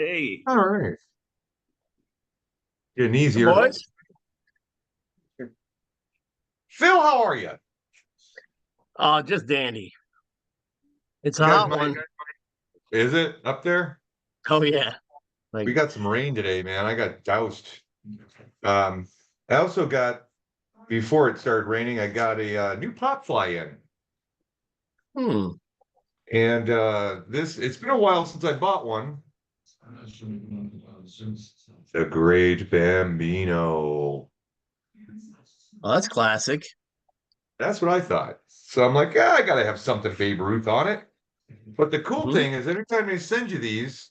Hey, All right. Getting the easier. boys. Phil, how are you? Oh, just dandy. It's You a guys hot might, one. is it up there? Oh yeah. Like, We got some rain today, man. I got doused. Um, I also got, before it started raining, I got a new pop fly in. hmm. And it's been a while since I bought one. The Great Bambino. Oh, that's classic. That's what I thought. So I'm like, yeah, I gotta have something Babe Ruth on it. But the cool Hmm. thing is, anytime they send you these,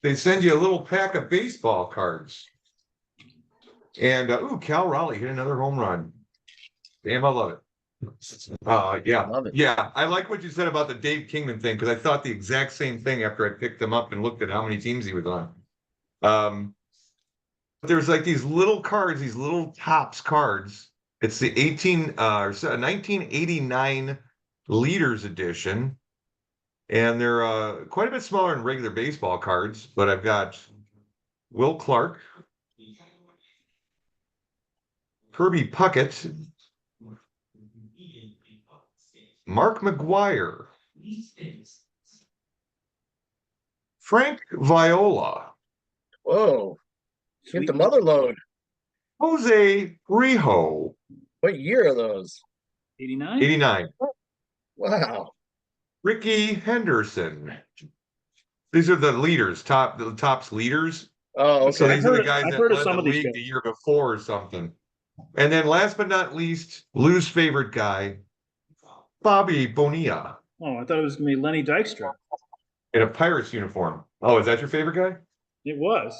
they send you a little pack of baseball cards. And Cal Raleigh hit another home run. Damn, I love it. Yeah, Love it. yeah. I like what you said about the Dave Kingman thing because I thought the exact same thing after I picked him up and looked at how many teams he was on. Um, there's like these little cards, these little tops cards. It's the 1989 Leaders Edition, and they're quite a bit smaller than regular baseball cards. But I've got Will Clark, Kirby Puckett, Mark McGuire, Frank Viola, Whoa. Hit the Sweet mother load. Jose Rijo, What year are those? 89. 89, Wow. Ricky Henderson. These are the leaders, the top's leaders. Oh, So okay. I've these are the heard guys I've that heard of led some the of these league guys. the year before or something. And then last but not least, Lou's favorite guy, Bobby Bonilla, Oh, I thought it was gonna be Lenny Dykstra. in a Pirates uniform. Oh, is that your favorite guy? It was.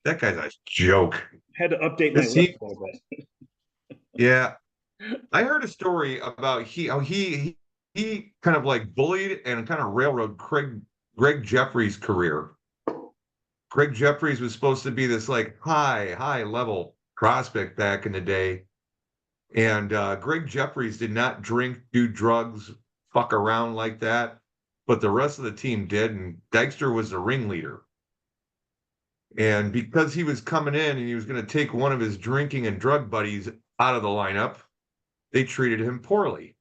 That guy's a joke. Had to update my This list he, a little bit. yeah. I heard a story about he kind of like bullied and kind of railroad Greg Jeffries' career. Greg Jeffries was supposed to be this like high level prospect back in the day. And Greg Jeffries did not drink, do drugs, fuck around like that. But the rest of the team did. And Dykstra was the ringleader. And because he was coming in and he was going to take one of his drinking and drug buddies out of the lineup, they treated him poorly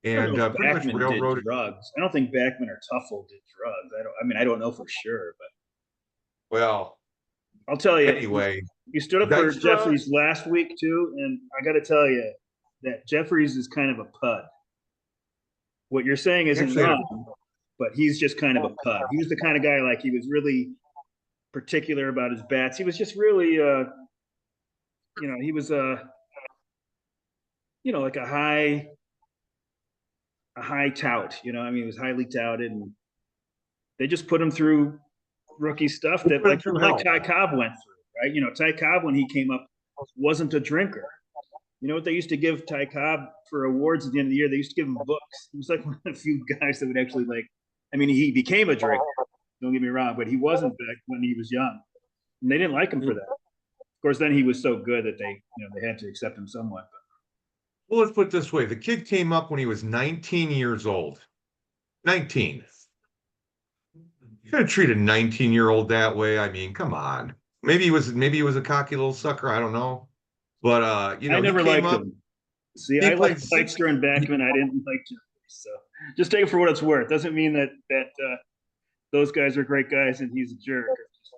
I don't know and if pretty much Backman did railroaded. drugs. I don't think Backman or Tuffle did drugs. I don't know for sure, but Well, I'll tell you, anyway, you stood up for Dykstra, Jeffries last week too, and I got to tell you that Jeffries is kind of a pud. What you're saying isn't actually had wrong, but he's just kind of a pud. He was the kind of guy like he was really particular about his bats. He was just really, he was like a high tout. I mean, he was highly touted, and they just put him through rookie stuff he that put him like through like hell. Ty Cobb went through, right? Ty Cobb when he came up wasn't a drinker. You know what they used to give Ty Cobb for awards at the end of the year? They used to give him books. He was like one of the few guys that would actually like. I mean, he became a drinker. Don't get me wrong, but he wasn't back when he was young, and they didn't like him for that. Of course, then he was so good that they had to accept him somewhat. Well, let's put it this way. The kid came up when he was 19 years old. 19. You gotta treat a 19-year-old that way. I mean, come on. Maybe he was a cocky little sucker. I don't know. But I he never came liked up, him. See, he I played liked six. Dykstra and Backman. I didn't like Jeffries. So just take it for what it's worth. Doesn't mean that those guys are great guys and he's a jerk. Just,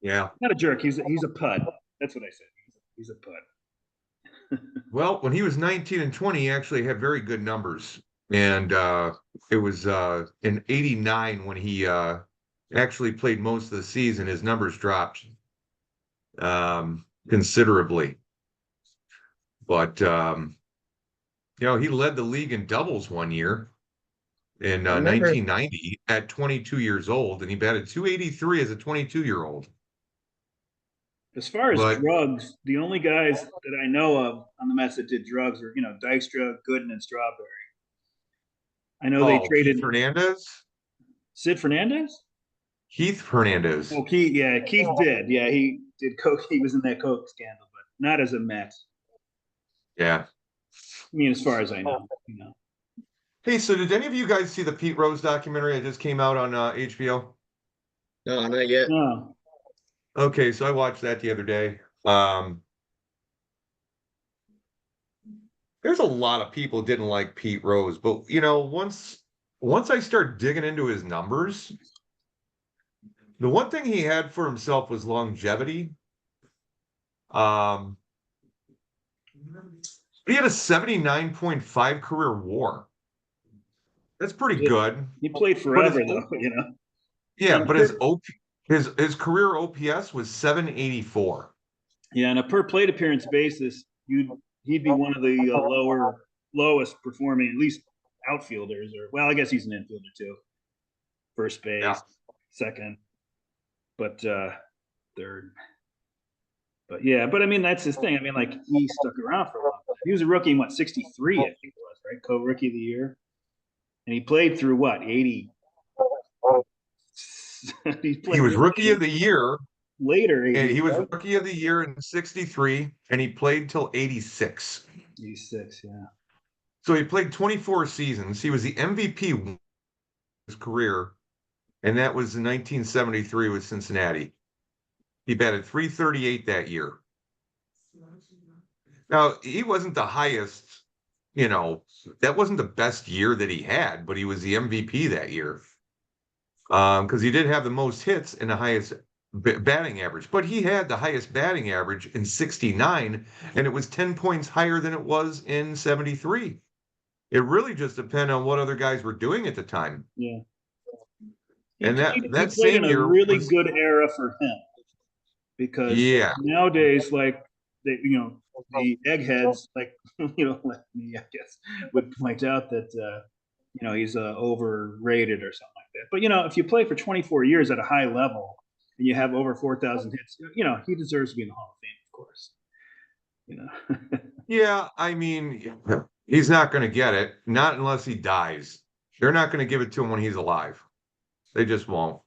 Yeah. not a jerk. He's a pud. That's what I said. He's a pud. Well, when he was 19 and 20, he actually had very good numbers. And it was in 89 when he actually played most of the season, his numbers dropped considerably. But he led the league in doubles one year in I remember. 1990 at 22 years old, and he batted 283 as a 22-year-old. As far as But drugs, the only guys that I know of on the Mets that did drugs were Dykstra, Gooden, and Strawberry. I know they oh, traded Keith Hernandez, Sid Fernandez. Keith Hernandez, Well, Keith did. Yeah, he did coke. He was in that coke scandal, but not as a Met. yeah. I mean, as far as I know. Hey, so did any of you guys see the Pete Rose documentary that just came out on HBO? No, not yet. No. Okay, so I watched that the other day. There's a lot of people didn't like Pete Rose, but once I start digging into his numbers, the one thing he had for himself was longevity. Um, he had a 79.5 career WAR. That's pretty good. He played But his forever though, you know. yeah, And but his OP his career OPS was 784. yeah, on a per plate appearance basis, he'd be one of the lowest performing, at least outfielders, or well, I guess he's an infielder too. First Yeah. base, second, but third. But yeah, but I mean that's his thing. I mean, like he stuck around for a long time. He was a rookie in what 63, I think it was, right? Co-rookie of the year. And he played through what, 80? he He played was rookie of the year, later and 80s, he was right? rookie of the year in 63, and he played till 86. 86, yeah. So he played 24 seasons. He was the MVP of his career, and that was in 1973 with Cincinnati. He batted 338 that year. Now, he wasn't the highest, that wasn't the best year that he had, but he was the MVP that year. Because he did have the most hits and the highest batting average, but he had the highest batting average in 69, and it was 10 points higher than it was in 73. It really just depended on what other guys were doing at the time. Yeah. And He that played in same a year really was, good era for him because yeah, nowadays, like the eggheads, like like me, I guess, would point out that he's overrated or something like that. But if you play for 24 years at a high level and you have over 4,000 hits, he deserves to be in the Hall of Fame, of course. yeah. I mean, he's not going to get it, not unless he dies. They're not going to give it to him when he's alive. They just won't.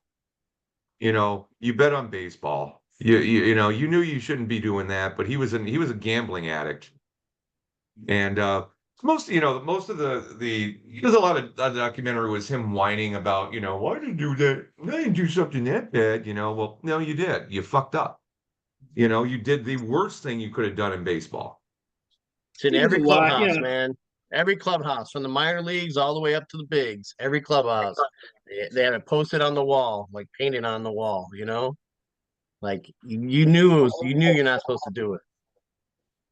You bet on baseball. You knew you shouldn't be doing that, but he was a gambling addict. And most of the there's a lot of the documentary was him whining about, why did you do that? I didn't do something that bad, well, no, you did. You fucked up. You did the worst thing you could have done in baseball. It's in He was a every lot, clubhouse, man. Every clubhouse, from the minor leagues all the way up to the bigs. Every clubhouse, they had it posted on the wall, like painted on the wall. Like you knew you knew you're not supposed to do it.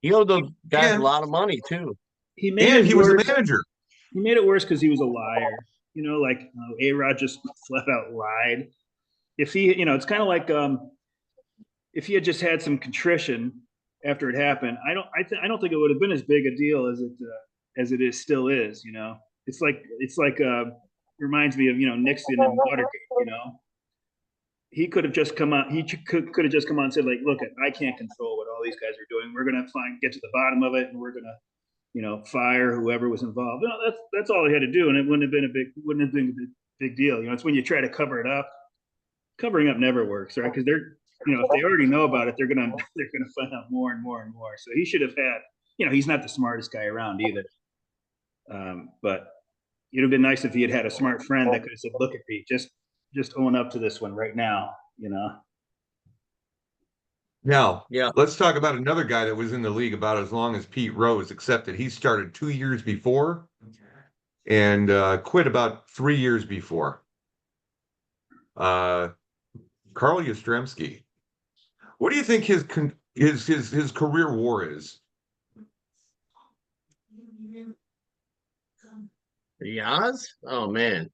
He owed those guys a And lot of money too. he made and it he was a worse. manager. He made it worse because he was a liar. Like A-Rod just flat out lied. If he, it's kind of like if he had just had some contrition after it happened, I don't think it would have been as big a deal as it is still is. It's like reminds me of Nixon and Watergate. He could have just come out. He could have just come out and said, like, look, I can't control what all these guys are doing. We're gonna get to the bottom of it, and we're gonna fire whoever was involved. That's all he had to do, and it wouldn't have been a big deal. It's when you try to cover it up. Covering up never works, right? Because if they already know about it, they're gonna find out more and more and more. So he should have had, he's not the smartest guy around either. But it'd have been nice if he had a smart friend that could have said, "Look at Pete, just own up to this one right now." Now, Yeah. let's talk about another guy that was in the league about as long as Pete Rose, except that he started 2 years before and quit about 3 years before. Carl Yastrzemski. What do you think his career WAR is? Yaz? Oh man.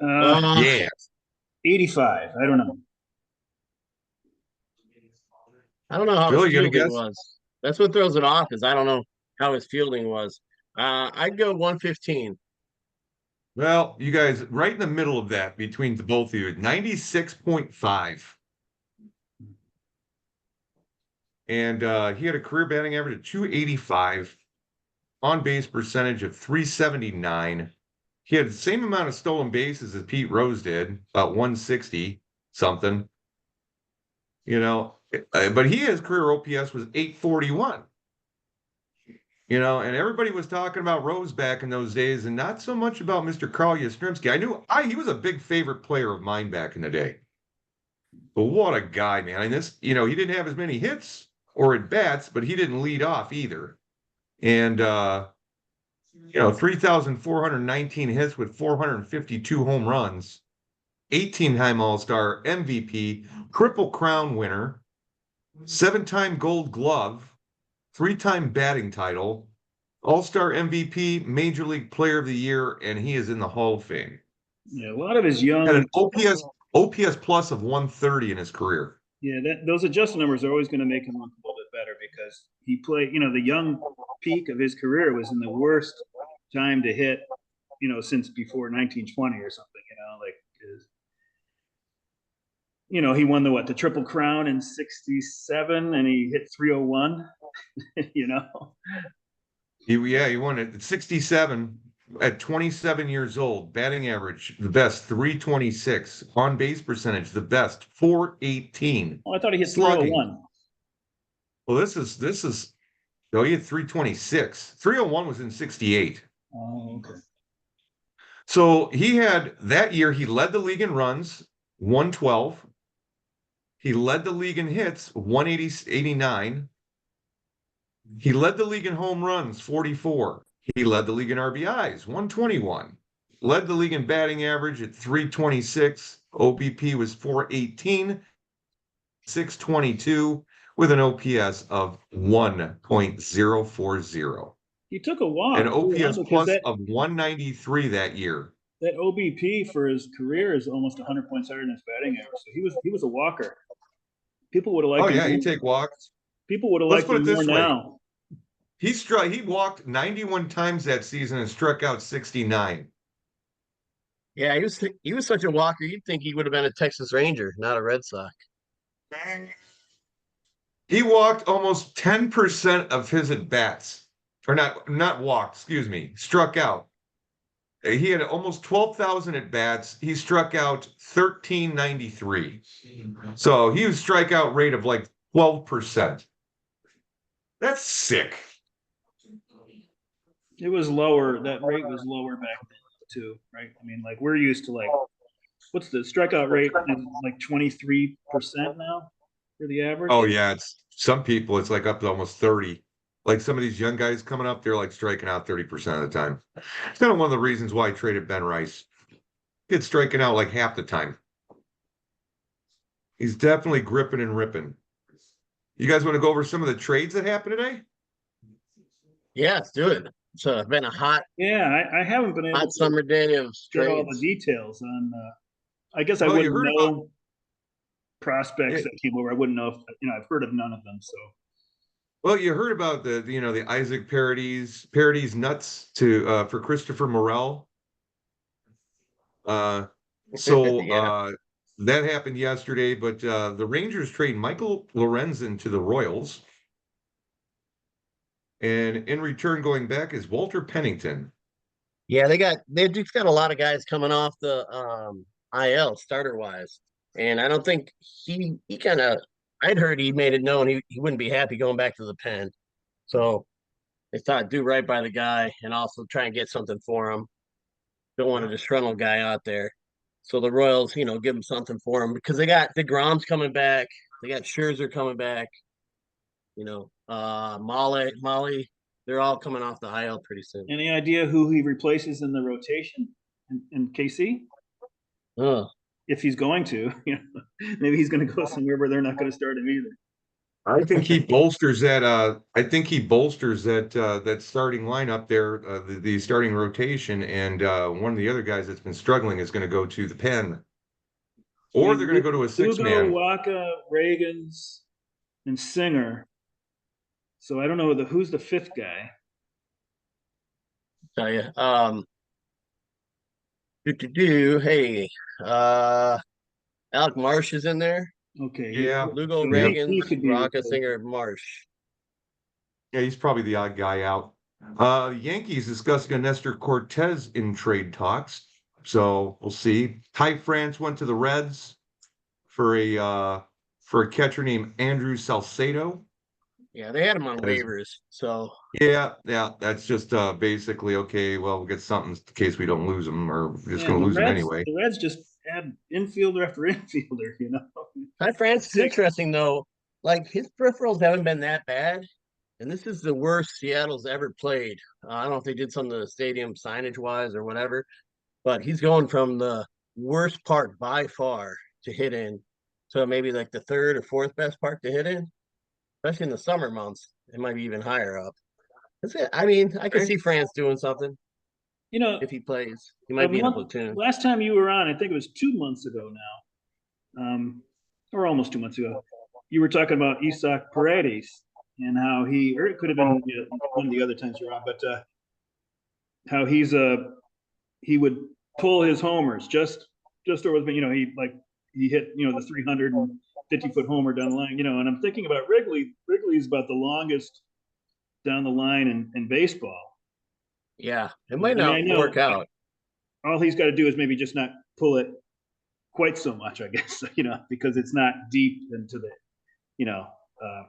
Yeah. 85. I don't know. I don't know how his Phil, you gonna fielding guess? was. That's what throws it off, is I don't know how his fielding was. I'd go 115. Well, you guys, right in the middle of that between the both of you, 96.5. And he had a career batting average of 285, on base percentage of 379. He had the same amount of stolen bases as Pete Rose did, about 160 something. But his career OPS was 841. And everybody was talking about Rose back in those days, and not so much about Mr. Carl Yastrzemski. He was a big favorite player of mine back in the day. But what a guy, man! And he didn't have as many hits or at bats, but he didn't lead off either. And 3,419 hits with 452 home runs, 18-time All-Star, MVP, Triple Crown winner, 7-time Gold Glove, 3-time batting title, All-Star MVP, Major League Player of the Year, and he is in the Hall of Fame. Yeah, a lot of his Had young. an OPS plus of 130 in his career. Yeah, those adjusted numbers are always going to make him look a little bit better because he played. The young peak of his career was in the worst time to hit. Since before 1920 or something. He won the Triple Crown in '67, and he hit 301. He won it at 67 at 27 years old. Batting average, the best, 326. On base percentage, the best, 418. Oh, I thought he hit Slugging. 301. Well, he hit 326. 301 was in 68. Oh, okay. So that year, he led the league in runs, 112. He led the league in hits, 189. He led the league in home runs, 44. He led the league in RBIs, 121. Led the league in batting average at 326. OBP was 418, 622, with an OPS of 1.040. He took a walk. An OPS plus that, of 193 that year. That OBP for his career is almost 100 points higher than his batting average. So he was a walker. People would have liked him. Oh, yeah, he'd take walks. People would have liked him more now. He walked 91 times that season and struck out 69. Yeah, he was such a walker. You'd think he would have been a Texas Ranger, not a Red Sox. He walked almost 10% of his at bats, or not walked. Excuse me, struck out. He had almost 12,000 at bats. He struck out 1,393. So he was strikeout rate of like 12%. That's sick. It was lower. That rate was lower back then too, right? I mean, like we're used to what's the strikeout rate? Is like 23% now for the average. Oh yeah, some people it's like up to almost 30. Like some of these young guys coming up, they're like striking out 30% of the time. It's kind of one of the reasons why I traded Ben Rice. Kid's striking out like half the time. He's definitely gripping and ripping. You guys want to go over some of the trades that happened today? Yeah, let's do it. It's been a hot. Yeah, I haven't been able hot summer day of get all the details on. I guess I Well, wouldn't know prospects that came over. I wouldn't know if I've heard of none of them. So. Well, you heard about the Isaac Parodies nuts for Christopher Morel. So that happened yesterday, but the Rangers trade Michael Lorenzen to the Royals. And in return, going back is Walter Pennington. Yeah, they just got a lot of guys coming off the IL starter wise. And I don't think he kind of I'd heard he made it known he wouldn't be happy going back to the pen. So they thought do right by the guy and also try and get something for him. Don't want a disgruntled guy out there. So the Royals, give him something for him because they got DeGrom's coming back. They got Scherzer coming back. Molly, they're all coming off the IL pretty soon. Any idea who he replaces in the rotation in KC? If he's going to, maybe he's going to go somewhere where they're not going to start him either. I think he bolsters that. That starting lineup there, the starting rotation, and one of the other guys that's been struggling is going to go to the pen, or they're going to go to a six-man. Waka, Reagans, and Singer. So I don't know who's the fifth guy. Tell you, hey, Alec Marsh is in there. Okay. Yeah. Lugo Reagan, Rocca, Singer, Marsh. Yeah, he's probably the odd guy out. Yankees discussing a Nestor Cortez in trade talks. So we'll see. Ty France went to the Reds for a catcher named Andrew Salcedo. Yeah, they had him on That is, waivers, so yeah, yeah. That's just basically okay. Well, we'll get something in case we don't lose them, or we're just Man, going to the lose them Reds, anyway. the Reds just had infielder after infielder. Ty France is Six. interesting though. Like his peripherals haven't been that bad, and this is the worst Seattle's ever played. I don't know if they did something to the stadium signage wise or whatever, but he's going from the worst park by far to hit in to maybe like the third or fourth best park to hit in, especially in the summer months. It might be even higher up. I mean, I could see France doing something You know, if he plays. He might be in a platoon. last time you were on, I think it was 2 months ago now, or almost 2 months ago. You were talking about Isaac Paredes and how or it could have been one of the other times you're on, but how he would pull his homers just over the he hit the 350-foot homer down the line, and I'm thinking about Wrigley. Wrigley's about the longest down the line in baseball. Yeah, it might I mean, I not know work out. all he's got to do is maybe just not pull it quite so much, I guess, because it's not deep into the, you know, uh,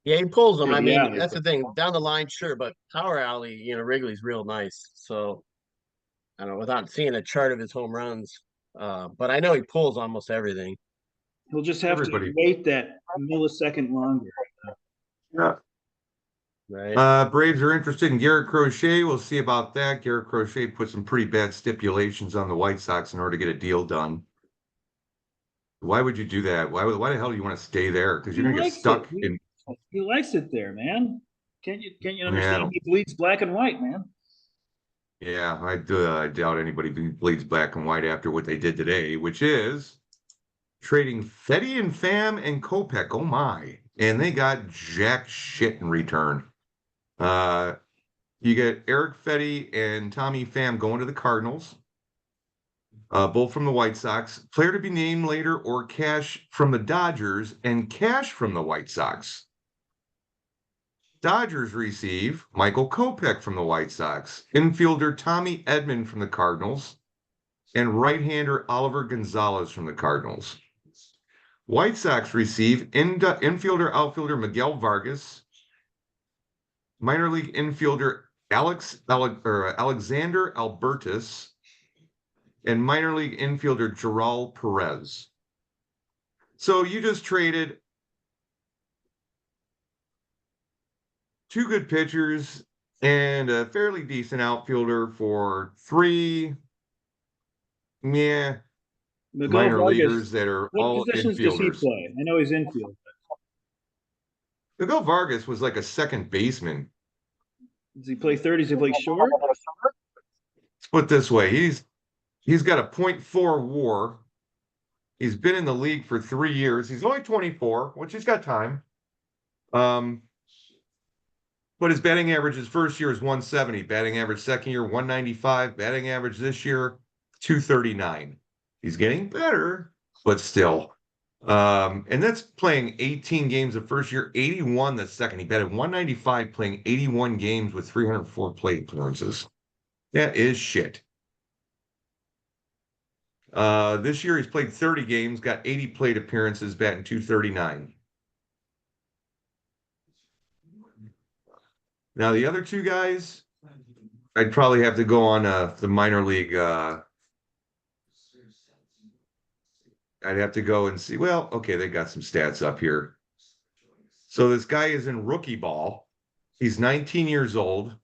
Yeah, he pulls them. near I the mean, alley. that's But the thing. Down the line, sure, but power alley, Wrigley's real nice. So I don't know, without seeing a chart of his home runs, but I know he pulls almost everything, he'll just have to Everybody. wait that millisecond longer. Yeah. right? Braves are interested in Garrett Crochet. We'll see about that. Garrett Crochet put some pretty bad stipulations on the White Sox in order to get a deal done. Why would you do that? Why the hell do you want to stay there? Because you're He gonna get likes it. stuck in. He likes it there, man. Can't you Yeah, I understand? don't. He bleeds black and white, man. Yeah, I do. I doubt anybody bleeds black and white after what they did today, which is trading Fetty and Pham and Kopech. Oh my! And they got jack shit in return. Uh, you get Eric Fetty and Tommy Pham going to the Cardinals. Both from the White Sox. Player to be named later or cash from the Dodgers and cash from the White Sox. Dodgers receive Michael Kopech from the White Sox, infielder Tommy Edman from the Cardinals, and right-hander Oliver Gonzalez from the Cardinals. White Sox receive infielder outfielder Miguel Vargas, minor league infielder Alexander Albertus, and minor league infielder Geral Perez. So you just traded two good pitchers and a fairly decent outfielder for three Miguel minor Vargas. leaguers that are What all positions does he infielders. play? I know he's infield. Miguel Vargas was like a second baseman. Does he play third? Does he play short? Let's put it this way: he's got a .4 WAR. He's been in the league for 3 years. He's only 24, which he's got time. Um, but his batting average his first year is 170. Batting average second year 195. Batting average this year 239. He's getting better, but still. And that's playing 18 games the first year, 81 the second. He batted 195 playing 81 games with 304 plate appearances. That is shit. This year he's played 30 games, got 80 plate appearances, batting 239. Now the other two guys, I'd probably have to go on the minor league. I'd have to go and see. Well, okay, they got some stats up here. So this guy is in rookie ball. He's 19 years old.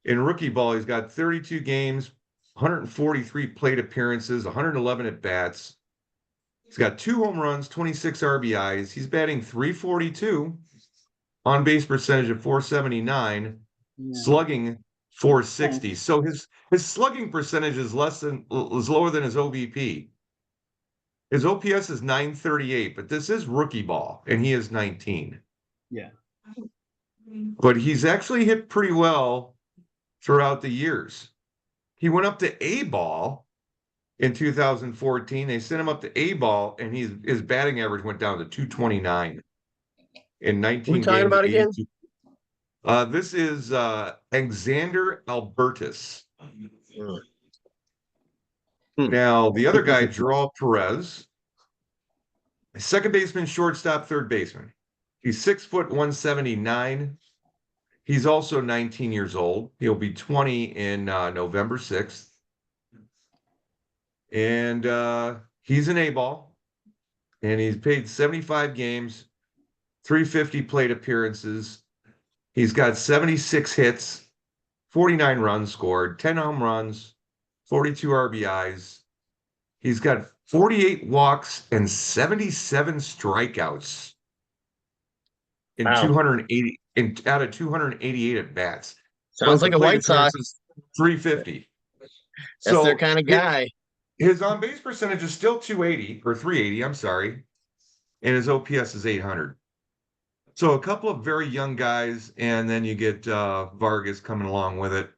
In rookie ball, he's got 32 games, 143 plate appearances, 111 at bats. He's got 2 home runs, 26 RBIs. He's batting 342, on base percentage of 479, Yeah. slugging 460. So his slugging percentage is lower than his OBP. His OPS is 938, but this is rookie ball, and he is 19. Yeah. But he's actually hit pretty well throughout the years. He went up to A ball in 2014. They sent him up to A ball, and his batting average went down to 229 in Who 19 we talking games, about again? 82. This is Alexander Albertus. Now, the other guy, Geral Perez, second baseman, shortstop, third baseman. He's 6 foot 179. He's also 19 years old. He'll be 20 in November 6th. And he's an A-ball. And he's played 75 games, 350 plate appearances. He's got 76 hits, 49 runs scored, 10 home runs, 42 RBIs. He's got 48 walks and 77 strikeouts in Wow. 280 out of 288 at bats. Sounds But the like a plate White Sox. appearances 350. That's their So kind of guy. his on base percentage is still 280 or 380, I'm sorry, and his OPS is 800. So a couple of very young guys, and then you get Vargas coming along with it.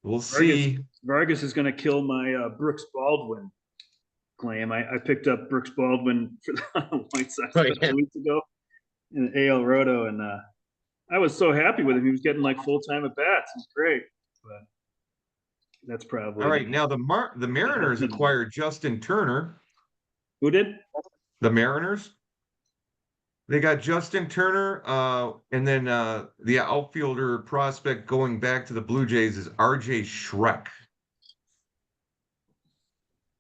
We'll see. Vargas is going to kill my Brooks Baldwin claim. I picked up Brooks Baldwin for the White Sox a couple weeks ago in AL Roto, and I was so happy with him. He was getting like full-time at bats. It's great, but that's probably All right. Now the Mariners acquired Justin Turner. Who did? The Mariners. They got Justin Turner, and then the outfielder prospect going back to the Blue Jays is R.J. Schreck.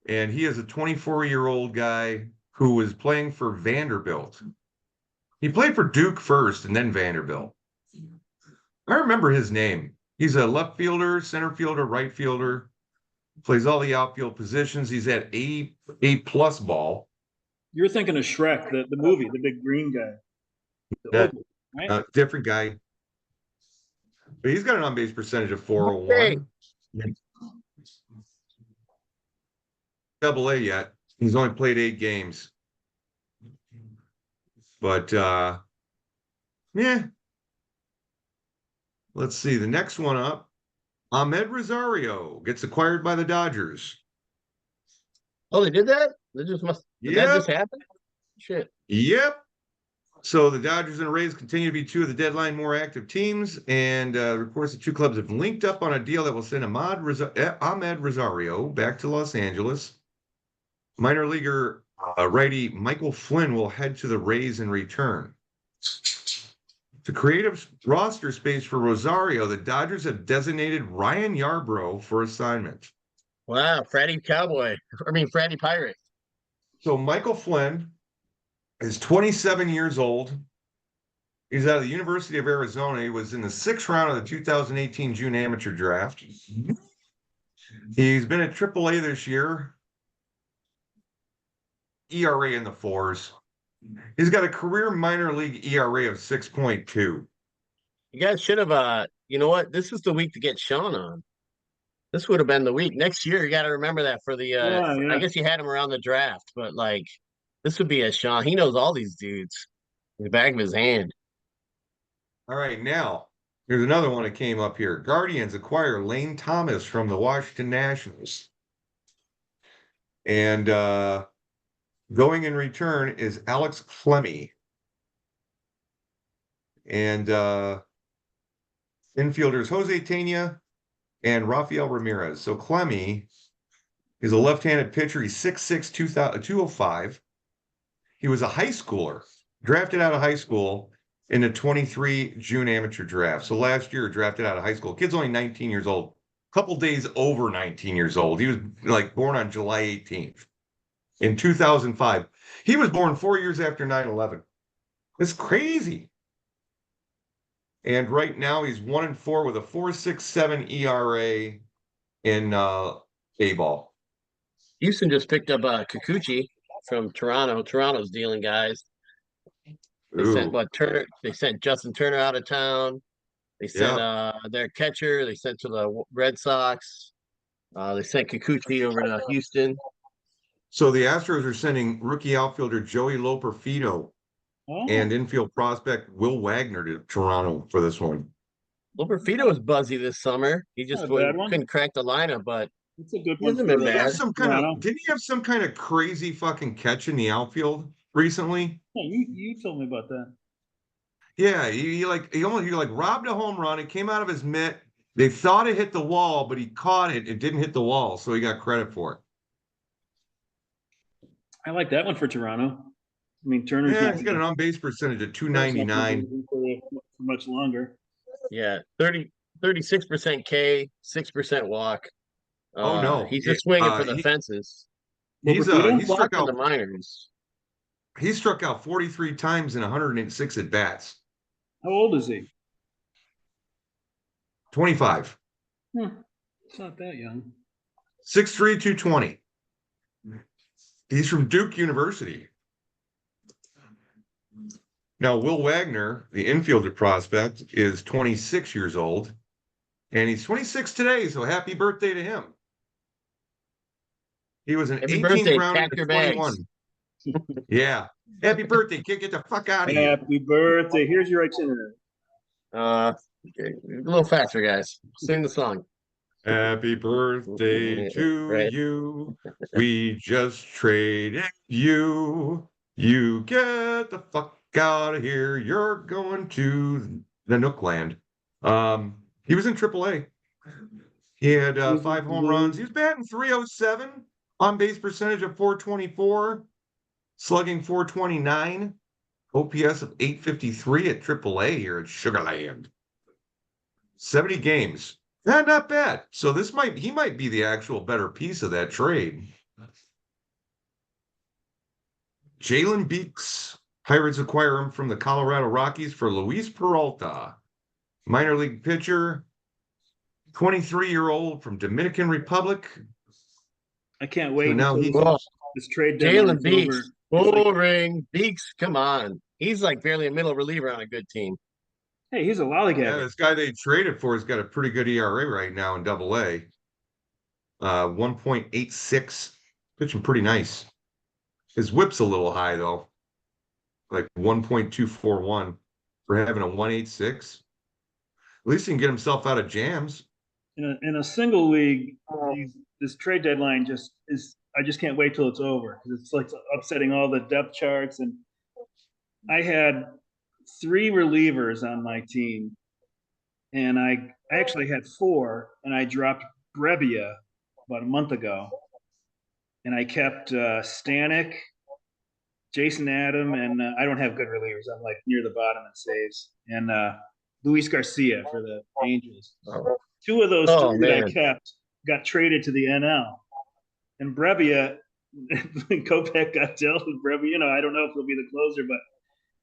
And he is a 24-year-old guy who was playing for Vanderbilt. He played for Duke first and then Vanderbilt. I remember his name. He's a left fielder, center fielder, right fielder, plays all the outfield positions. He's at A plus ball. You're thinking of Shrek, the movie, the big green guy. That Right? different guy. But he's got an on-base percentage of 401. Double A yet. He's only played 8 games. But yeah. Let's see. The next one up, Ahmed Rosario gets acquired by the Dodgers. Oh, they did that? Did that just happen? Shit. Yep. So the Dodgers and the Rays continue to be two of the deadline more active teams. And reports the two clubs have linked up on a deal that will send Ahmed Rosario back to Los Angeles. Minor leaguer righty Michael Flynn will head to the Rays in return. To create a roster space for Rosario, the Dodgers have designated Ryan Yarbrough for assignment. Wow, Freddie Pirate. So Michael Flynn is 27 years old. He's out of the University of Arizona. He was in the 6th round of the 2018 June amateur draft. He's been at AAA this year. ERA in the 4s. He's got a career minor league ERA of 6.2. You guys should have you know what? This was the week to get Sean on. This would have been the week. Next year, you got to remember that for the I guess you had him around the draft, but like this would be a Sean. He knows all these dudes in the back of his hand. All right, now here's another one that came up here. Guardians acquire Lane Thomas from the Washington Nationals. And going in return is Alex Clemmie. And infielders Jose Tena and Rafael Ramirez. So Clemmie is a left-handed pitcher. He's 6'6", 205. He was a high schooler, drafted out of high school in the 23 June amateur draft. So last year, drafted out of high school. Kid's only 19 years old. A couple days over 19 years old. He was like born on July 18th in 2005. He was born 4 years after 9/11. It's crazy. And right now he's 1-4 with a 4.67 ERA in A-ball. Houston just picked up Kikuchi from Toronto. Toronto's dealing guys. They sent Turner. They sent Justin Turner out of town. They sent their catcher. They sent to the Red Sox. They sent Kikuchi over to Houston. So the Astros are sending rookie outfielder Joey Loperfido and infield prospect Will Wagner to Toronto for this one. Loperfido was buzzy this summer. He just couldn't crack the lineup, but it's a good one. Didn't he have some kind of crazy fucking catch in the outfield recently? Yeah, you told me about that. Yeah, he robbed a home run. It came out of his mitt. They thought it hit the wall, but he caught it. It didn't hit the wall, so he got credit for it. I like that one for Toronto. I mean, Turner's Yeah, not he's got an going on-base percentage of to be 299. for much longer. Yeah, 36% K, 6% walk. Oh no, He's just swinging for the he fences. He he struck walked in out the minors. 43 times in 106 at bats. How old is he? 25. It's not that young. 6'3", 220. He's from Duke University. Now, Will Wagner, the infielder prospect, is 26 years old, and he's 26 today, so happy birthday to him. He was an Happy 18th birthday, rounder pack to your 21. bags. Yeah. Happy birthday, kid. Get the fuck out of here. Happy birthday. Here's your itinerary. Okay, a little faster, guys. Sing the song. Happy birthday to Right. you. We just traded you. You get the fuck out of here. You're going to the Nookland. He was in AAA. He had 5 home runs. He was batting 307, on base percentage of 424, slugging 429, OPS of 853 at AAA here at Sugarland. 70 games. Not bad. So he might be the actual better piece of that trade. Jalen Beeks. Pirates acquire him from the Colorado Rockies for Luis Peralta, minor league pitcher, 23-year-old from Dominican Republic. I can't So wait now until he Whoa, this trade Jalen deadline's over. Beeks. It's like, Boring. Beeks, come on. He's like barely a middle reliever on a good team. hey, he's a Yeah, lollygagger. this guy they traded for has got a pretty good ERA right now in AA. 1.86, pitching pretty nice. His whip's a little high though, like 1.241 for having a 186. At least he can get himself out of jams. In a single league, this trade deadline just is. I just can't wait till it's over because it's like upsetting all the depth charts. And I had 3 relievers on my team, and I actually had 4, and I dropped Brebbia about a month ago, and I kept Stanek, Jason Adam, and I don't have good relievers. I'm like near the bottom in saves, and Luis Garcia for the Angels. Oh, 2 of those 3 oh that I man. kept got traded to the NL, and Brebbia, Kopech got dealt with Brebbia. You know, I don't know if he'll be the closer, but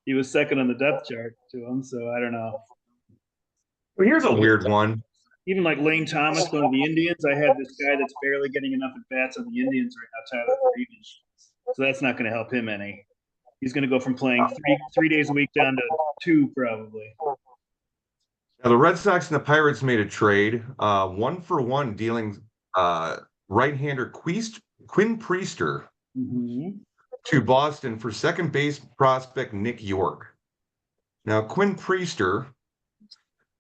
he was second on the depth chart to him, so I don't know. Well, here's a weird one. Even like Lane Thomas going to the Indians, I had this guy that's barely getting enough at bats on the Indians right now, Tyler Freeman. So that's not going to help him any. He's going to go from playing three days a week down to 2 probably. Now, the Red Sox and the Pirates made a trade, 1-for-1, dealing right-hander Quinn Priester to Boston for second base prospect Nick York. Now, Quinn Priester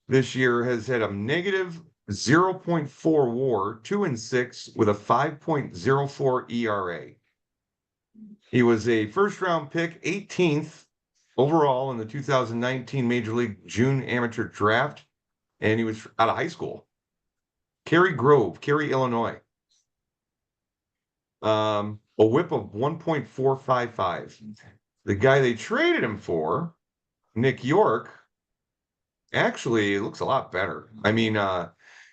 this year has had a negative 0.4 WAR, 2-6 with a 5.04 ERA. He was a first-round pick, 18th overall in the 2019 Major League June Amateur Draft, and he was out of high school. Cary Grove, Cary, Illinois. A whip of 1.455. The guy they traded him for, Nick York, actually looks a lot better. I mean,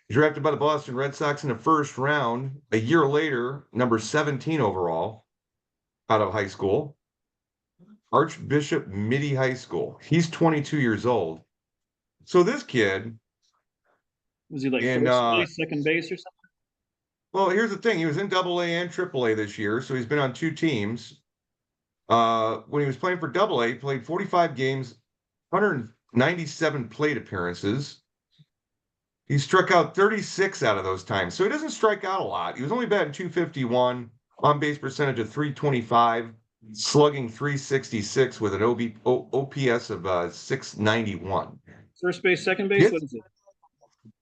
drafted by the Boston Red Sox in the first round. A year later, number 17 overall out of high school. Archbishop Midi High School. He's 22 years old. So this kid, Was he like in first base, second base, or something? well, here's the thing. He was in AA and AAA this year, so he's been on 2 teams. When he was playing for AA, he played 45 games, 197 plate appearances. He struck out 36 out of those times, so he doesn't strike out a lot. He was only batting 251, on base percentage of 325, slugging 366 with an OPS of 691. First base, second base. What is it?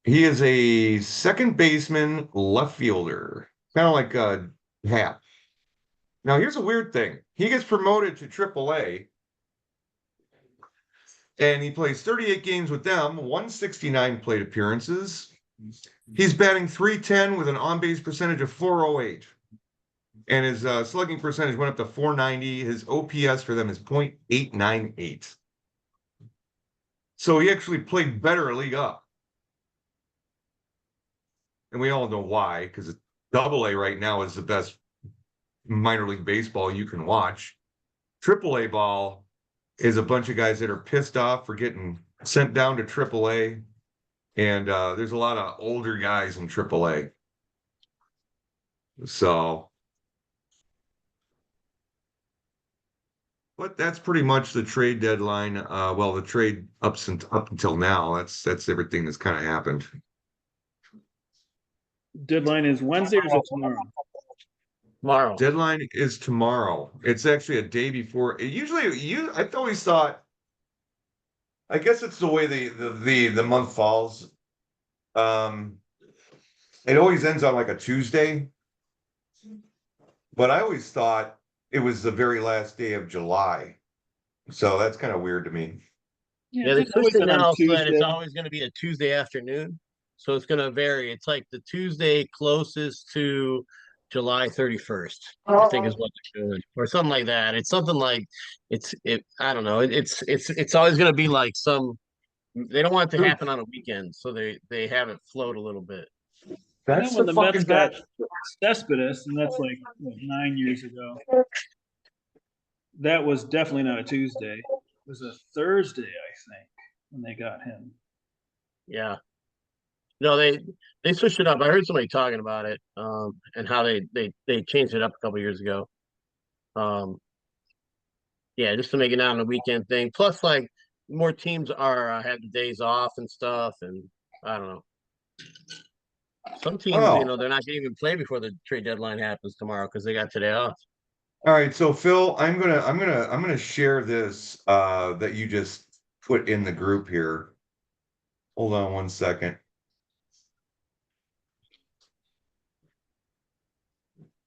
He is a second baseman, left fielder, kind of like Hap. Now, here's a weird thing. He gets promoted to AAA, and he plays 38 games with them, 169 plate appearances. He's batting 310 with an on-base percentage of 408. and his slugging percentage went up to 490. His OPS for them is .898. So he actually played better league up. And we all know why, because AA right now is the best minor league baseball you can watch. AAA ball is a bunch of guys that are pissed off for getting sent down to AAA. And there's a lot of older guys in AAA. So, but that's pretty much the trade deadline. Well, the trade up until now, that's everything that's kind of happened. Deadline is Wednesday or is it tomorrow? Tomorrow. Deadline is tomorrow. It's actually a day before. I've always thought. I guess it's the way the month falls. It always ends on like a Tuesday, but I always thought it was the very last day of July. So that's kind of weird to me. Yeah, they it's pushed always it on now so that it's Tuesday. always going to be a Tuesday afternoon. So it's going to vary. It's like the Tuesday closest to July 31st, I think is what they're doing, or something like that. It's something like I don't know. It's always going to be like some. They don't want it to happen on a weekend, so they have it float a little bit. I know That's when the the Mets fucking got best. Cespedes, and that's like 9 years ago. That was definitely not a Tuesday. It was a Thursday, I think, when they got him. Yeah. No, they switched it up. I heard somebody talking about it, and how they changed it up a couple years ago. Um, yeah, just to make it not on the weekend thing. Plus, like more teams are have the days off and stuff, and I don't know. Some teams, Oh, they're not going to even play before the trade deadline happens tomorrow because they got today off. all right. So Phil, I'm gonna share this that you just put in the group here. Hold on one second.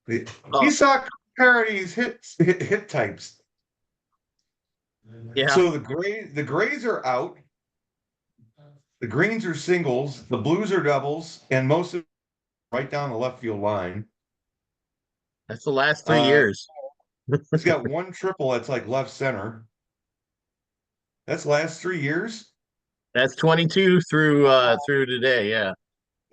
You Oh, saw parodies hit types. yeah, So the grays are out, the greens are singles, the blues are doubles, and most of right down the left field line. that's the last three Uh, years. he's got one triple that's like left center. That's last 3 years. That's 22 through today. Yeah,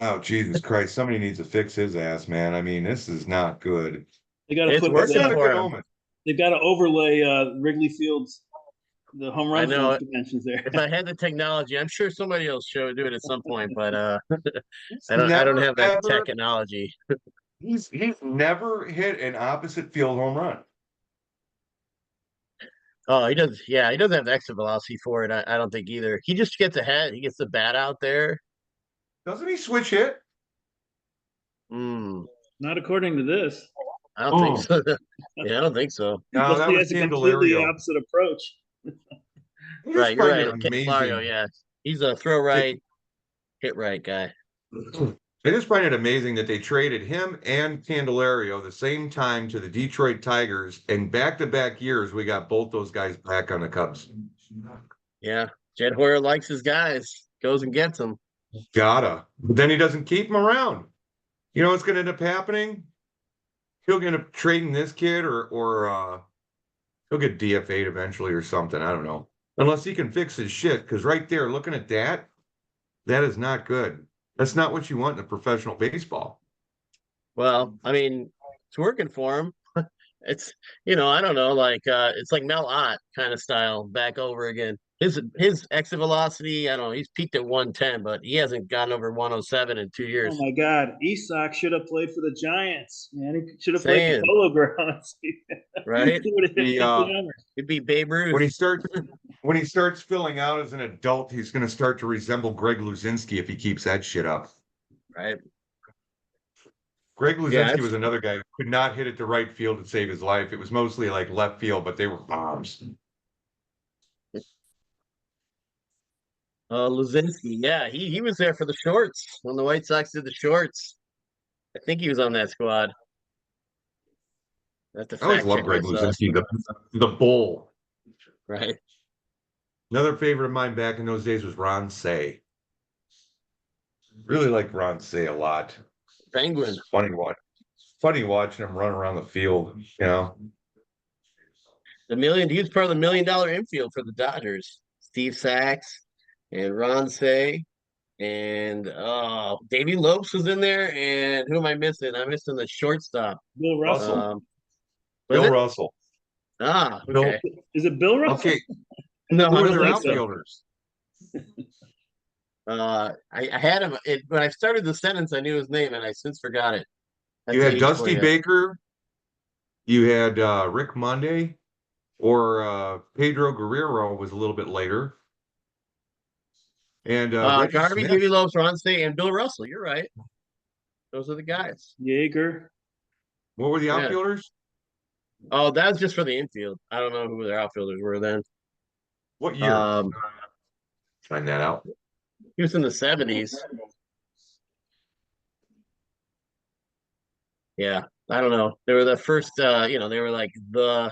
Oh Jesus Christ! Somebody needs to fix his ass, man. I mean, this is not good. They got to it's put. That's working not a for good him. omen. They've got to overlay Wrigley Field's the home I run know. dimensions there. If I had the technology, I'm sure somebody else should do it at some point, but He's I don't never have that ever. technology. He's never hit an opposite field home run. Oh, he does. Yeah, he doesn't have the exit velocity for it. I don't think either. He just gets ahead. He gets the bat out there. Doesn't he switch hit? Mm, Not according to this. I don't think Oh, so. Yeah, I don't think so. no, Looks that like he was has a completely Candelario. opposite approach. I just Right, you're find right. it Mario, amazing. yeah, he's a throw right, hit right guy. I just find it amazing that they traded him and Candelario the same time to the Detroit Tigers, and back-to-back years we got both those guys back on the Cubs. Yeah, Jed Hoyer likes his guys. Goes and gets them. Gotta. But then he doesn't keep them around. You know what's going to end up happening? He'll end up trading this kid, or he'll get DFA'd eventually or something. I don't know. Unless he can fix his shit, because right there, looking at that, that is not good. That's not what you want in a professional baseball. Well, I mean, it's working for him. It's I don't know, like it's like Mel Ott kind of style back over again. His exit velocity, I don't know, he's peaked at 110, but he hasn't gotten over 107 in 2 years. Oh my God, Isak should have played for the Giants. Man, he should have played for Saying, Polo Grounds. He right? would have hit The 50 homers. It'd be Babe when Ruth, he starts when he starts filling out as an adult, he's going to start to resemble Greg Luzinski if he keeps that shit up. right? Greg Yeah, Luzinski it's was another guy who could not hit it to right field to save his life. It was mostly like left field, but they were bombs. Luzinski. Yeah, he was there for the shorts when the White Sox did the shorts. I think he was on that squad. I have to I always fact loved check Greg myself. Luzinski, the bull. Right. Another favorite of mine back in those days was Ron Say. Really liked Ron Say a lot. Penguin. Funny one. funny watching him run around the field. You know, He was part of the $1 million infield for the Dodgers. Steve Sachs and Ron Say and Davey Lopes was in there. And who am I missing? I'm missing the shortstop. Bill Russell. Was Bill it? Russell. Okay. Is it Bill Russell? Okay, No, who I are don't their think so. outfielders? I had him when I started the sentence. I knew his name, and I since forgot it. That's You had age for Dusty you. Baker. You had Rick Monday, or Pedro Guerrero was a little bit later, and Reggie Garvey, Smith. Davey Lopes, Ron Say, and Bill Russell. You're right. Those are the guys. Yeager. What were the Yeah. outfielders? Oh, that was just for the infield. I don't know who their outfielders were then. What year? Um, Find that out. he was in the 70s. Yeah, I don't know. They were the first. They were like the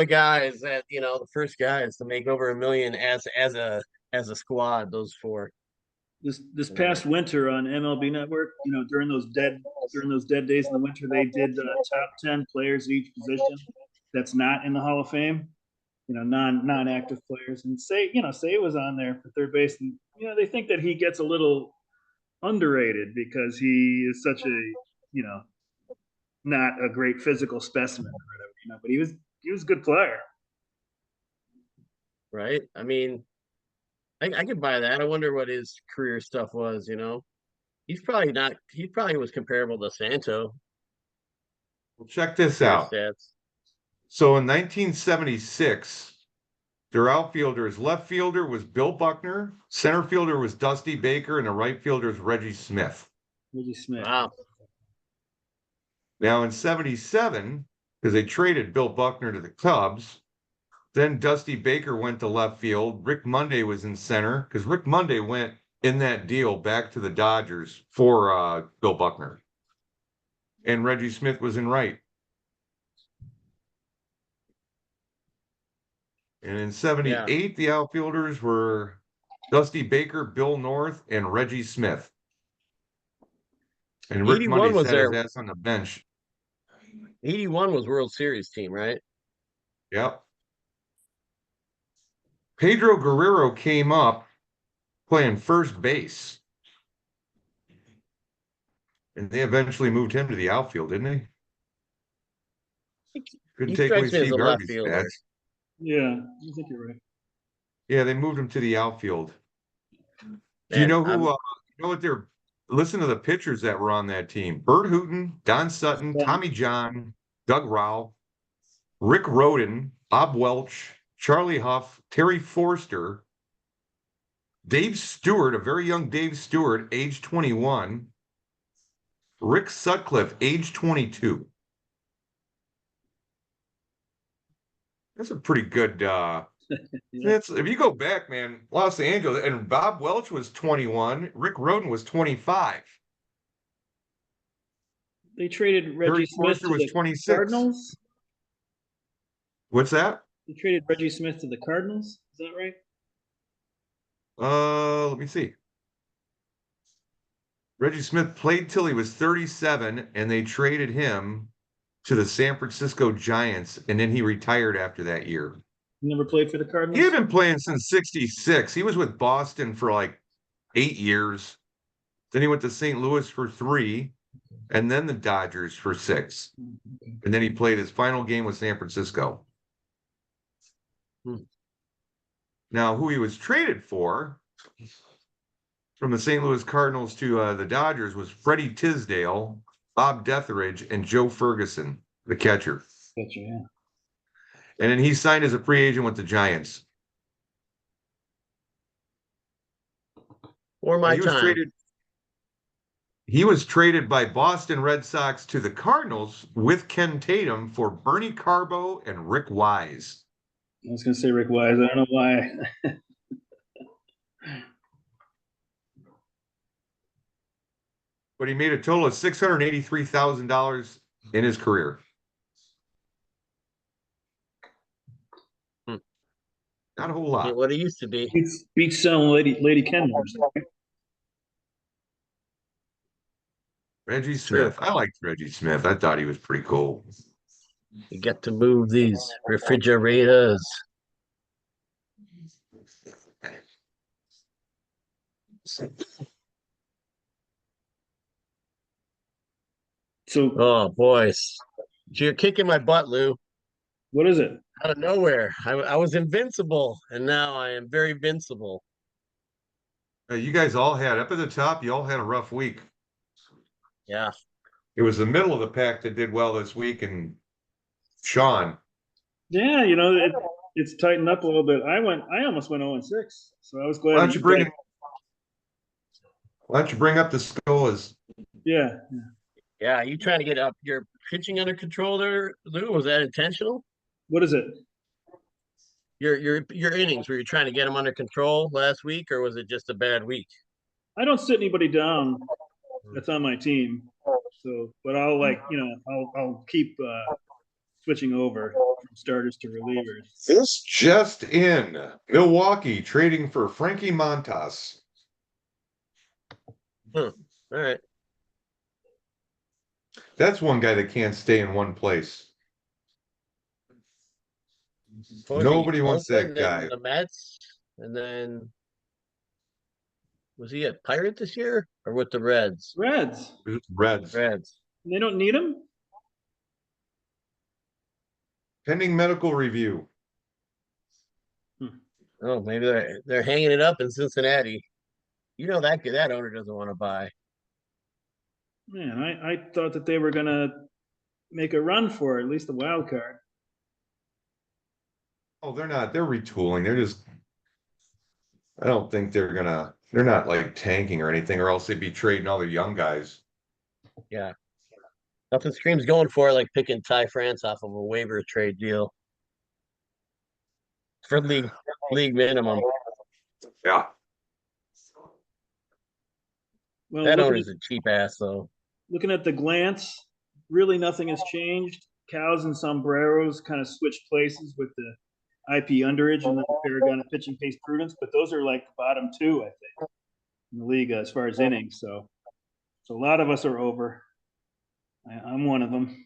guys that the first guys to make over $1 million as a squad. Those four. This past winter on MLB Network, during those dead days in the winter, they did top 10 players at each position that's not in the Hall of Fame. Non-active players, and say was on there for third base, and they think that he gets a little underrated because he is such a not a great physical specimen or whatever, but he was a good player. Right. I mean, I could buy that. I wonder what his career stuff was. He's probably not. He probably was comparable to Santo Well, check this career out. stats. So in 1976, their outfielders, left fielder was Bill Buckner, center fielder was Dusty Baker, and the right fielder is Reggie Smith. Reggie Smith. Wow. Now in 77, because they traded Bill Buckner to the Cubs, then Dusty Baker went to left field. Rick Monday was in center because Rick Monday went in that deal back to the Dodgers for Bill Buckner. And Reggie Smith was in right. And in 78, the outfielders were Dusty Baker, Bill North, and Reggie Smith. And Rick 81 Monday was sat his their ass on the bench. 81 was World Series team, right? Yep. Pedro Guerrero came up playing first base. And they eventually moved him to the outfield, didn't they? Couldn't He take away strikes me as a Steve left Garvey's fielder. stats. Yeah, I think you're right. Yeah, they moved him to the outfield. Do you Man, know who? What they're? Listen to the pitchers that were on that team: Bert Hooton, Don Sutton, Tommy John, Doug Rowell, Rick Rhoden, Bob Welch, Charlie Huff, Terry Forster, Dave Stewart, a very young Dave Stewart, age 21, Rick Sutcliffe, age 22. That's a pretty good. That's if you go back, man. Los Angeles and Bob Welch was 21. Rick Rhoden was 25. They traded Terry Reggie Smith Forster to was the 26. Cardinals. What's that? They traded Reggie Smith to the Cardinals. Is that right? Let me see. Reggie Smith played till he was 37, and they traded him to the San Francisco Giants, and then he retired after that year. He never played for the He Cardinals. had been playing since '66. He was with Boston for like 8 years. Then he went to St. Louis for 3, and then the Dodgers for 6. And then he played his final game with San Francisco. Now, who he was traded for from the St. Louis Cardinals to the Dodgers was Freddie Tisdale, Bob Detheridge, and Joe Ferguson, the catcher. Catcher, yeah. And then he signed as a free agent with the Giants. For my He was time. traded. He was traded by Boston Red Sox to the Cardinals with Ken Tatum for Bernie Carbo and Rick Wise. I was going to say Rick Wise. I don't know why. But he made a total of $683,000 in his career. Not a whole lot. What it used to be. Beats selling Lady Kendall. Reggie True. Smith. I liked Reggie Smith. I thought he was pretty cool. You get to move these refrigerators. So Oh, boys. You're kicking my butt, Lou. what is it? Out of nowhere. I was invincible, and now I am very invincible. You guys all had up at the top. You all had a rough week. Yeah. It was the middle of the pack that did well this week, and Sean. Yeah, it's tightened up a little bit. I almost went 0-6, so I was glad Why that don't you you bring guys. it? Why don't you bring up the Scolas? Yeah, Yeah. You trying to get up your pitching under control there, Lou? Was that intentional? what is it? Your innings, were you trying to get them under control last week, or was it just a bad week? I don't sit anybody down that's on my team. So, but I'll keep switching over from starters to relievers. This just in. Milwaukee trading for Frankie Montas. Huh. All right. That's one guy that can't stay in one place. What was he? Nobody wants that Oakland, guy. then the Mets, and then was he at Pirate this year or with the Reds? Reds. Reds. Reds. They don't need him. Pending medical review. Oh, maybe they're hanging it up in Cincinnati. You know that owner doesn't want to buy. Man, I thought that they were gonna make a run for it, at least the wild card. Oh, they're not. They're retooling. They're just. I don't think they're not like tanking or anything, or else they'd be trading all their young guys. Yeah. Nothing screams going for it like picking Ty France off of a waiver trade deal for league minimum. Yeah. Well, That owner's a cheap ass though. looking at the glance, really nothing has changed. Cows and sombreros kind of switched places with the IP underage and then the Paragon of pitching pace prudence, but those are like the bottom two, I think, in the league as far as innings. So a lot of us are over. I'm one of them.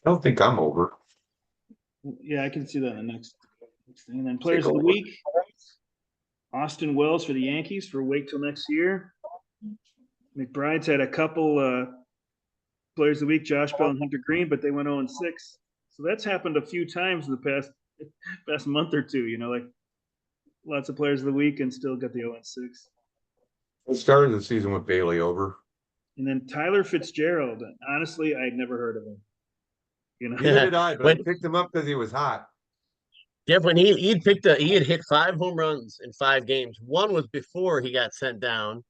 I don't think I'm over. Yeah, I can see that in the next thing. And then Take players a of the look. week: Austin Wells for the Yankees for wait till next year. McBride's had a couple players of the week, Josh Bell and Hunter Green, but they went 0-6. So that's happened a few times in the past month or two. Like lots of players of the week and still got the 0-6. I started the season with Bailey over. And then Tyler Fitzgerald. Honestly, I'd never heard of him. Neither did I, but I when picked him up because he was hot. yeah, when he had hit 5 home runs in 5 games. One was before he got sent down,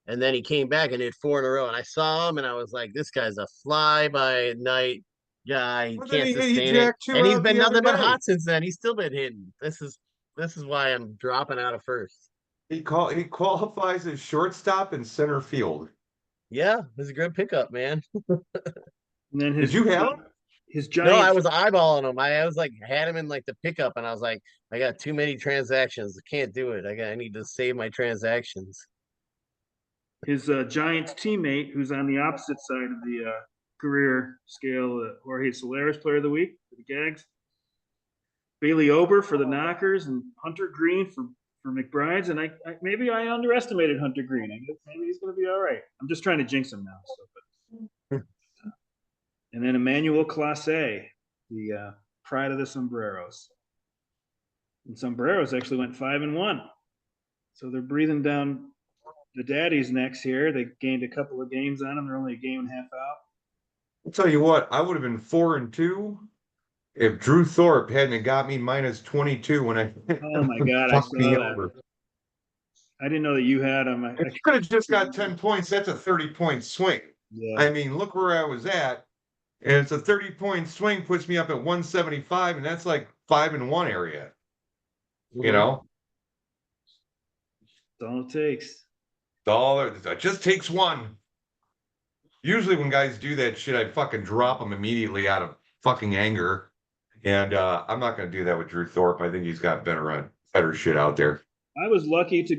and then he came back and hit 4 in a row. And I saw him and I was like, this guy's a fly by night guy. He Well, then can't he sustain it. jacked two And he's out been the other nothing but day. hot since then. He's still been hitting. This is why I'm dropping out of first. He qualifies as shortstop and center field. Yeah, this is a good pickup, man. And then Did you have him? his No, I Giants. was eyeballing him. I was like had him in like the pickup, and I was like, I got too many transactions. I can't do it. I need to save my transactions. His Giants teammate, who's on the opposite side of the career scale, Jorge Solares, Player of the Week for the Gags. Bailey Ober for the Knockers, and Hunter Green for McBride's. And maybe I underestimated Hunter Green. I guess maybe he's going to be all right. I'm just trying to jinx him now. And then Emmanuel Clase, the pride of the Sombreros. And Sombreros actually went 5-1. So they're breathing down the daddy's necks here. They gained a couple of games on them. They're only a game and a half out. I'll tell you what, I would have been 4-2 if Drew Thorpe hadn't got me minus 22 when I Oh my God, I fucked saw me that. over. I didn't know that you had them. If you could have just got 10 points, that's a 30-point swing. Yeah. I mean, look where I was at. And it's a 30-point swing, puts me up at 175, and that's like 5-1 area. You know? That's all it takes. It just takes one. Usually when guys do that shit, I fucking drop them immediately out of fucking anger. And I'm not going to do that with Drew Thorpe. I think he's got better shit out there. I was lucky to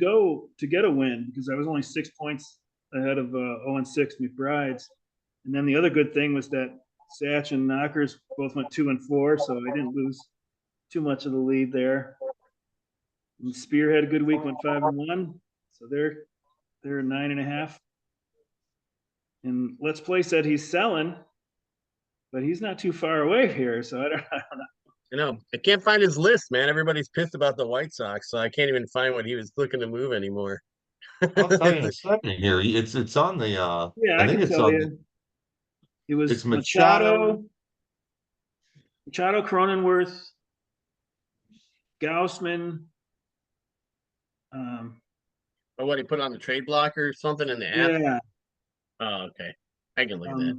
get a win because I was only 6 points ahead of 0-6 McBride's. And then the other good thing was that Satch and Knockers both went 2-4, so I didn't lose too much of the lead there. And Spear had a good week, went 5-1, so they're 9.5. And Let's Play said he's selling, but he's not too far away here, so I don't know. You know, I can't find his list, man. Everybody's pissed about the White Sox, so I can't even find what he was looking to move anymore. I'll tell you in a second here. It's on the Yeah, I I think can it's tell on you. It it's was Machado. Machado, Cronenworth, Gaussman. Or what he put on the trade block or something in the app. Yeah, Oh, okay. I can look at that.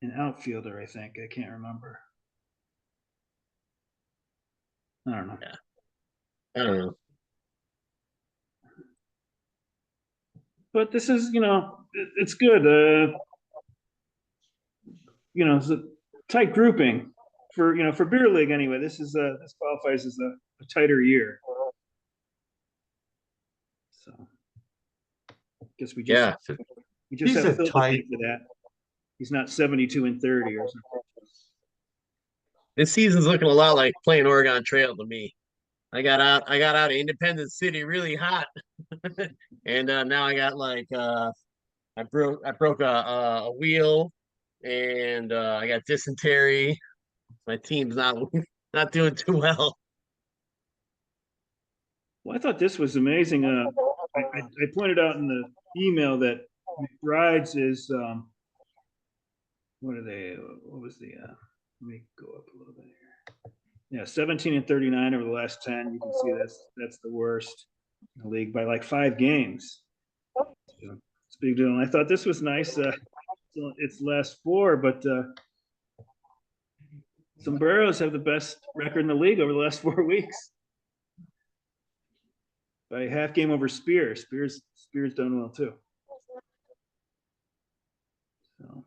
an outfielder, I think. I can't remember. I don't know. Yeah. I don't know. But this is, it's good. It's a tight grouping for beer league anyway. This qualifies as a tighter year. So, I guess we Yeah. just He's a have Phil to tight. thank for that. He's not 72-30 or something. This season's looking a lot like playing Oregon Trail to me. I got out of Independence City really hot. And now I got like I broke a wheel and I got dysentery. My team's not doing too well. Well, I thought this was amazing. I pointed out in the email that McBride's is what are they? What was the? Let me go up a little bit here. Yeah, 17-39 over the last 10. You can see that's the worst in the league by like 5 games. So it's a big deal. And I thought this was nice. It's last 4, but Sombreros have the best record in the league over the last 4 weeks by half game over Spear. Spear's done well too. So,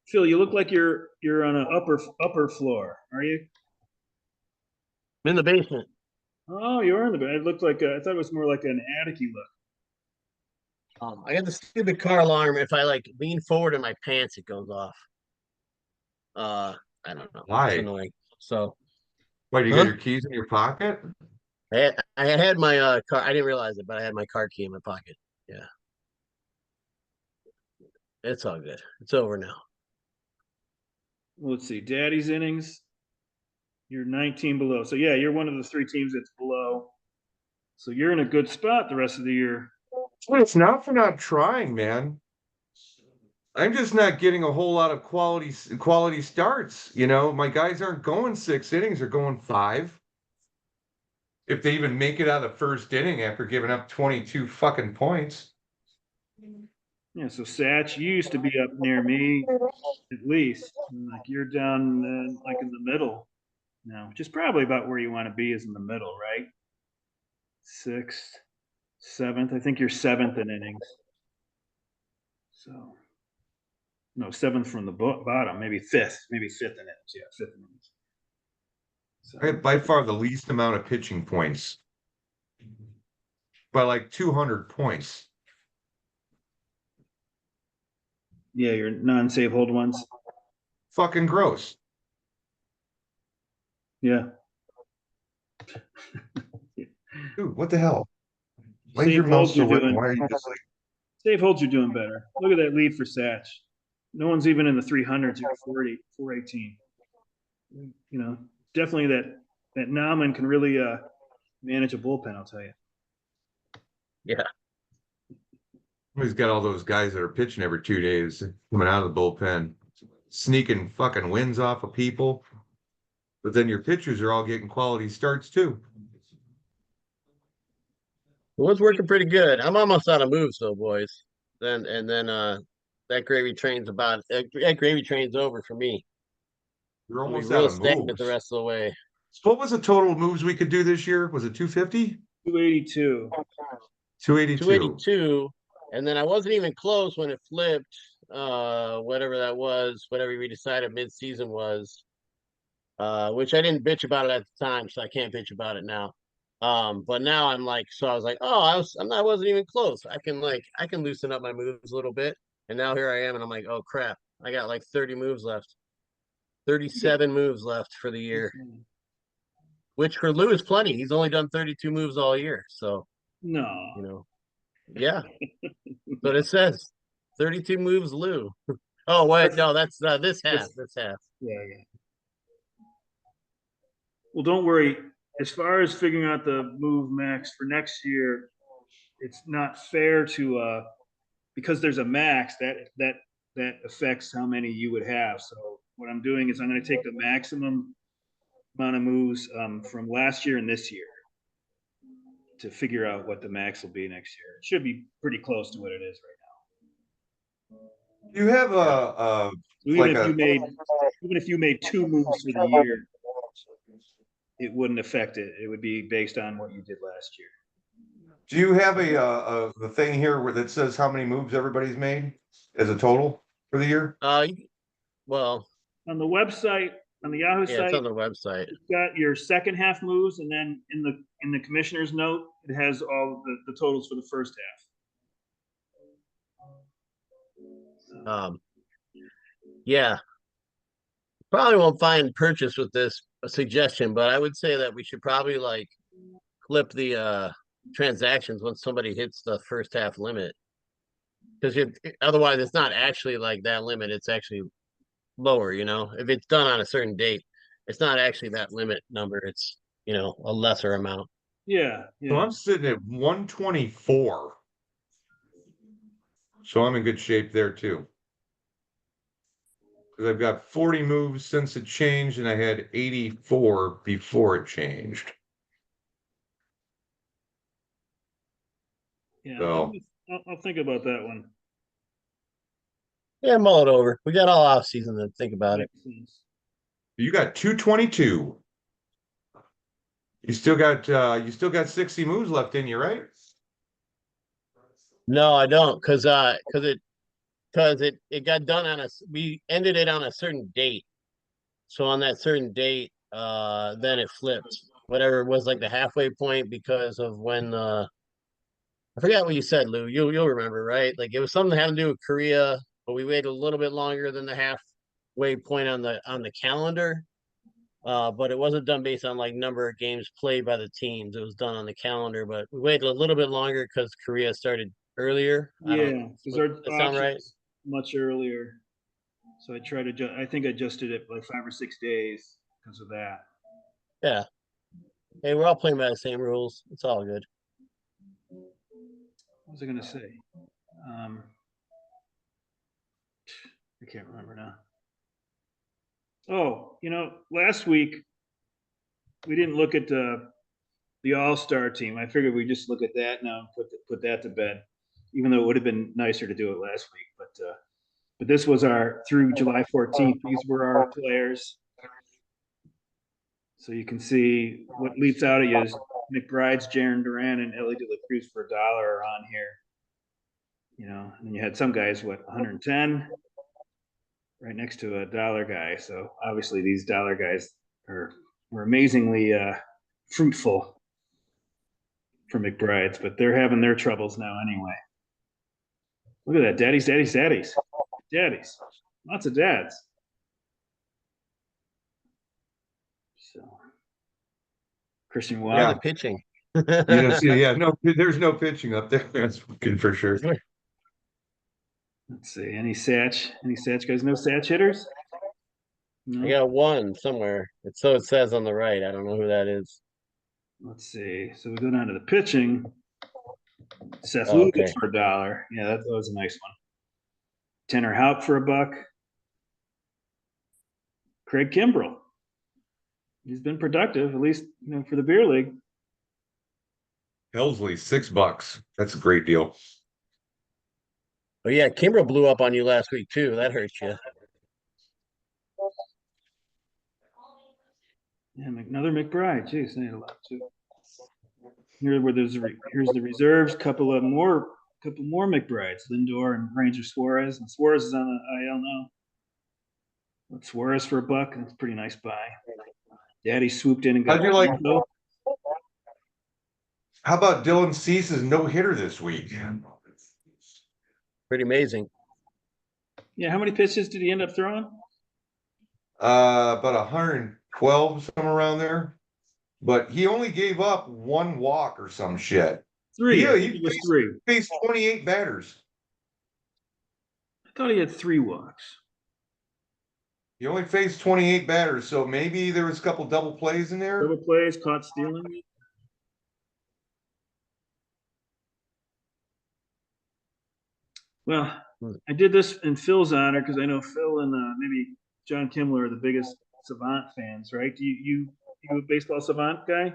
Phil, you look like you're on an upper floor. Are you? I'm in the basement. Oh, you're in the bed. It looked like I thought it was more like an attic-y look. I got the stupid car alarm. If I like lean forward in my pants, it goes off. I don't know. It's Why? annoying. So, Why, you got huh? your keys in your pocket? I had my car. I didn't realize it, but I had my car key in my pocket. Yeah, it's all good. It's over now. Well, let's see. Daddy's innings. You're 19 below. So yeah, you're one of the 3 teams that's below. So you're in a good spot the rest of the year. Well, it's not for not trying, man. I'm just not getting a whole lot of quality starts. My guys aren't going 6 innings; they're going 5. If they even make it out of the first inning after giving up 22 fucking points. Yeah. So Satch, you used to be up near me at least. Like you're down like in the middle now, which is probably about where you want to be, is in the middle, right? 6th, 7th. I think you're 7th in innings. So no, 7th from the bottom, maybe 5th in innings. Yeah, 5th in innings. So I have by far the least amount of pitching points by like 200 points. yeah, your non-save hold ones. Fucking gross. Yeah. Dude, what the hell? Why is Save your mouse holds you're still working? doing. Why are you just like, Save holds you're doing better. Look at that lead for Satch. No one's even in the 300s. You're 418. Definitely that Nauman can really manage a bullpen. I'll tell you. Yeah. he's got all those guys that are pitching every 2 days coming out of the bullpen, sneaking fucking wins off of people. But then your pitchers are all getting quality starts too. It was working pretty good. I'm almost out of moves though, boys. Then that gravy train's over for me. You're I'll be almost out real of stagnant the moves. rest of the way. So what was the total moves we could do this year? Was it 250? 282. 282. 282, and then I wasn't even close when it flipped. Whatever that was, whatever we decided mid-season was, which I didn't bitch about it at the time, so I can't bitch about it now. But now I'm like, so I was like, oh, I wasn't even close. I can loosen up my moves a little bit. And now here I am, and I'm like, oh crap, I got like 30 moves left, 37 moves left for the year, which for Lou is plenty. He's only done 32 moves all year, so No. you know, yeah. But it says 32 moves, Lou. Oh wait, no, that's this half. That's, This half. yeah, yeah. Well, don't worry. As far as figuring out the move max for next year, it's not fair to because there's a max that affects how many you would have. So what I'm doing is I'm going to take the maximum amount of moves from last year and this year to figure out what the max will be next year. It should be pretty close to what it is You have Yeah. a right now. like a Even if you made two moves for the year, it wouldn't affect it. It would be based on what you did last year. do you have the thing here where that says how many moves everybody's made as a total for the year? Well, On the website, on the Yahoo yeah, it's site, on the website. it's got your second half moves, and then in the commissioner's note, it has all the totals for the first half. Um, yeah, probably won't find purchase with this suggestion, but I would say that we should probably like flip the transactions when somebody hits the first half limit, because otherwise it's not actually like that limit. It's actually lower. If it's done on a certain date, it's not actually that limit number. It's a lesser amount. Yeah, So yeah. I'm sitting at 124. So I'm in good shape there too. Because I've got 40 moves since it changed, and I had 84 before it changed. Yeah, So I'll think about that one. Yeah, mull it over. We got all off season to think about it. Makes sense. you got 222. You still got 60 moves left in you, right? No, I don't, because it got done we ended it on a certain date. So on that certain date, then it flipped. Whatever it was, like the halfway point, because of when I forgot what you said, Lou. You'll remember, right? Like it was something having to do with Korea, but we waited a little bit longer than the halfway point on the calendar. But it wasn't done based on like number of games played by the teams. It was done on the calendar, but we waited a little bit longer because Korea started earlier. I don't. Yeah, because Does our that sound right? auction's much earlier. So I try to I think I adjusted it like 5 or 6 days because of that. Yeah. Hey, we're all playing by the same rules. It's all good. What was I going to say? Um, I can't remember now. Oh, last week we didn't look at the All Star team. I figured we just look at that now and put that to bed, even though it would have been nicer to do it last week. But this was our through July 14th. These were our players. So you can see what leaps out at you is McBride's, Jaron Duran, and Ellie De La Cruz for $1 are on here. And you had some guys, 110, right next to a dollar guy. So obviously these dollar guys were amazingly fruitful for McBride's, but they're having their troubles now anyway. Look at that, daddies, daddies, daddies, daddies, lots of dads. So Christian Look at Yeah. the pitching. No, there's no pitching up there. That's good for sure. Let's see, any Satch guys? No Satch hitters? I No. got one somewhere. So it says on the right. I don't know who that is. Let's see. So we go down to the pitching. Seth Oh, Lugic okay. for $1. Yeah, that was a nice one. Tanner Houck for $1. Craig Kimbrell. He's been productive, at least for the beer league. Helsley, $6. That's a great deal. Oh yeah, Kimbrel blew up on you last week too. That hurts you. Yeah, another McBride. Jeez, they had a lot too. Here's the reserves. Couple more McBrides. Lindor and Ranger Suarez. And Suarez is on the IL now. But Suarez for $1. That's a pretty nice buy. Daddy swooped in and got How'd you like? Ronaldo. How about Dylan Cease's no hitter this week? Pretty amazing. Yeah, how many pitches did he end up throwing? About 112, somewhere around there. But he only gave up one walk or some shit. Three. I think He it was three. faced 28 batters. I thought he had 3 walks. He only faced 28 batters, so maybe there was a couple double plays in there. Double plays, caught stealing. Well, Hmm. I did this in Phil's honor because I know Phil and maybe John Kimmler are the biggest Savant fans, right? Do you a baseball Savant guy?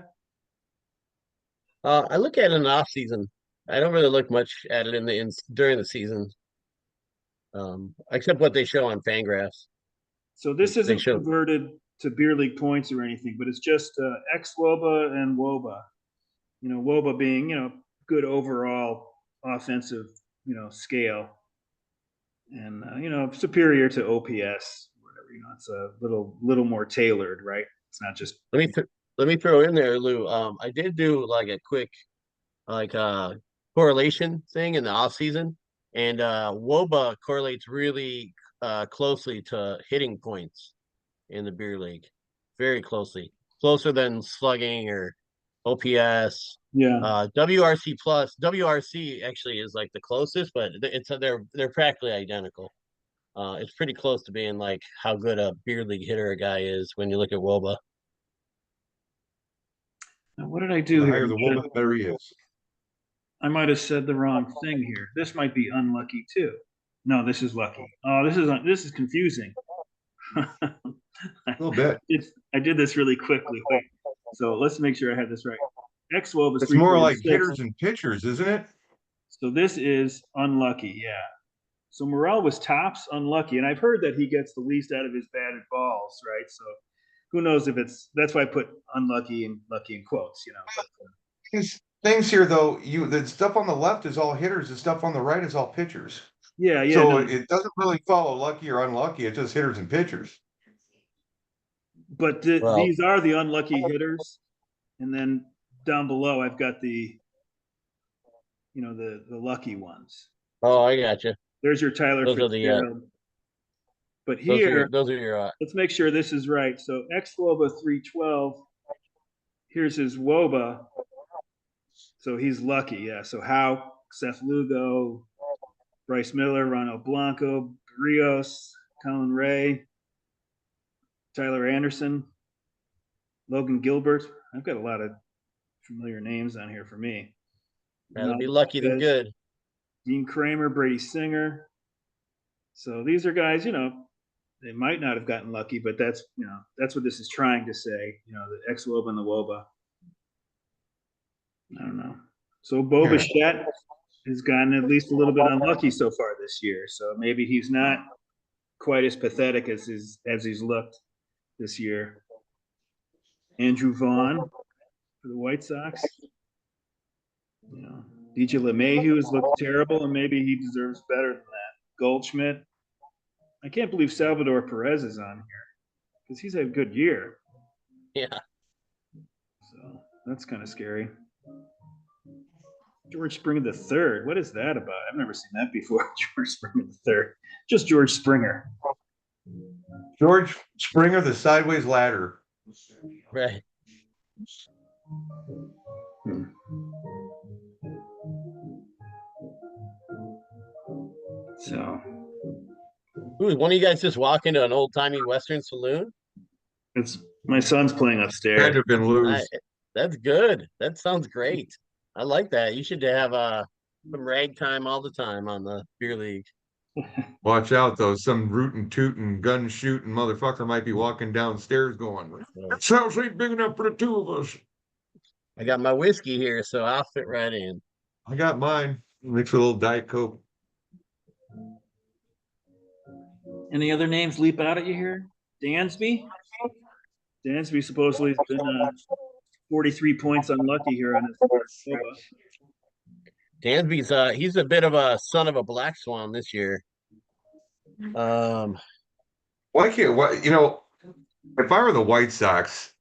I look at it in the off season. I don't really look much at it during the season, except what they show on Fangraphs. So this They isn't show. converted to beer league points or anything, but it's just ex Woba and Woba. Woba being good overall offensive scale, and superior to OPS. Whatever it's a little more tailored, right? It's not just Let me throw in there, Lou. I did do like a quick like correlation thing in the off season, and WOBA correlates really closely to hitting points in the beer league, very closely, closer than slugging or OPS. yeah. WRC plus WRC actually is like the closest, but they're practically identical. It's pretty close to being like how good a beer league hitter a guy is when you look at WOBA. Now, what did I do The here? higher the woman, the better he is. I might have said the wrong thing here. This might be unlucky too. No, this is lucky. Oh, this is confusing. A little bit. I did this really quickly. Wait, so let's make sure I have this right. X12 is It's more like 346. hitters and pitchers, isn't it? So this is unlucky. Yeah. So Morel was tops unlucky, and I've heard that he gets the least out of his batted balls, right? So who knows if that's why I put unlucky and lucky in quotes, But These things here, though, the stuff on the left is all hitters, the stuff on the right is all pitchers. yeah, So no. it doesn't really follow lucky or unlucky. It's just hitters and pitchers. But Well, these are the unlucky hitters, and then down below I've got the lucky ones. So oh, I got you. there's your Tyler Those are the Fitzgerald. But here, those are your let's make sure this is right. So X-Woba 312. Here's his Woba. So he's lucky, yeah. So Howe, Seth Lugo, Bryce Miller, Ronald Blanco, Rios, Colin Ray, Tyler Anderson, Logan Gilbert. I've got a lot of familiar names on here for me. rather be Ronaldo lucky than Lopez, good. Dean Kramer, Brady Singer. So these are guys, they might not have gotten lucky, but that's what this is trying to say. The ex Woba and the Woba. I don't know. So Bo Yeah. Bichette has gotten at least a little bit unlucky so far this year. So maybe he's not quite as pathetic as he's looked this year. Andrew Vaughn for the White Sox. DJ LeMahieu has looked terrible, and maybe he deserves better than that. Goldschmidt. I can't believe Salvador Perez is on here because he's had a good year. Yeah. So that's kind of scary. George Springer the third. What is that about? I've never seen that before. George Springer the third. Just George Springer. George Springer, the sideways ladder. Right. Hmm. So Ooh, one of you guys just walk into an old timey Western saloon? it's my son's playing Had upstairs. to have been I, loose. that's good. That sounds great. I like that. You should have some ragtime all the time on the beer league. Watch out, though. Some rootin' tootin' gun shooting motherfucker might be walking downstairs going, "This house ain't big enough for the two of us." I got my whiskey here, so I'll fit right in. I got mine. Mix with a little Diet Coke. Any other names leap out at you here? Dansby? Dansby supposedly has been 43 points unlucky here on his Boba. Dansby's he's a bit of a son of a black swan this year. Why can't, if I were the White Sox,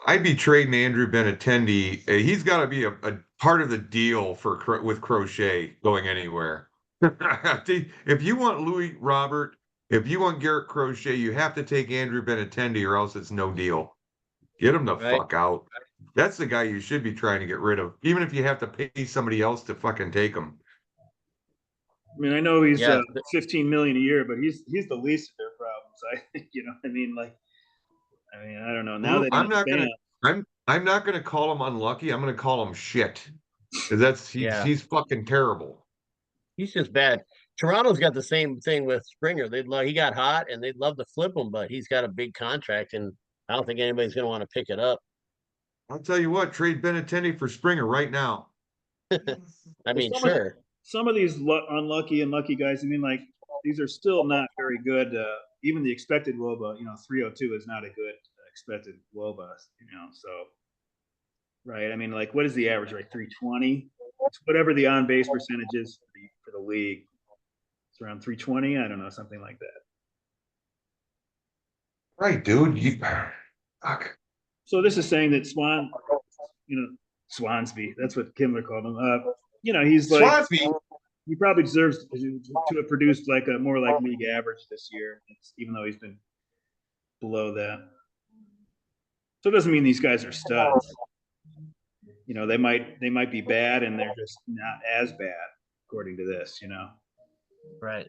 I'd be trading Andrew Benintendi. He's got to be a part of the deal with Crochet going anywhere. If you want Louis Robert, if you want Garrett Crochet, you have to take Andrew Benintendi, or else it's no deal. Get him the Right? fuck out. That's the guy you should be trying to get rid of, even if you have to pay somebody else to fucking take him. I mean, I know he's Yeah. 15 million a year, but he's the least of their problems. I think, I mean, like, I mean, I don't know. Now they don't I'm have not gonna. fans. I'm not gonna call him unlucky. I'm gonna call him shit. 'Cause Yeah. he's fucking terrible. He's just bad. Toronto's got the same thing with Springer. He got hot and they'd love to flip him, but he's got a big contract, and I don't think anybody's going to want to pick it up. I'll tell you what, trade Benintendi for Springer right now. I Well, mean, sure. some of these unlucky and lucky guys. I mean, like these are still not very good. Even the expected WOBA, 302 is not a good expected WOBA. So right. I mean, like, what is the average? Right, 320. It's whatever the on base percentage is for the league. It's around 320. I don't know, something like that. Right, dude. Fuck. So this is saying that Swansby. That's what Kimmler called him. He's like Swansby. he probably deserves to have produced like a more like league average this year, even though he's been below that. So it doesn't mean these guys are studs. They might be bad and they're just not as bad according to this. Right.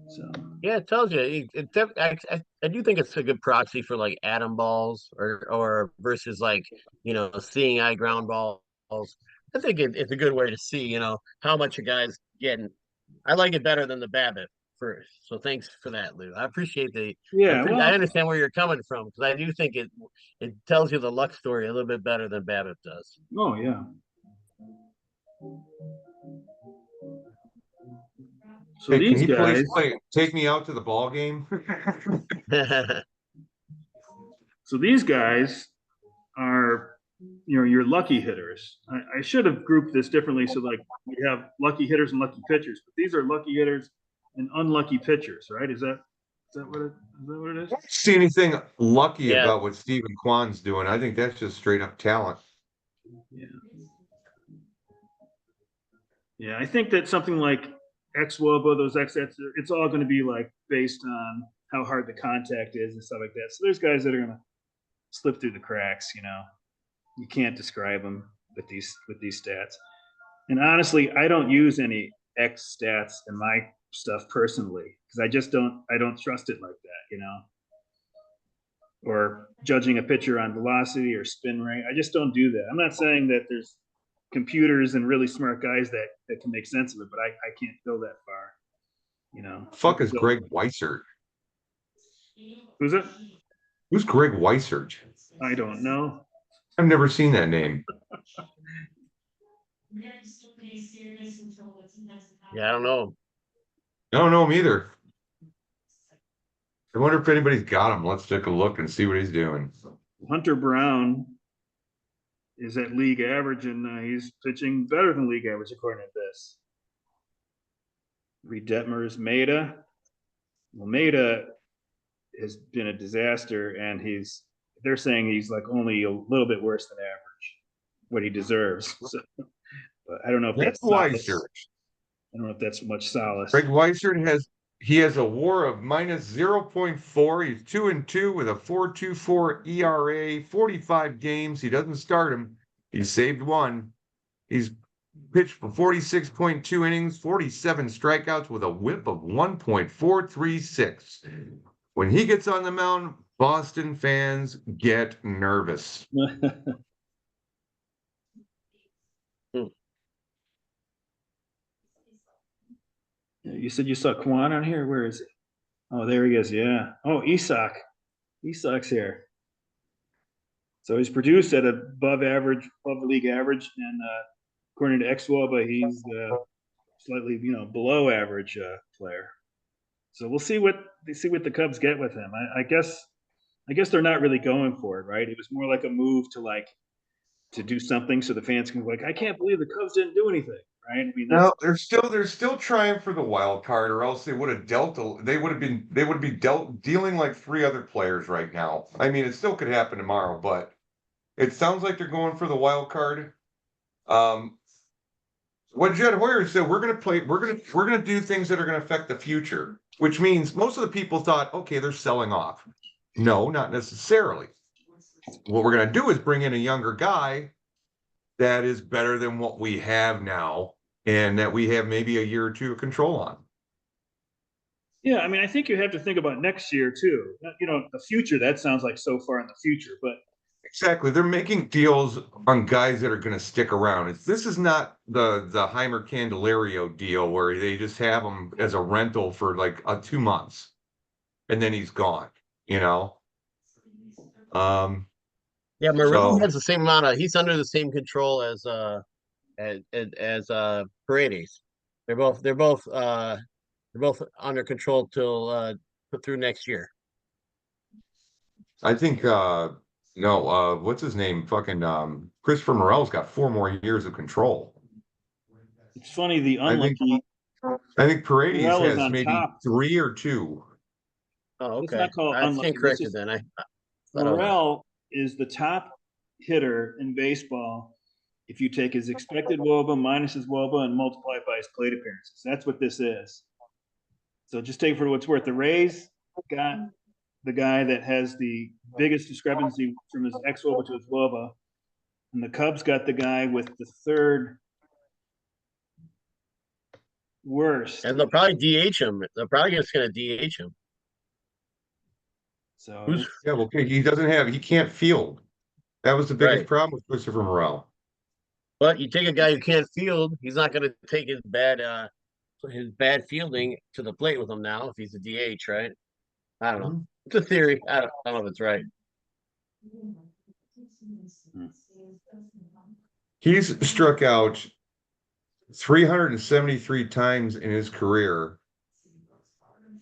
So Yeah, it tells you. I do think it's a good proxy for like atom balls or versus like, seeing eye ground balls. I think it's a good way to see, how much a guy's getting. I like it better than the BABIP first. So thanks for that, Lou. I appreciate yeah, I well, understand where you're coming from because I do think it tells you the luck story a little bit better than BABIP does. oh yeah. So Hey, can these he please guys, take me out to the ball game? so these guys are your lucky hitters. I should have grouped this differently so like we have lucky hitters and lucky pitchers, but these are lucky hitters and unlucky pitchers, right? Is that what it is? See anything lucky Yeah, about what Stephen Kwan's doing? I think that's just straight up talent. Yeah. Yeah, I think that something like XWOBA, those XS, it's all going to be like based on how hard the contact is and stuff like that. So there's guys that are going to slip through the cracks. You can't describe them with these stats. And honestly, I don't use any X stats in my stuff personally because I don't trust it like that. Or judging a pitcher on velocity or spin rate. I just don't do that. I'm not saying that there's computers and really smart guys that can make sense of it, but I can't go that far. Fuck is Greg Weissert? Who's it? Who's Greg Weissert? I don't know. I've never seen that name. yeah, I don't know. I don't know him either. I wonder if anybody's got him. Let's take a look and see what he's doing. Hunter Brown is at league average, and he's pitching better than league average according to this. Reed Detmer's Maeda. Well, Maeda has been a disaster, and they're saying he's like only a little bit worse than average, what he deserves. So, but I don't know if Greg that's solace. Weissert. I don't know if that's much solace. Greg Weissert has a WAR of -0.4. He's 2-2 with a 4.24 ERA. 45 games. He doesn't start him. He's saved one. He's pitched for 46.2 innings, 47 strikeouts with a WHIP of 1.436. When he gets on the mound, Boston fans get nervous. You said you saw Kwan on here. Where is he? Oh, there he is. Yeah. Oh, Isak. Isak's here. So he's produced at above the league average, and according to XWOBA, he's slightly below average player. So we'll see what the Cubs get with him. I guess they're not really going for it, right? It was more like a move to do something so the fans can be like, I can't believe the Cubs didn't do anything. right? I mean, No, they're still trying for the wild card, or else they would have they would be dealing like three other players right now. I mean, it still could happen tomorrow, but it sounds like they're going for the wild card. Um, what Jed Hoyer said, we're gonna do things that are gonna affect the future, which means most of the people thought, okay, they're selling off. No, not necessarily. What we're gonna do is bring in a younger guy that is better than what we have now, and that we have maybe a year or two of control on. yeah, I mean, I think you have to think about next year too. You know, the future, that sounds like so far in the future, but Exactly. They're making deals on guys that are going to stick around. This is not the Heimer Candelario deal where they just have him as a rental for like 2 months and then he's gone, you know? Um, Yeah, Morel so has the same amount of. He's under the same control as Paredes. They're both under control till through next year. I think no, what's his name? Fucking Christopher Morel's got 4 more years of control. it's funny. The I think unlucky I think Paredes Morel is has on maybe top. 3 or 2. Oh, Let's okay. not call it I stand unlucky. Let's corrected just then. I thought I was. Morel is the top hitter in baseball if you take his expected WOBA minus his WOBA and multiply it by his plate appearances. That's what this is. So just take it for what it's worth. The Rays got the guy that has the biggest discrepancy from his ex-WOBA to his WOBA, and the Cubs got the guy with the third worst. And they'll probably DH him. They're probably just going to DH him. So Who's it's Yeah, well, okay, he can't field. That was the biggest right? problem with Christopher Morel. But you take a guy who can't field, he's not going to take his bad fielding to the plate with him now if he's a DH, right? I don't know. Mhm. It's a theory. I don't know if it's right. He's struck out 373 times in his career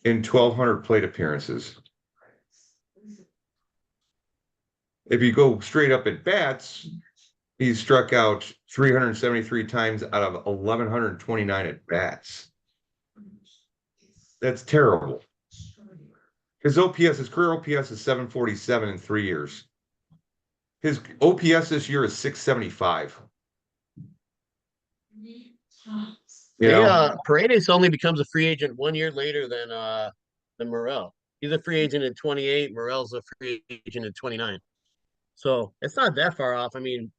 in 1,200 plate appearances. If you go straight up at bats, he's struck out 373 times out of 1,129 at bats. That's terrible. His career OPS is 747 in 3 years. His OPS this year is 675. You They know, Paredes only becomes a free agent 1 year later than Morel. He's a free agent in 28. Morel's a free agent in 29. So it's not that far off. I mean,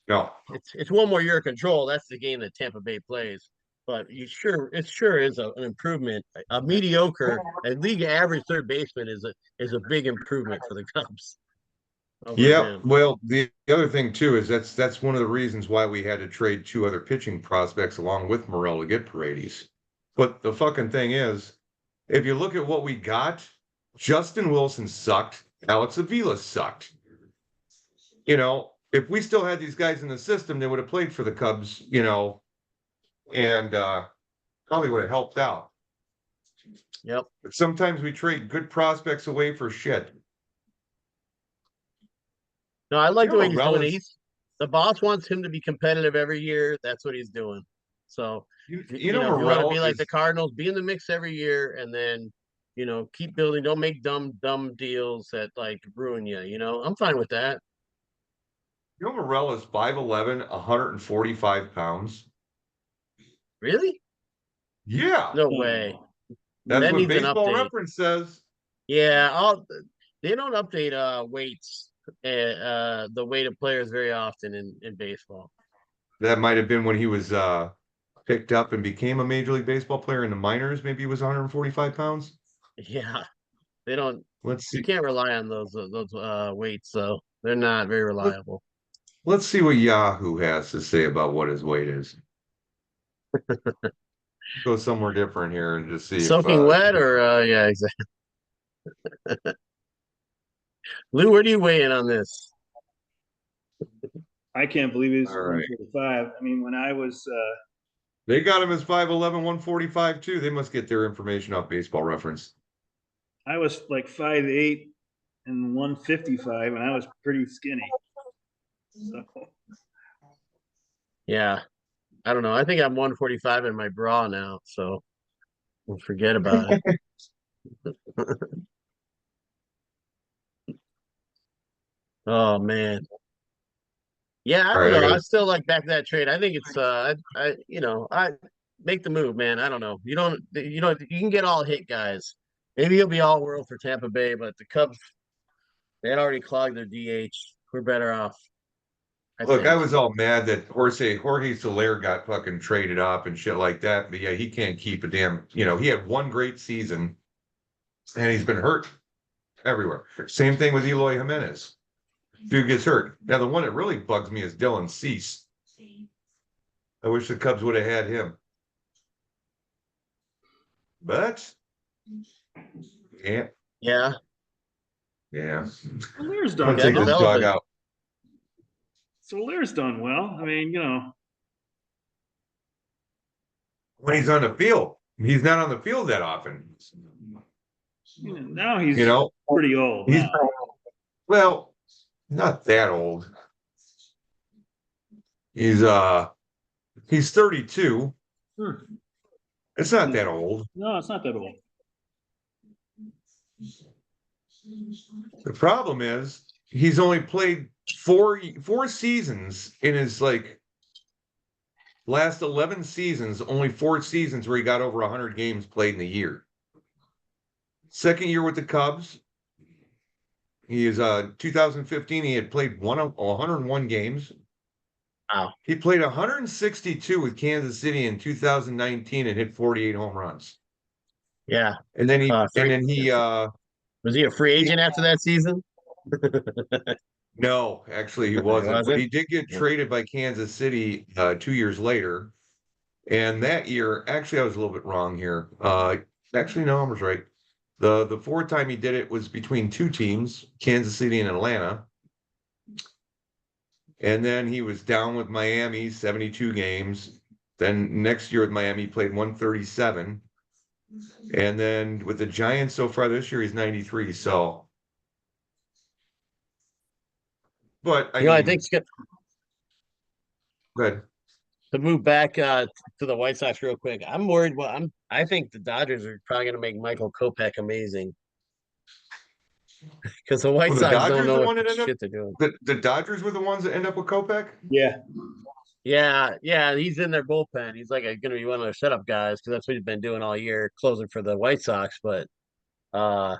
no. it's 1 more year of control. That's the game that Tampa Bay plays. But it sure is an improvement. A mediocre, a league average third baseman is a big improvement for the Cubs over Yeah, him. well, the other thing too is that's one of the reasons why we had to trade 2 other pitching prospects along with Morel to get Paredes. But the fucking thing is, if you look at what we got, Justin Wilson sucked, Alex Avila sucked. If we still had these guys in the system, they would have played for the Cubs, and probably would have helped out. Yep. But sometimes we trade good prospects away for shit. No, I like the way he's Morel doing it. is The boss wants him to be competitive every year. That's what he's doing. So, if you want to Morel be like the is Cardinals, be in the mix every year, and then keep building. Don't make dumb deals that like ruin you. I'm fine with that. Morel is 5'11", 145 pounds. Really? Yeah, No way. that's That what needs an Baseball update. Reference says. Yeah, they don't update weights, the weight of players very often in baseball. That might have been when he was picked up and became a Major League Baseball player in the minors. Maybe he was 145 pounds. Yeah, they don't. Let's You see. can't rely on those weights, so they're not very Let, reliable. let's see what Yahoo has to say about what his weight is. Go somewhere different here and just see if Soaking wet, or yeah, exactly. Lou, where do you weigh in on this? I can't believe he's all right. 145. I mean, when I was They got him as 5'11", 145 too. They must get their information off Baseball Reference. like 5'8" and 155, and I was pretty skinny. So Yeah, I don't know. I think I'm 145 in my bra now, so we'll forget about it. Oh man. Yeah, I All don't right, I know. I gotta still like back that trade. I think it's I make the move, man. I don't know. You can get all hit guys. Maybe he'll be all world for Tampa Bay, but the Cubs, they had already clogged their DH. We're better off, I look. I think. was all mad that Jorge Soler got fucking traded up and shit like that. But yeah, he can't keep a damn. He had one great season, and he's been hurt everywhere. Same thing with Eloy Jimenez. Dude gets hurt. Now the one that really bugs me is Dylan Cease. I wish the Cubs would have had him, but yeah, Yeah, yeah. Solaire's I'm gonna done got take well. this dog development. out. Solaire's done well. I mean, When he's on the field. He's not on the field that often. now You he's know, pretty old he's now. well, not that old. He's he's 32. Hmm. It's not that old. No, it's not that old. The problem is he's only played four seasons in his like last 11 seasons, only 4 seasons where he got over 100 games played in a year. Second year with the Cubs, he is 2015. He had played 101 games. Wow. He played 162 with Kansas City in 2019 and hit 48 home runs. Yeah. And then he and Free, then he was he a free he agent after that season? no, actually he He wasn't, but wasn't. he did get traded by Kansas City 2 years later. And that year, actually I was a little bit wrong here. Actually no, I was right. The fourth time he did it was between two teams, Kansas City and Atlanta. And then he was down with Miami, 72 games. Then next year with Miami, he played 137. And then with the Giants so far this year, he's 93. So, but I I think mean, it's good good. to move back to the White Sox real quick. I'm worried. Well, I think the Dodgers are probably going to make Michael Kopech amazing because the White Well, the Sox don't Dodgers, know the what one that end up, shit they're doing. the Dodgers were the ones that end up with Kopech. Yeah. Yeah, yeah, he's in their bullpen. He's like going to be one of their setup guys because that's what he's been doing all year, closing for the White Sox. But uh,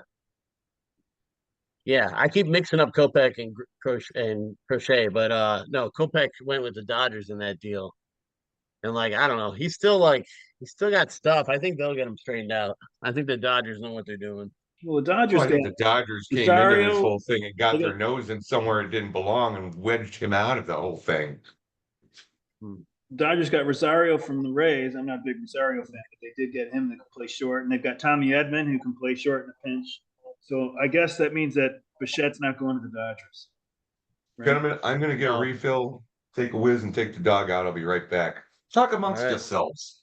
yeah, I keep mixing up Kopech and Crochet, but no, Kopech went with the Dodgers in that deal, and like I don't know, he's still got stuff. I think they'll get him straightened out. I think the Dodgers know what they're doing. Well, the Well, Dodgers I got think the Dodgers came into this Rosario. whole thing and They got got their nose in somewhere it didn't belong and wedged him out of the whole thing. Hmm. Dodgers got Rosario from the Rays. I'm not a big Rosario fan, but they did get him that can play short, and they've got Tommy Edman who can play short in a pinch. So I guess that means that Bichette's not going to the Dodgers, right? Gentlemen, I'm going to get a No, refill, take a whiz, and take the dog out. I'll be right back. Talk all amongst right, yourselves.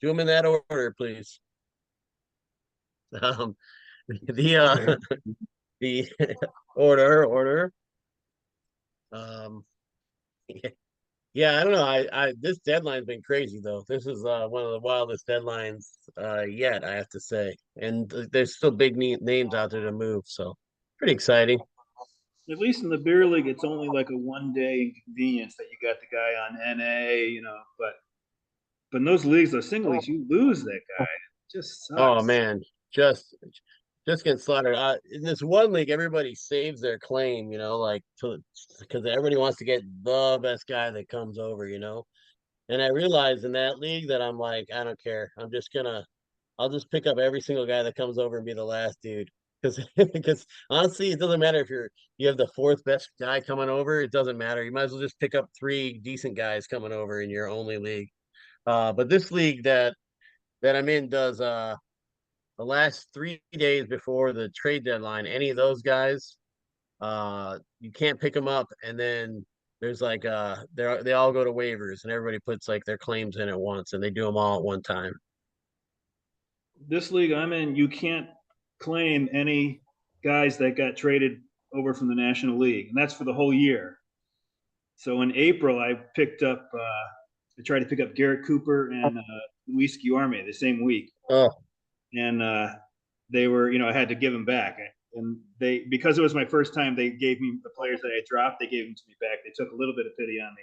do them in that order, please. Um, the Okay. the order. Um, yeah, I don't know. I this deadline's been crazy though. This is one of the wildest deadlines yet, I have to say. And there's still big names out there to move, so pretty exciting. At least in the beer league, it's only like a 1 day inconvenience that you got the guy on NA, but in those leagues, those single leagues, you lose that guy. It just Oh sucks. man, just just getting slaughtered. In this one league, everybody saves their claim, like because everybody wants to get the best guy that comes over, And I realized in that league that I'm like, I don't care. I'll just pick up every single guy that comes over and be the last dude. Because because honestly, it doesn't matter if you have the fourth best guy coming over. It doesn't matter. You might as well just pick up three decent guys coming over in your only league. But this league that I'm in does the last 3 days before the trade deadline. Any of those guys, you can't pick them up, and then there's like they all go to waivers, and everybody puts like their claims in at once, and they do them all at one time. This league I'm in, you can't claim any guys that got traded over from the National League, and that's for the whole year. So in April, I picked up I tried to pick up Garrett Cooper and Luis Guarme the same week, Oh, and they were, I had to give them back. And they, because it was my first time, they gave me the players that I dropped. They gave them to me back. They took a little bit of pity on me,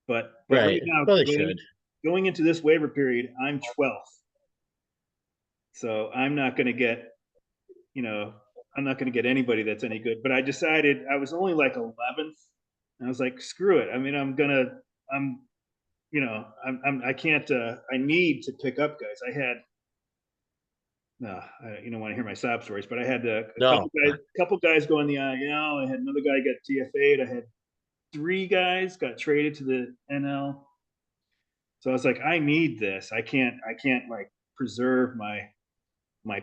but right right. now, Well, they should. going into this waiver period, I'm 12th, so I'm not going to get, you know, I'm not going to get anybody that's any good. But I decided I was only like 11th. And I was like, screw it. I mean, I'm, I can't, I need to pick up guys. I had, no, you don't want to hear my sob stories, but I had No, couple guys go on the IL. I had another guy get TFA'd. I had three guys got traded to the NL. So I was like, I need this. I can't like preserve my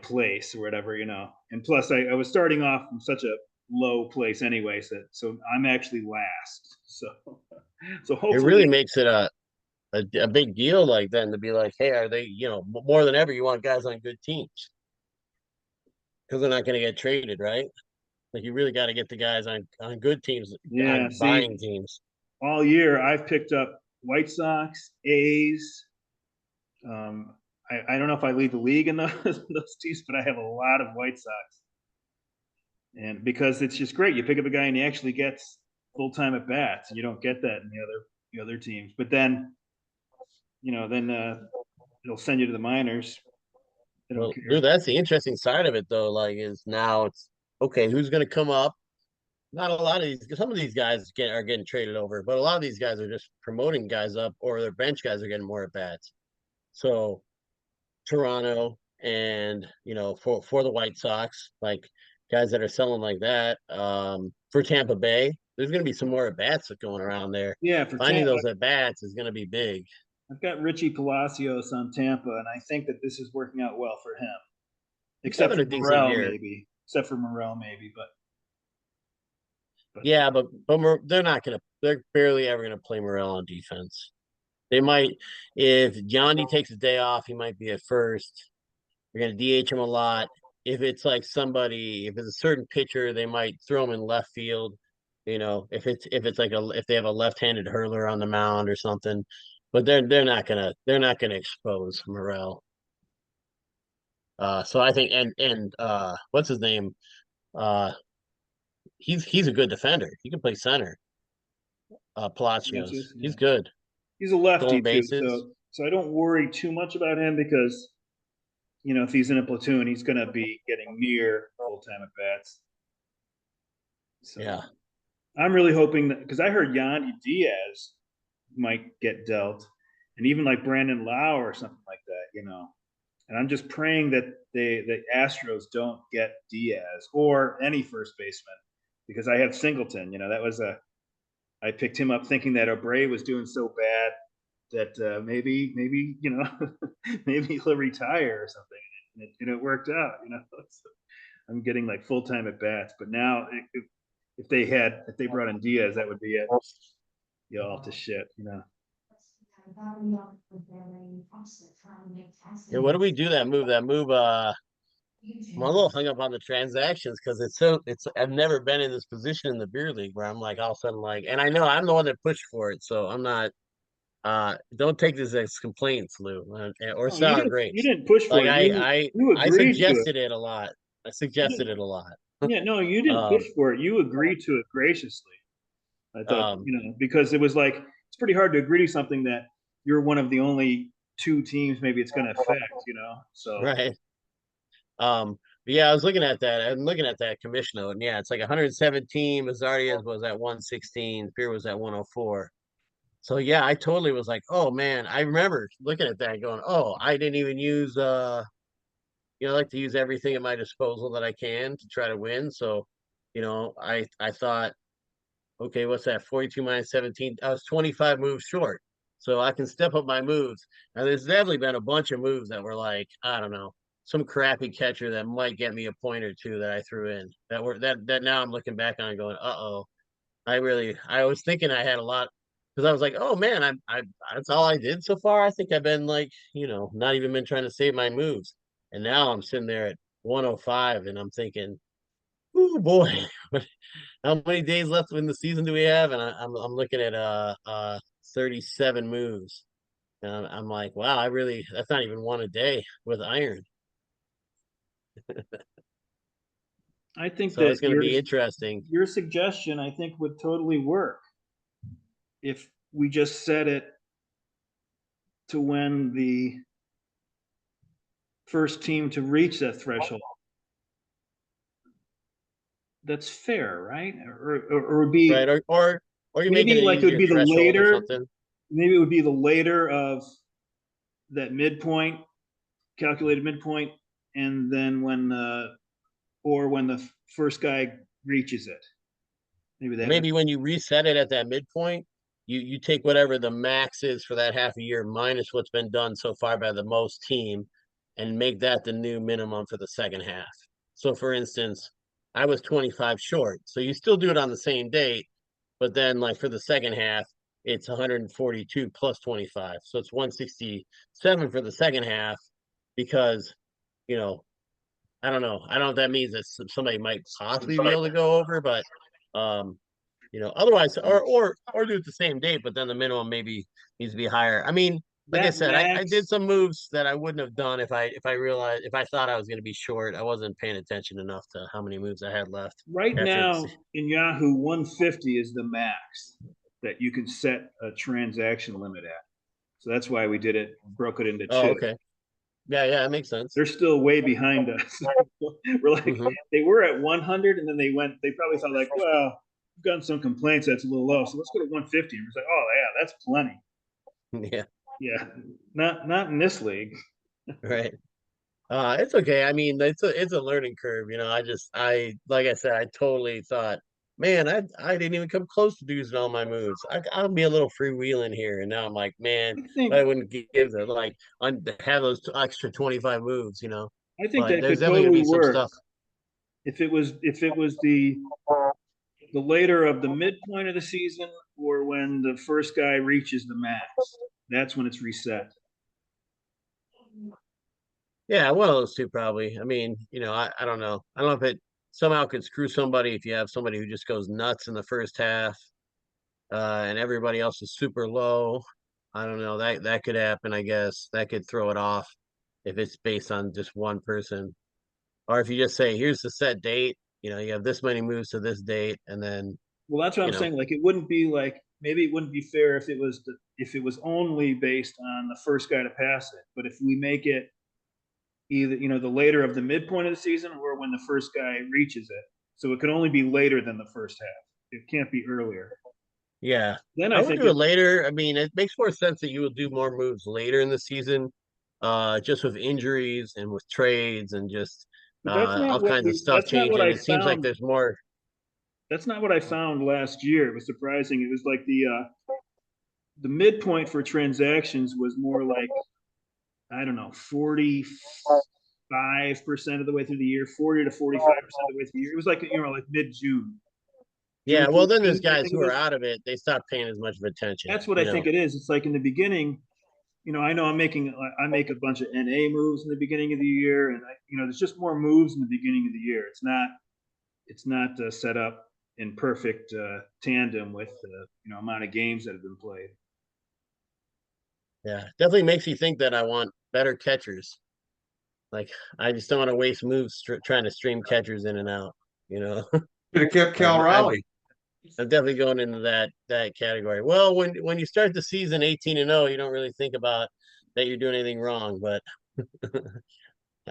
place or whatever, And plus, I was starting off from such a low place anyway, so I'm actually last. So so it hopefully, really makes it a big deal like then to be like, hey, are they, more than ever, you want guys on good teams because they're not going to get traded, right? Like you really got to get the guys on good teams, yeah. on buying See, teams. all year I've picked up White Sox, A's. I don't know if I lead the league in those those teams, but I have a lot of White Sox, and because it's just great, you pick up a guy and he actually gets full time at bats, and you don't get that in the other teams. But then, then it'll send you to the minors. They don't Well, care. dude, that's the interesting side of it though. Like, is now it's okay, who's going to come up? Not a lot of these. Some of these guys are getting traded over, but a lot of these guys are just promoting guys up, or their bench guys are getting more at bats. So Toronto and for the White Sox, like guys that are selling like that. For Tampa Bay, there's going to be some more at bats going around there. Yeah, for Finding Tampa, those at bats is going to be big. I've got Richie Palacios on Tampa, and I think that this is working out well for him. He's Except having for a decent Morel, year. maybe. Except for Morel, maybe. But Yeah, but they're not going to. They're barely ever going to play Morel on defense. They might, if Yandy takes a day off, he might be at first. They're going to DH him a lot. If it's like somebody, if it's a certain pitcher, they might throw him in left field. If it's like if they have a left-handed hurler on the mound or something, but they're not gonna expose Morel. So I think and what's his name? Uh, he's a good defender. He can play center. Palacios, Palacios, yeah. he's good. He's a lefty Stolen too, bases. so I don't worry too much about him because if he's in a platoon, he's going to be getting near full time at bats. So Yeah. I'm really hoping that, because I heard Yandy Diaz might get dealt, and even like Brandon Lau or something like that. And I'm just praying that the Astros don't get Diaz or any first baseman, because I have Singleton. That was I picked him up thinking that O'Bray was doing so bad that maybe maybe he'll retire or something, and it worked out. So I'm getting like full time at bats, but now if they brought in Diaz, that would be it. All to shit. Yeah. What do we do that move? That move. I'm a little hung up on the transactions because I've never been in this position in the beer league where I'm like all of a sudden like, and I know I'm the one that pushed for it, so I'm not. Don't take this as complaints, Lou, or Oh, you sour didn't you grapes. didn't push Like for it. You I agreed to it. suggested it a lot. I You suggested didn't. it a lot. Yeah, no, you didn't push Um, for it. You agreed to it graciously. I thought, um, because it was like it's pretty hard to agree to something that you're one of the only two teams maybe it's going to affect. So right. But yeah, I was looking at that. I'm looking at that commission note, and yeah, it's like 117. Mazardias was at 116. Beer was at 104. So yeah, I totally was like, oh man, I remember looking at that going, oh, I didn't even use I like to use everything at my disposal that I can to try to win. So, I thought, okay, what's that? 42 minus 17. I was 25 moves short. So I can step up my moves. Now there's definitely been a bunch of moves that were like, I don't know, some crappy catcher that might get me a point or two that I threw in. That now I'm looking back on and going, uh-oh. I was thinking I had a lot because I was like, oh man, I that's all I did so far. I think I've been like, not even been trying to save my moves. And now I'm sitting there at 105 and I'm thinking, oh boy, how many days left in the season do we have? And I'm looking at 37 moves. And I'm like, wow, that's not even one a day with iron. I think So that it's going to be interesting. your suggestion, I think, would totally work if we just set it to when the first team to reach that threshold. That's fair, right? Or would be Right. Or you make it maybe an like it would easier be the threshold or later, something. maybe it would be the later of that midpoint, calculated midpoint, and then when the first guy reaches it. Maybe that would. Maybe when you reset it at that midpoint, you take whatever the max is for that half a year minus what's been done so far by the most team and make that the new minimum for the second half. So for instance, I was 25 short. So you still do it on the same date, but then like for the second half, it's 142 plus 25. So it's 167 for the second half because, you know, I don't know. I don't know if that means that somebody might possibly be able to go over, but um, otherwise, or do it the same date, but then the minimum maybe needs to be higher. I mean, like I That said, I did max some moves that I wouldn't have done if I realized if I thought I was going to be short. I wasn't paying attention enough to how many moves I had left right after now in Yahoo, 150 is the max that you can set a transaction limit at. So that's why we did it, broke it into Oh, two. okay. Yeah, that makes sense. They're still way behind us. We're like, Hmm. they were at 100, and then they probably thought like, well, we've gotten some complaints that's a little low, so let's go to 150. And we're like, oh yeah, that's plenty. Yeah, Yeah, not in this league. right. It's okay. I mean, it's a learning curve. I like I said, I totally thought, man, I didn't even come close to using all my moves. I'll be a little freewheeling here, and now I'm like, man, I think I wouldn't give the like have those extra 25 moves. I think But that there's could definitely gonna totally be some work stuff. if it was the later of the midpoint of the season or when the first guy reaches the max. That's when it's reset. Yeah, one of those two probably. I mean, I don't know. I don't know if it somehow could screw somebody if you have somebody who just goes nuts in the first half, and everybody else is super low. I don't know. That could happen, I guess. That could throw it off if it's based on just one person. Or if you just say, here's the set date, you have this many moves to this date, and then, Well, that's what you I'm know, saying. Like, it wouldn't be like maybe it wouldn't be fair if it was only based on the first guy to pass it. But if we make it either the later of the midpoint of the season or when the first guy reaches it, so it could only be later than the first half. It can't be earlier. yeah. Then I I would think do it it. later. I mean, it makes more sense that you would do more moves later in the season, just with injuries and with trades and just But that's not all what kinds of we. stuff That's not what changing. I It seems like found. there's more. That's not what I found last year. It was surprising. It was like the midpoint for transactions was more like I don't know 45% of the way through the year, 40 to 45% of the way through the year. It was like like mid June, June Yeah, well, then there's 14th, I guys think it who are was. out of it. They stop paying as much of attention, That's what I think it is. It's like in the beginning, I know I make a bunch of NA moves in the beginning of the year, and there's just more moves in the beginning of the year. It's not set up in perfect tandem with the amount of games that have been played. Yeah, definitely makes you think that I want better catchers. Like I just don't want to waste moves trying to stream catchers in and out. You know, Could have kept I've, Cal I've Raleigh. I'm definitely going into that category. Well, when you start the season 18-0, you don't really think about that you're doing anything wrong. But True.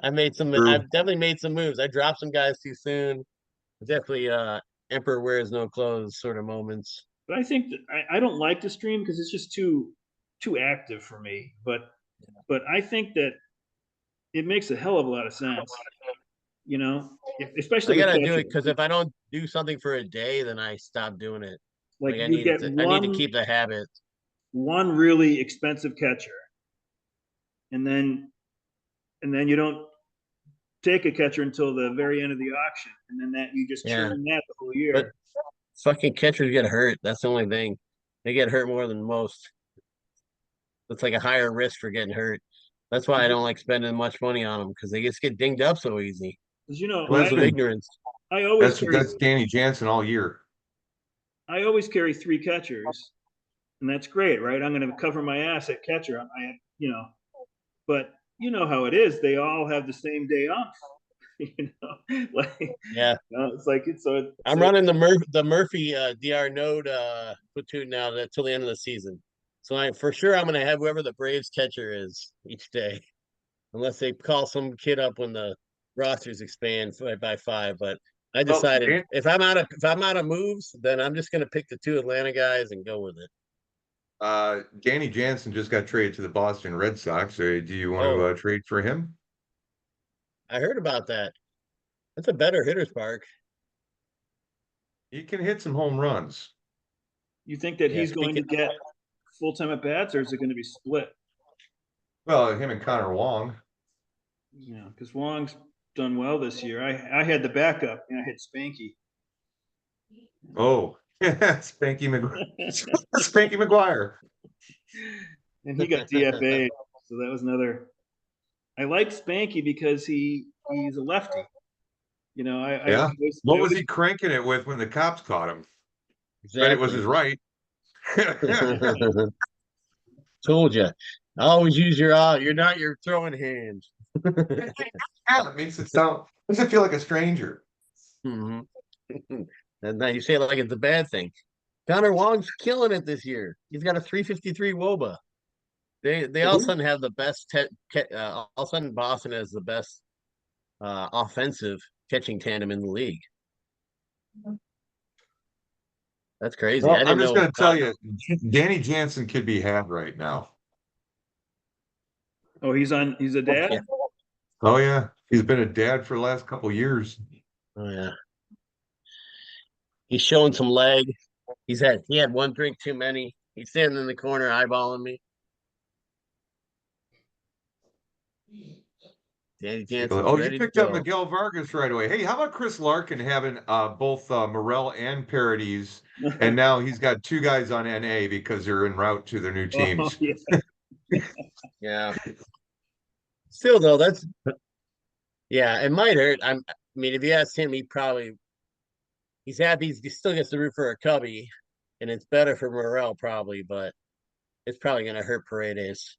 I've definitely made some moves. I dropped some guys too soon. Definitely Emperor wears no clothes sort of moments. But I think that I don't like to stream because it's just too active for me. But I think that it makes a hell of a lot of sense. Especially I with gotta do it catching. because if I don't do something for a day, then I stop doing it. Like Like you get I need to keep the habit. one really expensive catcher, and then you don't take a catcher until the very end of the auction, and then that you just Yeah, churn that the whole but year. fucking catchers get hurt. That's the only thing. They get hurt more than most. It's like a higher risk for getting hurt. That's why I don't like spending much money on them because they just get dinged up so easy. Because Well, Rules that's of been ignorance. I always that's carry that's Danny Jansen all year. I always carry three catchers, and that's great, right? I'm going to cover my ass at catcher. But you know how it is. They all have the same day off. Like Yeah. it's like it's so. I'm running the Murphy DR node platoon now till the end of the season. So for sure I'm gonna have whoever the Braves catcher is each day, unless they call some kid up when the rosters expand by 5. But I Well, decided if I'm out of moves, then I'm just gonna pick the 2 Atlanta guys and go with it. Danny Jansen just got traded to the Boston Red Sox. Do you want Oh, to trade for him? I heard about that. That's a better hitter's park. He can hit some home runs. You think that Yeah, he's going to get full time at bats, or is it going to be split? Well, him and Connor Wong. Yeah, because Wong's done well this year. I had the backup, and I had Spanky. Oh, Spanky McGuire. Spanky McGuire. And he got DFA, so that was another. I like Spanky because he's a lefty. Yeah. I What was he cranking it with when the cops caught him? Bet it was exactly. his right. Told you. Always use you're not your throwing hand. Yeah, it makes it feel like a stranger. Mhm. And now you say it like it's a bad thing. Connor Wong's killing it this year. He's got a 353 WOBA. They all of a sudden have the best. All of a sudden, Boston has the best offensive catching tandem in the league. That's crazy. I Well, I'm didn't just know. going to tell you, Danny Jansen could be had right now. Oh, he's a dad? Yeah. Oh, yeah. He's been a dad for the last couple of years. Oh yeah. He's showing some leg. He had one drink too many. He's standing in the corner eyeballing me. Danny Jansen's Oh, you ready to picked up go. Miguel Vargas right away. Hey, how about Chris Larkin having both Morel and Parodies, and now he's got 2 guys on NA because they're en route to their new Oh, teams. yeah. Yeah. Still though, yeah, it might hurt. I mean, if you asked him, he's happy. He still gets to root for a Cubby, and it's better for Morel probably, but it's probably going to hurt Paredes.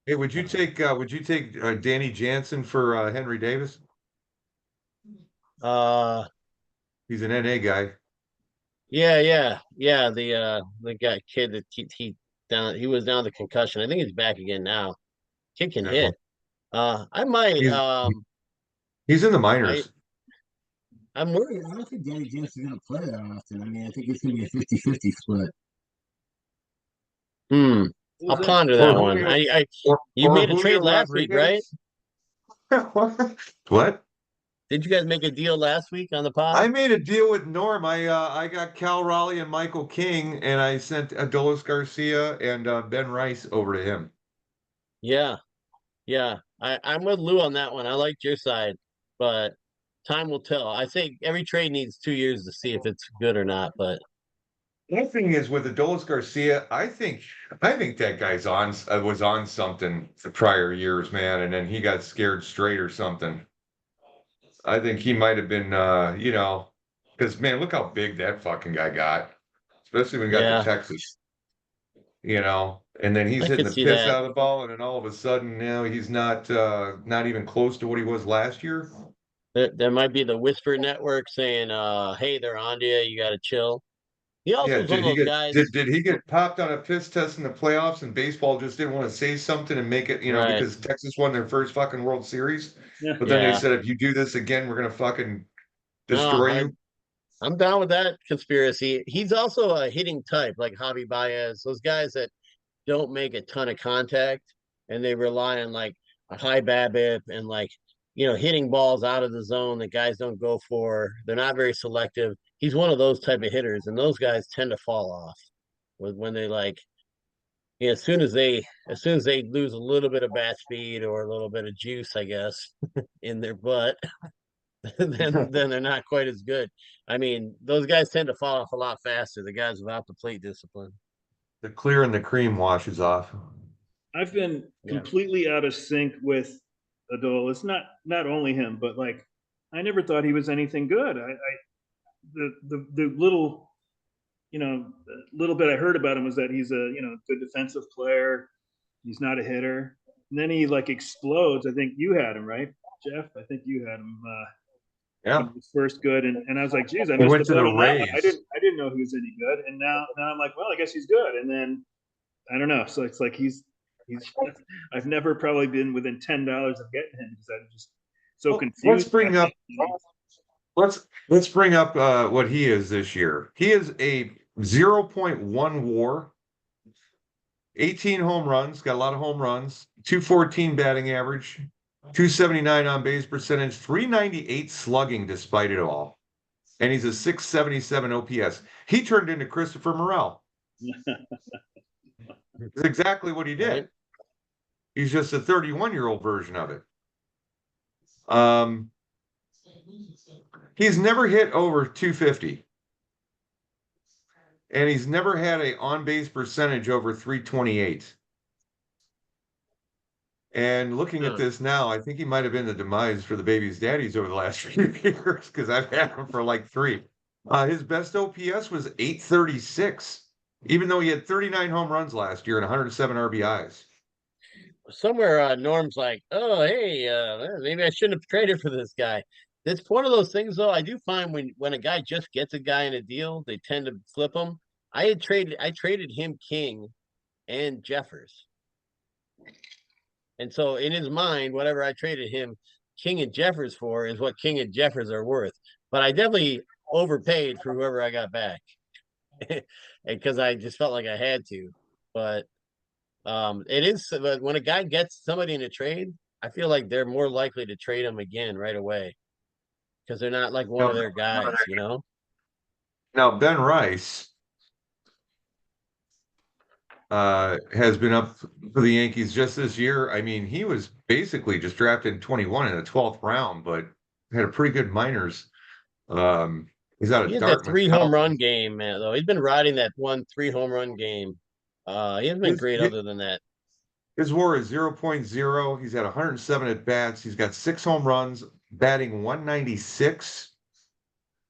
Hey, would you take Danny Jansen for Henry Davis? Uh, He's an NA guy. yeah. The guy kid that he was down with the concussion. I think he's back again now. Kid can Yeah. hit. I might. He's he's in the I minors. I'm worried. I don't think Danny Jansen's going to play that often. I mean, I think it's going to be a 50-50 split. Hmm. What I'll was that? ponder that Or one. Julio, You or made a trade Julio last week, right? Rodriguez. What? Did you guys make a deal last week on the pod? I made a deal with Norm. I got Cal Raleigh and Michael King, and I sent Adolis Garcia and Ben Rice over to him. Yeah, yeah. I'm with Lou on that one. I liked your side, but time will tell. I think every trade needs 2 years to see if it's good or not. But My thing is with Adolis Garcia, I think that guy's was on something the prior years, man, and then he got scared straight or something. I think he might have been, because man, look how big that fucking guy got, especially when he got to yeah, Texas, and then he's I hitting could the see piss that. out of the ball, and then all of a sudden now he's not even close to what he was last year. There might be the Whisper Network saying, "Hey, they're on to you. You got to chill." He Yeah, also is one of those guys, did he get popped on a piss test in the playoffs and baseball just didn't want to say something and make it, right? because Texas won their first fucking World Series. Yeah. But then they Yeah. said if you do this again, we're gonna fucking No, destroy you. I'm down with that conspiracy. He's also a hitting type, like Javi Baez. Those guys that don't make a ton of contact and they rely on like a high BABIP and hitting balls out of the zone that guys don't go for. They're not very selective. He's one of those type of hitters, and those guys tend to fall off when they as soon as they lose a little bit of bat speed or a little bit of juice, I guess, in their butt, then they're not quite as good. I mean, those guys tend to fall off a lot faster. The guys without the plate discipline. The clear and the cream washes off. I've been Yeah. completely out of sync with Adol. It's not only him, but like I never thought he was anything good. The little little bit I heard about him was that he's a good defensive player. He's not a hitter, and then he like explodes. I think you had him right, Jeff. I think you had him when Yeah. he was first good, and I was like, geez, I He missed the went to the boat on that one. Rays. I didn't know he was any good, and now I'm like, well, I guess he's good. And then I don't know. So it's like he's I've never probably been within $10 of getting him because I'm just so Well, let's confused. bring up let's bring up what he is this year. He is a 0.1 WAR, 18 home runs, got a lot of home runs, 214 batting average, 279 on base percentage, 398 slugging despite it all. And he's a 677 OPS. He turned into Christopher Morel. It's exactly what he did. Right. He's just a 31-year-old version of it. Um, he's never hit over 250. And he's never had a on-base percentage over 328. And looking at this now, I think he might have been the demise for the baby's daddies over the last few years because I've had him for like 3. His best OPS was 836, even though he had 39 home runs last year and 107 RBIs. Somewhere Norm's like, oh hey, maybe I shouldn't have traded for this guy. It's one of those things though. I do find when a guy just gets a guy in a deal, they tend to flip him. I traded him King and Jeffers. And so in his mind, whatever I traded him King and Jeffers for is what King and Jeffers are worth. But I definitely overpaid for whoever I got back. Because I just felt like I had to. But it is, but when a guy gets somebody in a trade, I feel like they're more likely to trade him again right away because they're not like one Now, of their guys, you know? now Ben Rice has been up for the Yankees just this year. I mean, he was basically just drafted in 21 in the 12th round, but had a pretty good minors. He's out He of had that Dartmouth three home run College. game, man, though. He's been riding that 1 3 home run game. He hasn't been His, great his, other than that. his WAR is 0.0. He's had 107 at bats. He's got 6 home runs, batting 196.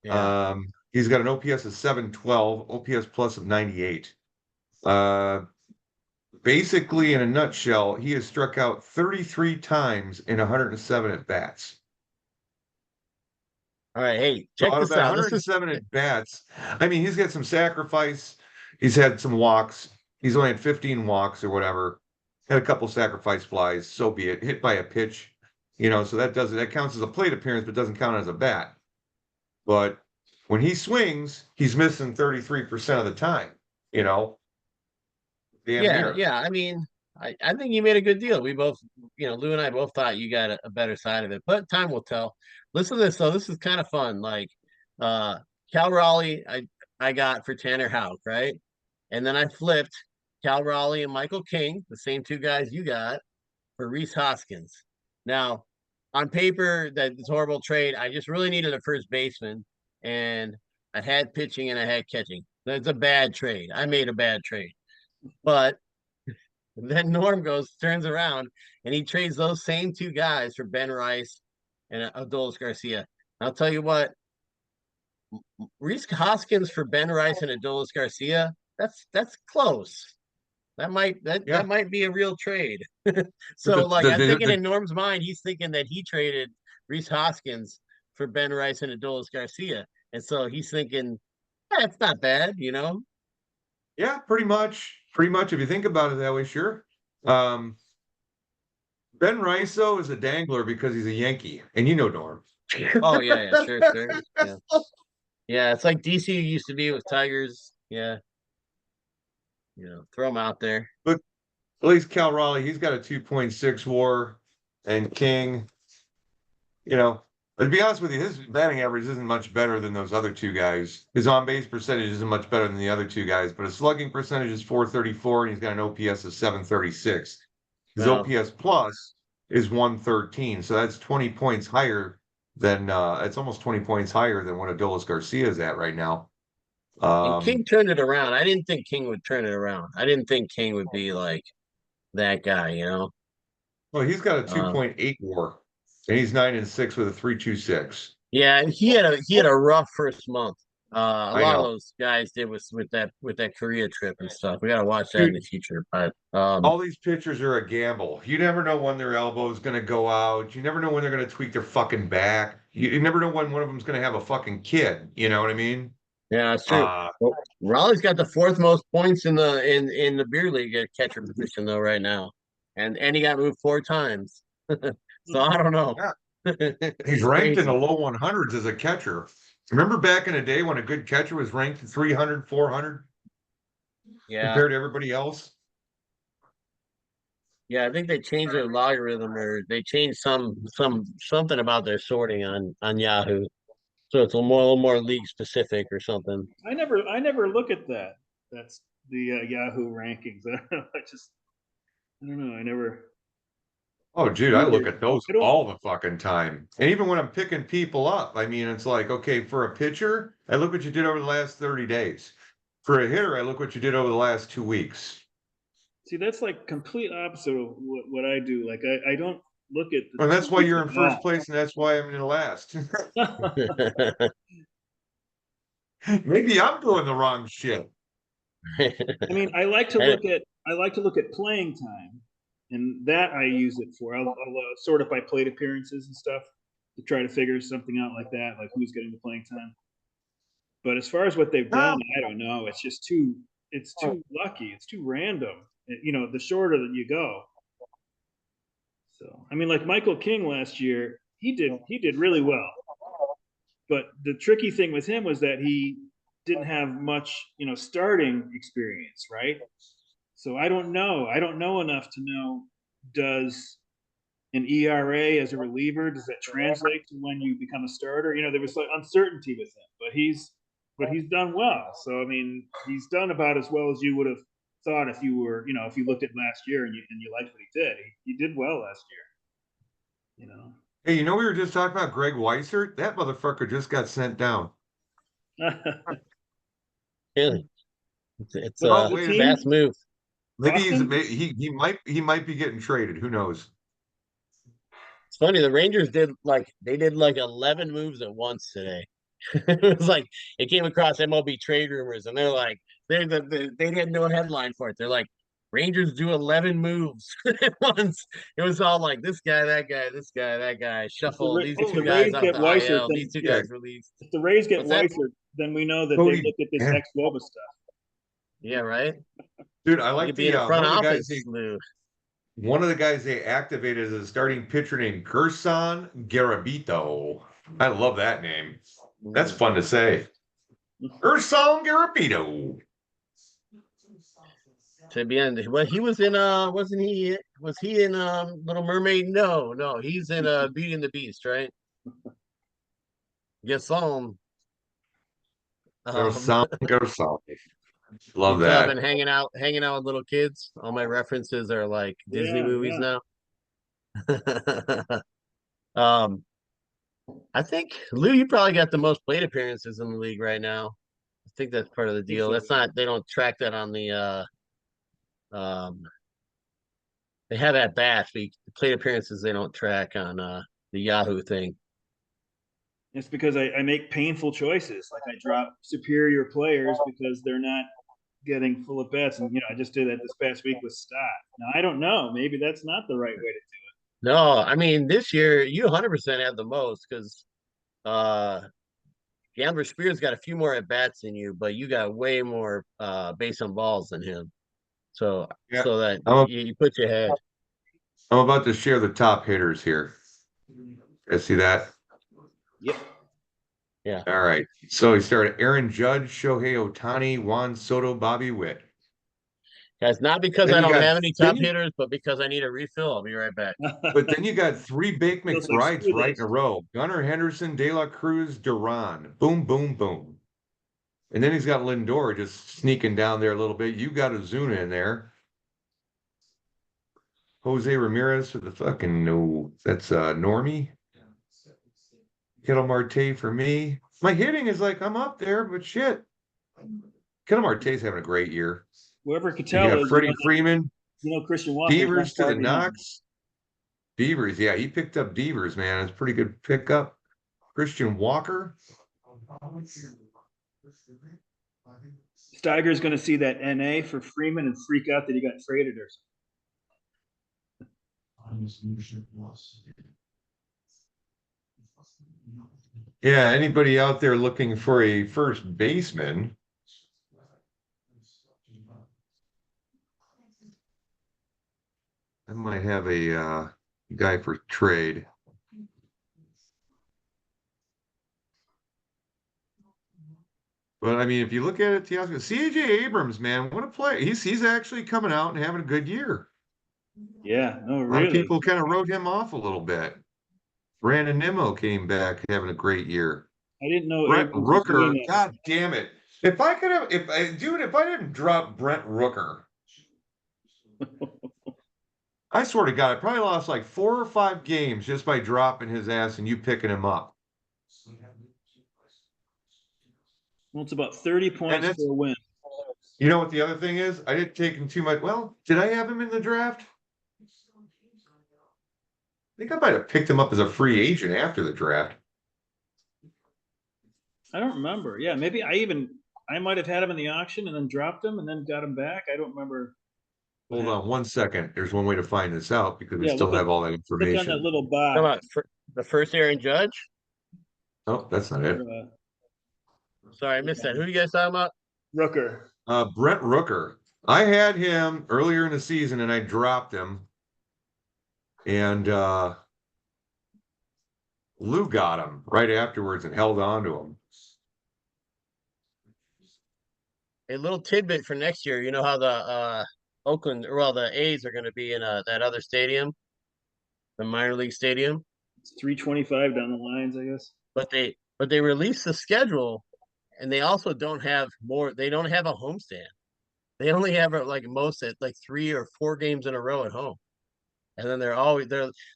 Yeah. He's got an OPS of 712, OPS plus of 98. Uh, Basically, in a nutshell, he has struck out 33 times in 107 at bats. All right. Hey, So check out of this that out. This is 107 at bats, I mean, he's got some sacrifice. He's had some walks. He's only had 15 walks or whatever. Had a couple sacrifice flies. So be it. Hit by a pitch, so that counts as a plate appearance, but doesn't count as a bat. But when he swings, he's missing 33% of the time. You know, damn yeah, near. yeah. I mean, I think you made a good deal. We both, Lou and I both thought you got a better side of it, but time will tell. Listen to this though. This is kind of fun. Like uh Cal Raleigh, I got for Tanner Houck, right? And then I flipped Cal Raleigh and Michael King, the same two guys you got, for Reese Hoskins. Now, on paper, that's a horrible trade. I just really needed a first baseman, and I had pitching and I had catching. That's a bad trade. I made a bad trade. But then Norm turns around, and he trades those same two guys for Ben Rice and Adolis Garcia. I'll tell you what, Reese Hoskins for Ben Rice and Adolis Garcia, that's close. That Yeah. might be a real trade. But So like I'm thinking the in Norm's mind, he's thinking that he traded Reese Hoskins for Ben Rice and Adolis Garcia. And so he's thinking, it's not bad, you know? Yeah, pretty much. Pretty much. If you think about it that way, sure. Um, Ben Rice, though, is a dangler because he's a Yankee, and you know Norm. Oh yeah, sure, sure. Yeah. Yeah, it's like DC used to be with Tigers. Yeah. Throw them out there. But at least Cal Raleigh, he's got a 2.6 WAR, and King, you know. But to be honest with you, his batting average isn't much better than those other two guys. His on-base percentage isn't much better than the other two guys, but his slugging percentage is 434, and he's got an OPS of 736. His Well, OPS plus is 113, so that's 20 points higher than it's almost 20 points higher than what Adolis Garcia is at right now. and Um, King turned it around. I didn't think King would turn it around. I didn't think King would be like that guy. well, he's got a Um, 2.8 WAR, and he's 9-6 with a 3.26. yeah, and he had a rough first month. A I lot of know. those guys did with that Korea trip and stuff. We gotta watch that in the Dude, future. But all these pitchers are a gamble. You never know when their elbow is going to go out. You never know when they're going to tweak their fucking back. You never know when one of them's going to have a fucking kid. You know what I mean? yeah, that's true. Uh, Well, Raleigh's got the fourth most points in the beer league at catcher position though right now, and he got moved 4 times. So I don't know. yeah, he's It's ranked in the crazy. low 100s as a catcher. Remember back in the day when a good catcher was ranked 300, 400 Yeah, compared to everybody else? yeah. I think they changed their logarithm or they changed something about their sorting on Yahoo, so it's little more league specific or something. I never look at that. That's the Yahoo rankings. I don't know. I never. Oh, dude, I look Weird. at those I don't. all the fucking time. And even when I'm picking people up, I mean, it's like, okay, for a pitcher, I look what you did over the last 30 days. For a hitter, I look what you did over the last 2 weeks. See, that's like complete opposite of what I do. Like I don't look at the And that's why 2 weeks you're in at first all. place, and that's why I'm in last. Maybe I'm doing the wrong shit. I mean, I like to look at playing time, and that I use it for. I'll sort it by plate appearances and stuff to try to figure something out like that, like who's getting the playing time. But as far as what they've done, Ah, I don't know. It's too lucky. It's too random. The shorter that you go. So I mean, like Michael King last year, he did really well. But the tricky thing with him was that he didn't have much, starting experience, right? So I don't know. I don't know enough to know, does an ERA as a reliever, does that translate to when you become a starter? There was like uncertainty with him, but he's done well. So I mean, he's done about as well as you would have thought if you looked at last year and you liked what he did. He did well last year. hey, we were just talking about Greg Weissert? That motherfucker just got sent down. Really, it's What Oh, a what wait a minute. team? fast move. Maybe Boston? he might be getting traded. Who knows? It's funny. The Rangers did like 11 moves at once today. It was like it came across MLB trade rumors, and they're like they had no headline for it. They're like Rangers do 11 moves at once. It was all like this guy, that guy, this guy, that guy, If the shuffle these if the two Holy guys Rays off get the Weissert, IL, these then two shit. guys released. if the Rays get What's that? Weissert, then we know that they Cody, look at this yeah. ex Woba stuff. Yeah, right. Dude, I He like could be in the a front one of the guys office move. they activated as a starting pitcher named Gerson Garabito. I love that name. That's Mm. fun to say. Gerson Garabito. To be honest, well, he was in wasn't he? Was he in Little Mermaid? No, no, he's in Beauty and the Beast, right? Gasol. Um, Gerson. you Love tell I've been that. hanging out with little kids. All my references are like Disney Yeah, movies yeah. now. um, I think Lou, you probably got the most plate appearances in the league right now. I think that's part of the I think deal. so. That's not they don't track that on the um they have at bats, but plate appearances they don't track on the Yahoo thing. It's because I make painful choices. Like I drop superior players because they're not getting full at bats. And I just did that this past week with Stott. Now I don't know. Maybe that's not the right way to No, I mean this year you 100% have the most because uh Gambler Spears got a few more at bats than you, but you got way more base on balls than him. So Yeah. that I'm, you put your head. I'm about to share the top hitters here. I see that. Yep. Yeah. All right. So we started Aaron Judge, Shohei Ohtani, Juan Soto, Bobby Witt. Guys, not because Then I you don't got have any then top you hitters, but because I need a refill. I'll be right back. but then you got three Bake Feels like McBrides screw right in a this. row. Gunnar Henderson, De La Cruz, Duran. Boom, boom, boom. And then he's got Lindor just sneaking down there a little bit. You got Ozuna in there. Jose Ramirez for the fucking no. That's Normie. Kettle Marte for me. My hitting is like I'm up there, but shit. Kettle Marte's having a great year. Whoever And you Cattell got is, Freddie Freeman, Christian Walker's not Beavers to far the behind. Knox. Beavers, yeah, he picked up Beavers, man. It's a pretty good pickup. Christian Walker. Steiger's going to see that NA for Freeman and freak out that he got traded or something. Yeah, anybody out there looking for a first baseman? I might have a guy for trade. But I mean, if you look at it, Teoscar, C.J. Abrams, man, what a player! He's actually coming out and having a good year. Yeah, no, A lot of really. people kind of wrote him off a little bit. Brandon Nimmo came back having a great year. I didn't know Brent Abrams was doing Rooker, that. God damn it! If I could have, if I didn't drop Brent Rooker, I swear to God, I probably lost like 4 or 5 games just by dropping his ass and you picking him up. Well, it's about 30 And points that's, for a win. you know what the other thing is? I didn't take him too much. Well, did I have him in the draft? I think I might have picked him up as a free agent after the draft. I don't remember. Yeah, maybe I might have had him in the auction and then dropped him and then got him back. I don't remember. Hold on 1 second. There's one way to find this out because we Yeah, still look have all that click on that information. little How box. about the first Aaron Judge? Oh, that's not it. Sorry, I missed that. Who you guys talking about? Rooker. Brent Rooker. I had him earlier in the season and I dropped him. And Lou got him right afterwards and held on to him. A little tidbit for next year. You know how the the A's are going to be in that other stadium, the minor league stadium, It's 325 down the lines, I guess. but they released the schedule, and they also don't have more. They don't have a homestand. They only have like most at like 3 or 4 games in a row at home, and then they're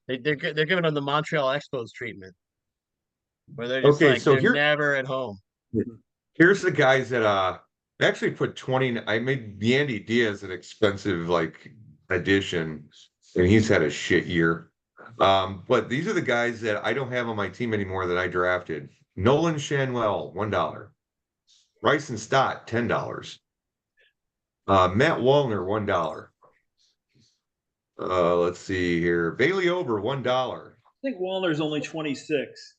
giving them the Montreal Expos treatment, where they're just Okay, like so they're never at home. here's the guys that actually put 20. I made Yandy Diaz an expensive like addition, and he's had a shit year. But these are the guys that I don't have on my team anymore that I drafted. Nolan Shanwell, $1. Bryson Stott, $10. Matt Wallner, $1. Let's see here. Bailey Ober, $1. I think Wallner's only 26.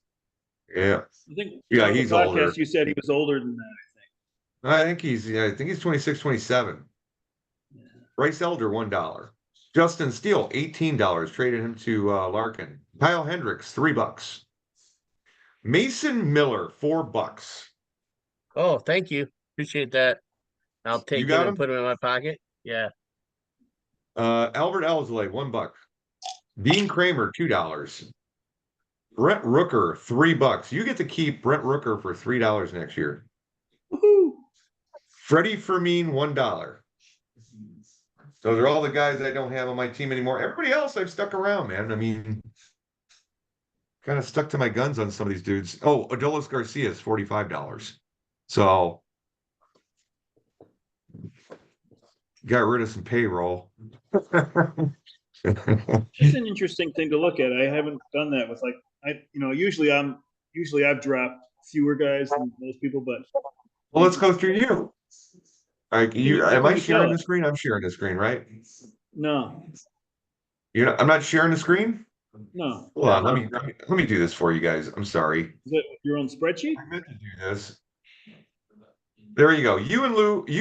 Yeah. I think Yeah, on the he's podcast older. you said he was older than that. I think he's 26, 27. Yeah. Bryce Elder, $1. Justin Steele, $18. Traded him to Larkin. Kyle Hendricks, $3. Mason Miller, $4. Oh, thank you, appreciate that. I'll You take him got and him? put him in my pocket. Yeah. Albert Elsley, $1. Dean Kramer, $2. Brent Rooker, $3. You get to keep Brent Rooker for $3 next year. Woohoo! Freddie Fermin, $1. Those are all the guys I don't have on my team anymore. Everybody else I've stuck around, man. I mean, kind of stuck to my guns on some of these dudes. Oh, Adolis Garcia is $45. So got rid of some payroll. It's an interesting thing to look at. I haven't done that with usually I've dropped fewer guys than most people, but Well, let's go through you. Am can I you sharing tell? the screen? I'm sharing the screen, right? No, I'm not sharing the screen? no. Hold on, let me do this for you guys. I'm sorry. Is that your own spreadsheet? I meant to do this. There you go. You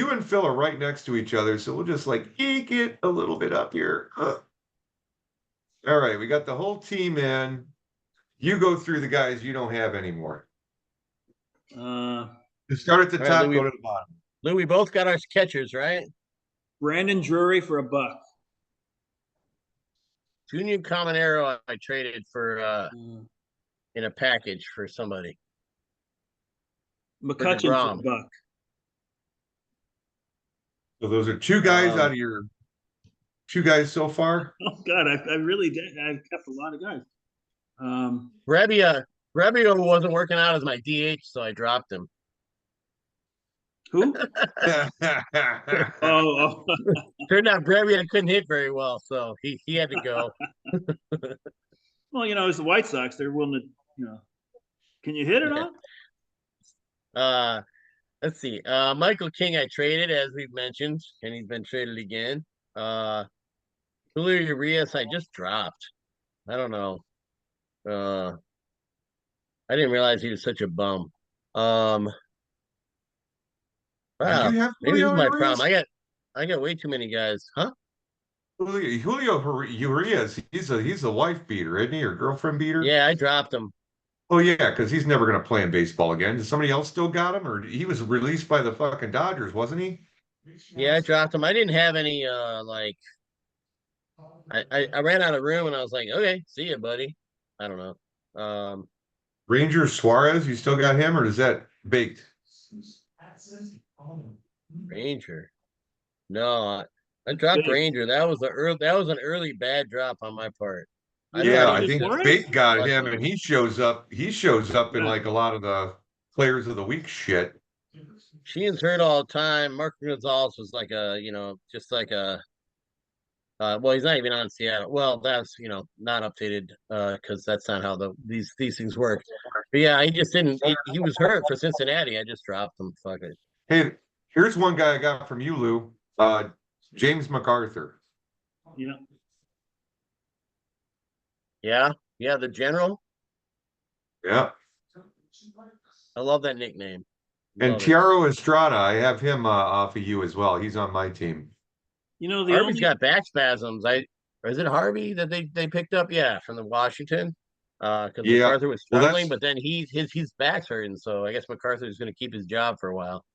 and Phil are right next to each other, so we'll just like eke it a little bit up here. All right, we got the whole team in. You go through the guys you don't have anymore. You start at the All right, top, Louis. go to the bottom. Lou, we both got our catchers, right? Brandon Drury for $1. Junior Caminero I traded for in a package for somebody. McCutcheon for DeGrom. $1. So those are two guys out of your two guys so far. Oh God, I really did. I've kept a lot of guys. Brebbia wasn't working out as my DH, so I dropped him. Who? Oh. Turned out Brebbia couldn't hit very well, so he had to go. Well, it's the White Sox. They're willing to, can you hit it on? Let's see. Michael King, I traded as we've mentioned, and he's been traded again. Uh, Julio Urias, I just dropped. I don't know. Uh, I didn't realize he was such a bum. Um, Do you wow, have maybe this is Julio my problem. Urias? I got way too many guys, huh? Urias, he's a wife beater, isn't he? Or girlfriend beater? Yeah, I dropped him. Oh yeah, because he's never going to play in baseball again. Does somebody else still got him, or he was released by the fucking Dodgers, wasn't he? Yeah, I dropped him. I didn't have any like I ran out of room and I was like, okay, see ya, buddy. I don't know. Ranger Suarez, you still got him, or is that baked? Ranger. No, I dropped Big. Ranger. That was an early bad drop on my part. You I have thought Yeah, he I was Ranger think gonna Suarez? Bake got crush him, it. and he shows up. He shows up in Yeah. like a lot of the Players of the Week shit. Sheehan's hurt all the time. Mark Gonzalez was like a, just like a well, he's not even on Seattle. Well, that's not updated because that's not how these things work. But yeah, he just didn't. He was hurt for Cincinnati. I just dropped him. Fuck it. Hey, here's one guy I got from you, Lou. James MacArthur. Yeah. Yeah, yeah. The general. Yeah. I love that nickname. And Love it. Tiaro Estrada, I have him off of you as well. He's on my team. The Harvey's only got back spasms. Or is it Harvey that they picked up? Yeah, from the Washington. Because Yeah. MacArthur was Well, struggling, that's but then his back's hurting, so I guess MacArthur is going to keep his job for a while.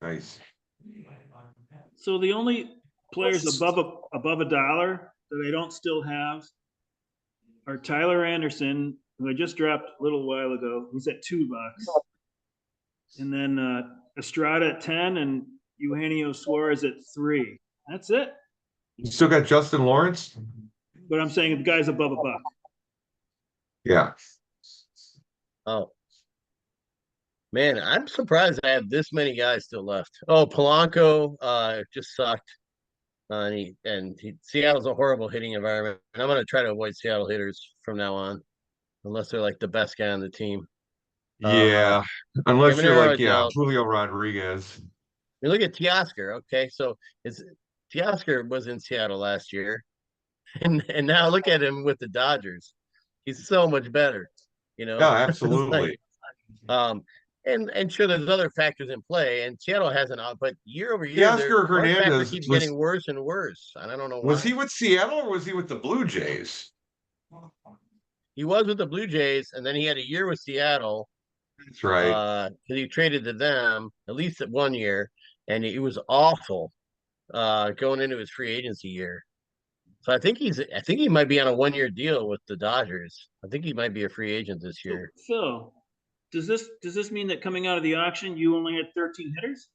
nice. so the only players above a dollar that I don't still have are Tyler Anderson, who I just dropped a little while ago. He's at $2, and then Estrada at 10, and Eugenio Suarez at 3. That's it. You still got Justin Lawrence? But I'm saying the guy's above a buck. Yeah. Oh man, I'm surprised I have this many guys still left. Oh, Polanco just sucked. Seattle's a horrible hitting environment, and I'm going to try to avoid Seattle hitters from now on, unless they're like the best guy on the team. Uh, Yeah. Unless you're Caminero, I like, yeah, don't. Julio Rodriguez. You look at Teoscar. Okay, so it's Teoscar was in Seattle last year, and now look at him with the Dodgers. He's so much better. You Yeah, know, it's like absolutely. um, and sure, there's other factors in play, and Seattle hasn't. But year over year, their Teoscar run factor Hernandez keeps getting worse and worse, and I don't know was why. he with Seattle or was he with the Blue Jays? He was with the Blue Jays, and then he had a year with Seattle That's right. because he traded to them at least at 1 year, and he was awful going into his free agency year. So I think he might be on a 1 year deal with the Dodgers. I think he might be a free agent this So, year. Phil, does this mean that coming out of the auction you only had 13 hitters?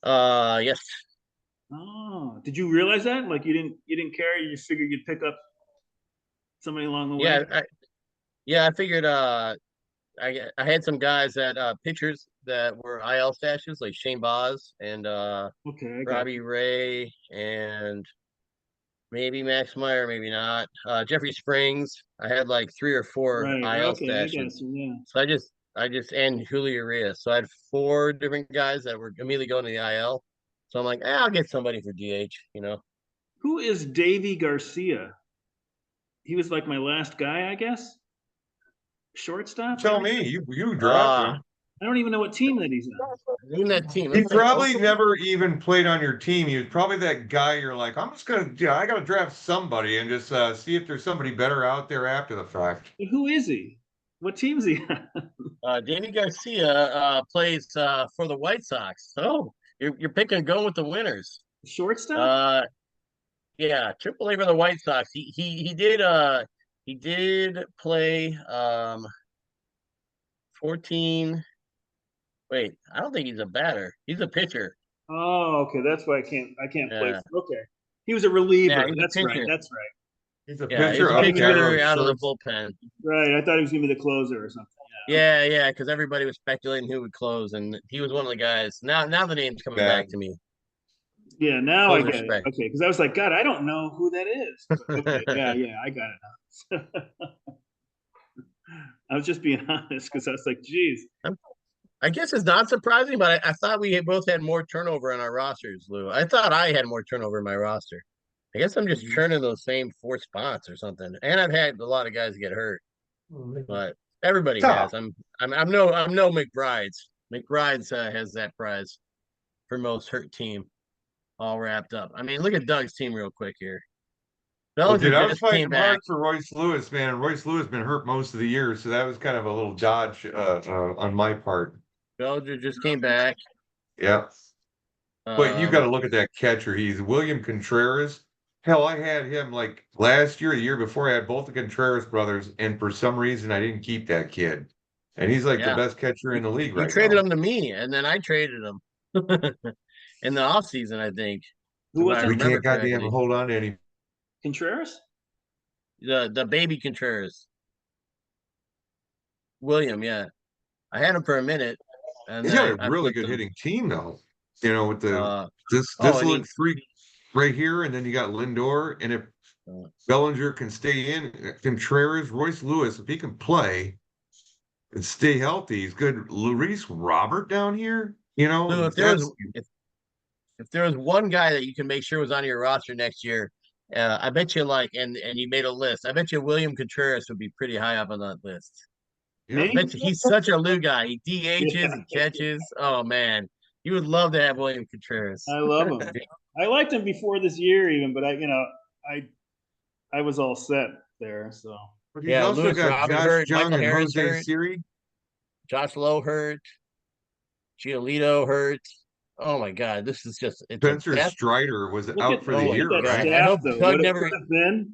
Yes. Oh, did you realize that? Like you didn't care. You just figured you'd pick up somebody along the way. Yeah, I figured I had some guys that pitchers that were IL stashes like Shane Baz and Okay, I got Robbie you. Ray and maybe Max Meyer, maybe not. Jeffrey Springs. I had like three or four Right. IL Okay, I got stashes. you. Yeah. So and Julio Urias. So I had four different guys that were immediately going to the IL. So I'm like, I'll get somebody for DH. Who is Davy Garcia? He was like my last guy, I guess. Shortstop. Tell me, you dropped Ah, him. I don't even know what team that he's on. in that team. He Let's see. probably Oakland. never even played on your team. He was probably that guy you're like, I'm just gonna, yeah, I gotta draft somebody and just see if there's somebody better out there after the fact. Who is he? What team's he on? Danny Garcia plays for the White Sox. Oh, you're picking going with the winners. Shortstop? Uh, yeah, Triple A for the White Sox. He did play 14. Wait, I don't think he's a batter. He's a pitcher. Oh, okay. That's why I can't play. Yeah, Okay. He was a reliever. yeah, he's a That's right. pitcher. That's right. He's a Yeah, he's pitcher. a I thought he was gonna be Okay, pitcher the out of the short. bullpen. right. I thought he was gonna be the closer or something. Yeah, because everybody was speculating who would close, and he was one of the guys. Now the name's coming Yeah. back to me. Yeah, now I Closer get it. spec. Okay, because I was like, God, I don't know who that is. But okay, yeah, I got it now. I was just being honest because I was like, geez. I guess it's not surprising, but I thought we both had more turnover on our rosters, Lou. I thought I had more turnover in my roster. I guess I'm just churning those same 4 spots or something. And I've had a lot of guys get hurt, but everybody Tough. has. I'm no McBride's. McBride's has that prize for most hurt team all wrapped up. I mean, look at Doug's team real quick here. Well, Bellinger dude, I was just came fighting back. hard for Royce Lewis, man. And Royce Lewis been hurt most of the year, so that was kind of a little dodge on my part. Bellinger just came back. Yeah. But you got Um, to look at that catcher. He's William Contreras. Hell, I had him like last year, the year before. I had both the Contreras brothers, and for some reason, I didn't keep that kid. And he's like the yeah, best catcher in the league you right traded now. him to me, and then I traded him in the offseason, I think, Who if was I We it? remember can't goddamn correctly. hold on to any. Contreras? The baby Contreras. William, yeah. I had him for a minute, and He's got a then I really flipped good him. hitting team, though. You know, with the Uh, this oh, and little he, three right here, and then you got Lindor, and if uh, Bellinger can stay in, Contreras, Royce Lewis, if he can play and stay healthy, he's good. Luis Robert down here, you know, Lou, that's if there was one guy that you can make sure was on your roster next year, I bet you and you made a list. I bet you William Contreras would be pretty high up on that list. yeah. I Me? bet you he's such a Lou guy. He Yeah, DHs, he catches. Oh man, you would love to have William Contreras. I love him. I liked him before this year, even, but I I was all set there. So But he's Yeah, also Lewis got Robin Josh hurt, Jung Michael and Harris Jose hurt, Siri. Josh Lowe hurt, Giolito hurt. Oh my God, this is just it's a Spencer death. Strider was look out at for the Oh my year, that God, right? I staff hope though. Doug What it never. could have been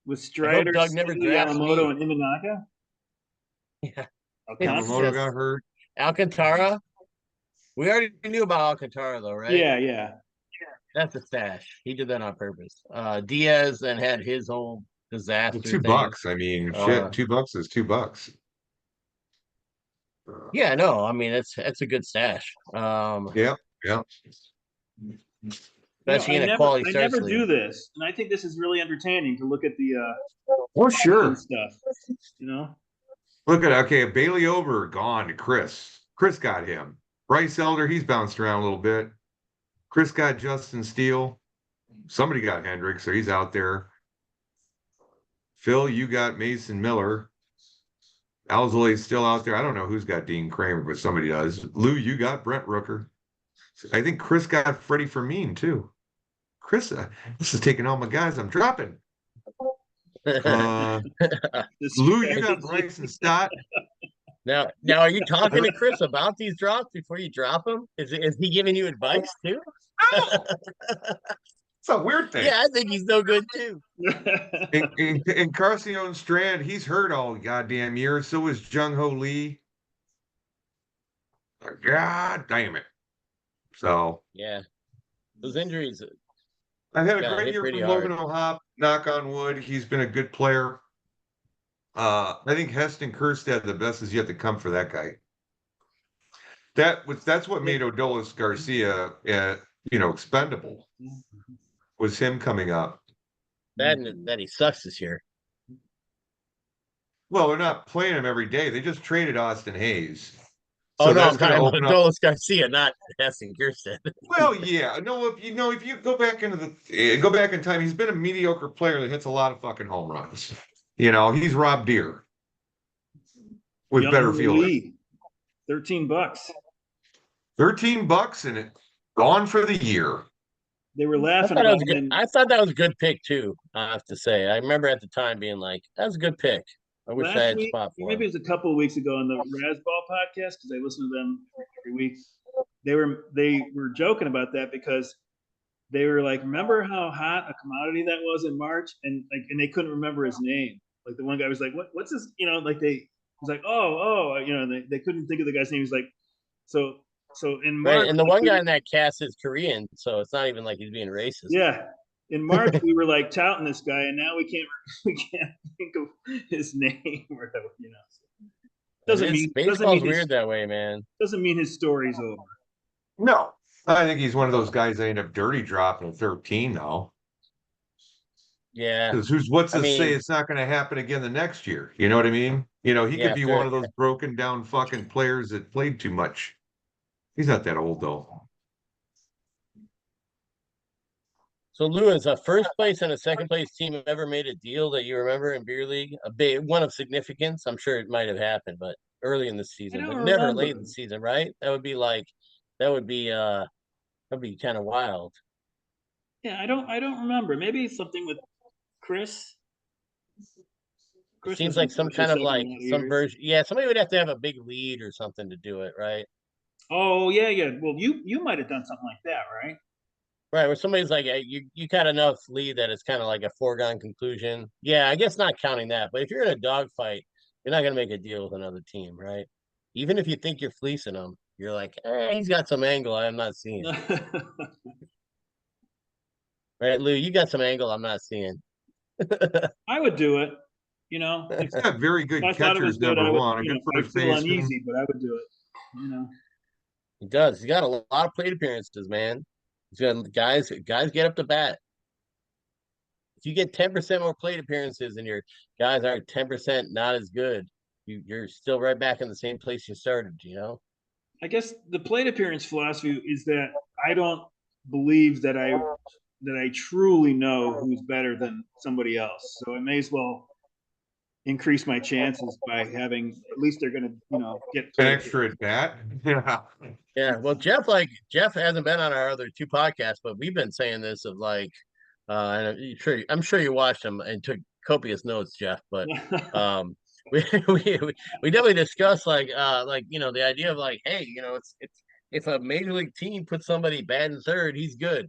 with I hope Strider, Doug never Siri, drafts Yamamoto, me. and Imanaka. Yeah, it's Yamamoto Alcantara. got just hurt. Alcantara. We already knew about Alcantara though, right? Yeah, yeah. That's a stash. He did that on purpose. Diaz then had his whole Well, disaster thing. $2. I mean, Uh, shit, $2 is $2. yeah, no, I mean it's a good stash. Yeah, yeah. Especially in a quality I starts never league. do this, and I think this is really entertaining to look at the Well, auction sure. stuff. You know, Look at okay, Bailey over gone to Chris. Chris got him. Bryce Elder, he's bounced around a little bit. Chris got Justin Steele. Somebody got Hendricks, so he's out there. Phil, you got Mason Miller. Alzolay's still out there. I don't know who's got Dean Kramer, but somebody does. Lou, you got Brent Rooker. I think Chris got Freddie Fermin too. Chris, this is taking all my guys I'm dropping. Uh, this Lou, you got crazy. Bryson Stott. Now, are you talking to Chris about these drops before you drop them? Is he giving you advice too? No, it's a weird thing. Yeah, I think he's no good too. And Carcion Strand, he's hurt all goddamn year. So is Jung Ho Lee. God damn it. So Yeah, those injuries I've had a got great hit year pretty from Logan hard. O'Hop. Knock on wood. He's been a good player. I think Heston Kjerstad, the best is yet to come for that guy. That's what made Odolis Garcia, expendable. Was him coming up. That he sucks this year. Well, they're not playing him every day. They just traded Austin Hayes. Oh So no, that's I'm going to talking about open up. Dolis Garcia, not Heston Kjerstad. Well, yeah. No, if you go back go back in time, he's been a mediocre player that hits a lot of fucking home runs. He's Rob Deere with Young better fielding. Lee, $13. $13 and it gone for the year. They were I laughing thought that about was a him. good. I thought that was a good pick too. I have to say, I remember at the time being like, "That's a good pick." I wish I Last had week, spot or for maybe him. it was a couple of weeks ago on the Razzball podcast because I listen to them every week. They were joking about that because they were like, "Remember how hot a commodity that was in March?" And they couldn't remember his name. Like the one guy was like, "What's his?" Like they was like, "Oh," they couldn't think of the guy's name. He's like, so in Right, March, and the one guy in that cast is Korean, so it's not even like he's being racist. yeah. In March, we were like touting this guy, and now we can't think of his name or whatever. Baseball's weird that way, man. Doesn't mean his story's over. No, I think he's one of those guys that end up dirty dropping at 13 though. Yeah. Because what's I to say mean, it's not going to happen again the next year? You know what I mean? He could yeah, be one sure. of those broken down fucking players that played too much. He's not that old though. So Lewis, a first place and a second place team ever made a deal that you remember in beer league? A big one of significance. I'm sure it might have happened, but early in the I season, don't but never late remember. in the season, right? That would be that'd be kind of wild. Yeah, I don't remember. Maybe something with Chris. It Chris seems was like in some first or kind of second like a lot of some years. version. Yeah, somebody would have to have a big lead or something to do it, right? Oh yeah, yeah. Well, you might have done something like that, right? Right, where somebody's like, you got enough lead that it's kind of like a foregone conclusion. Yeah, I guess not counting that, but if you're in a dogfight, you're not gonna make a deal with another team, right? Even if you think you're fleecing them, you're like, he's got some angle I'm not seeing. Right, Lou, you got some angle I'm not seeing. I would do it. You know, if, He's got very if good I thought it was catchers, good, number I would. one, a You good know, I'd first feel baseman. uneasy, but I would do it. You know. He does. He's got a lot of plate appearances, man. He's got guys get up to bat. If you get 10% more plate appearances and your guys are 10% not as good, you're still right back in the same place you started, you know? I guess the plate appearance philosophy is that I don't believe that I truly know who's better than somebody else. So I may as well increase my chances by having at least they're going to get An plate extra appearance. at bat. Yeah. Yeah. Well, Jeff hasn't been on our other two podcasts, but we've been saying this of like and I'm sure you watched them and took copious notes, Jeff, but um we we definitely discussed like the idea of like, hey, it's if a major league team puts somebody bad in third, he's good.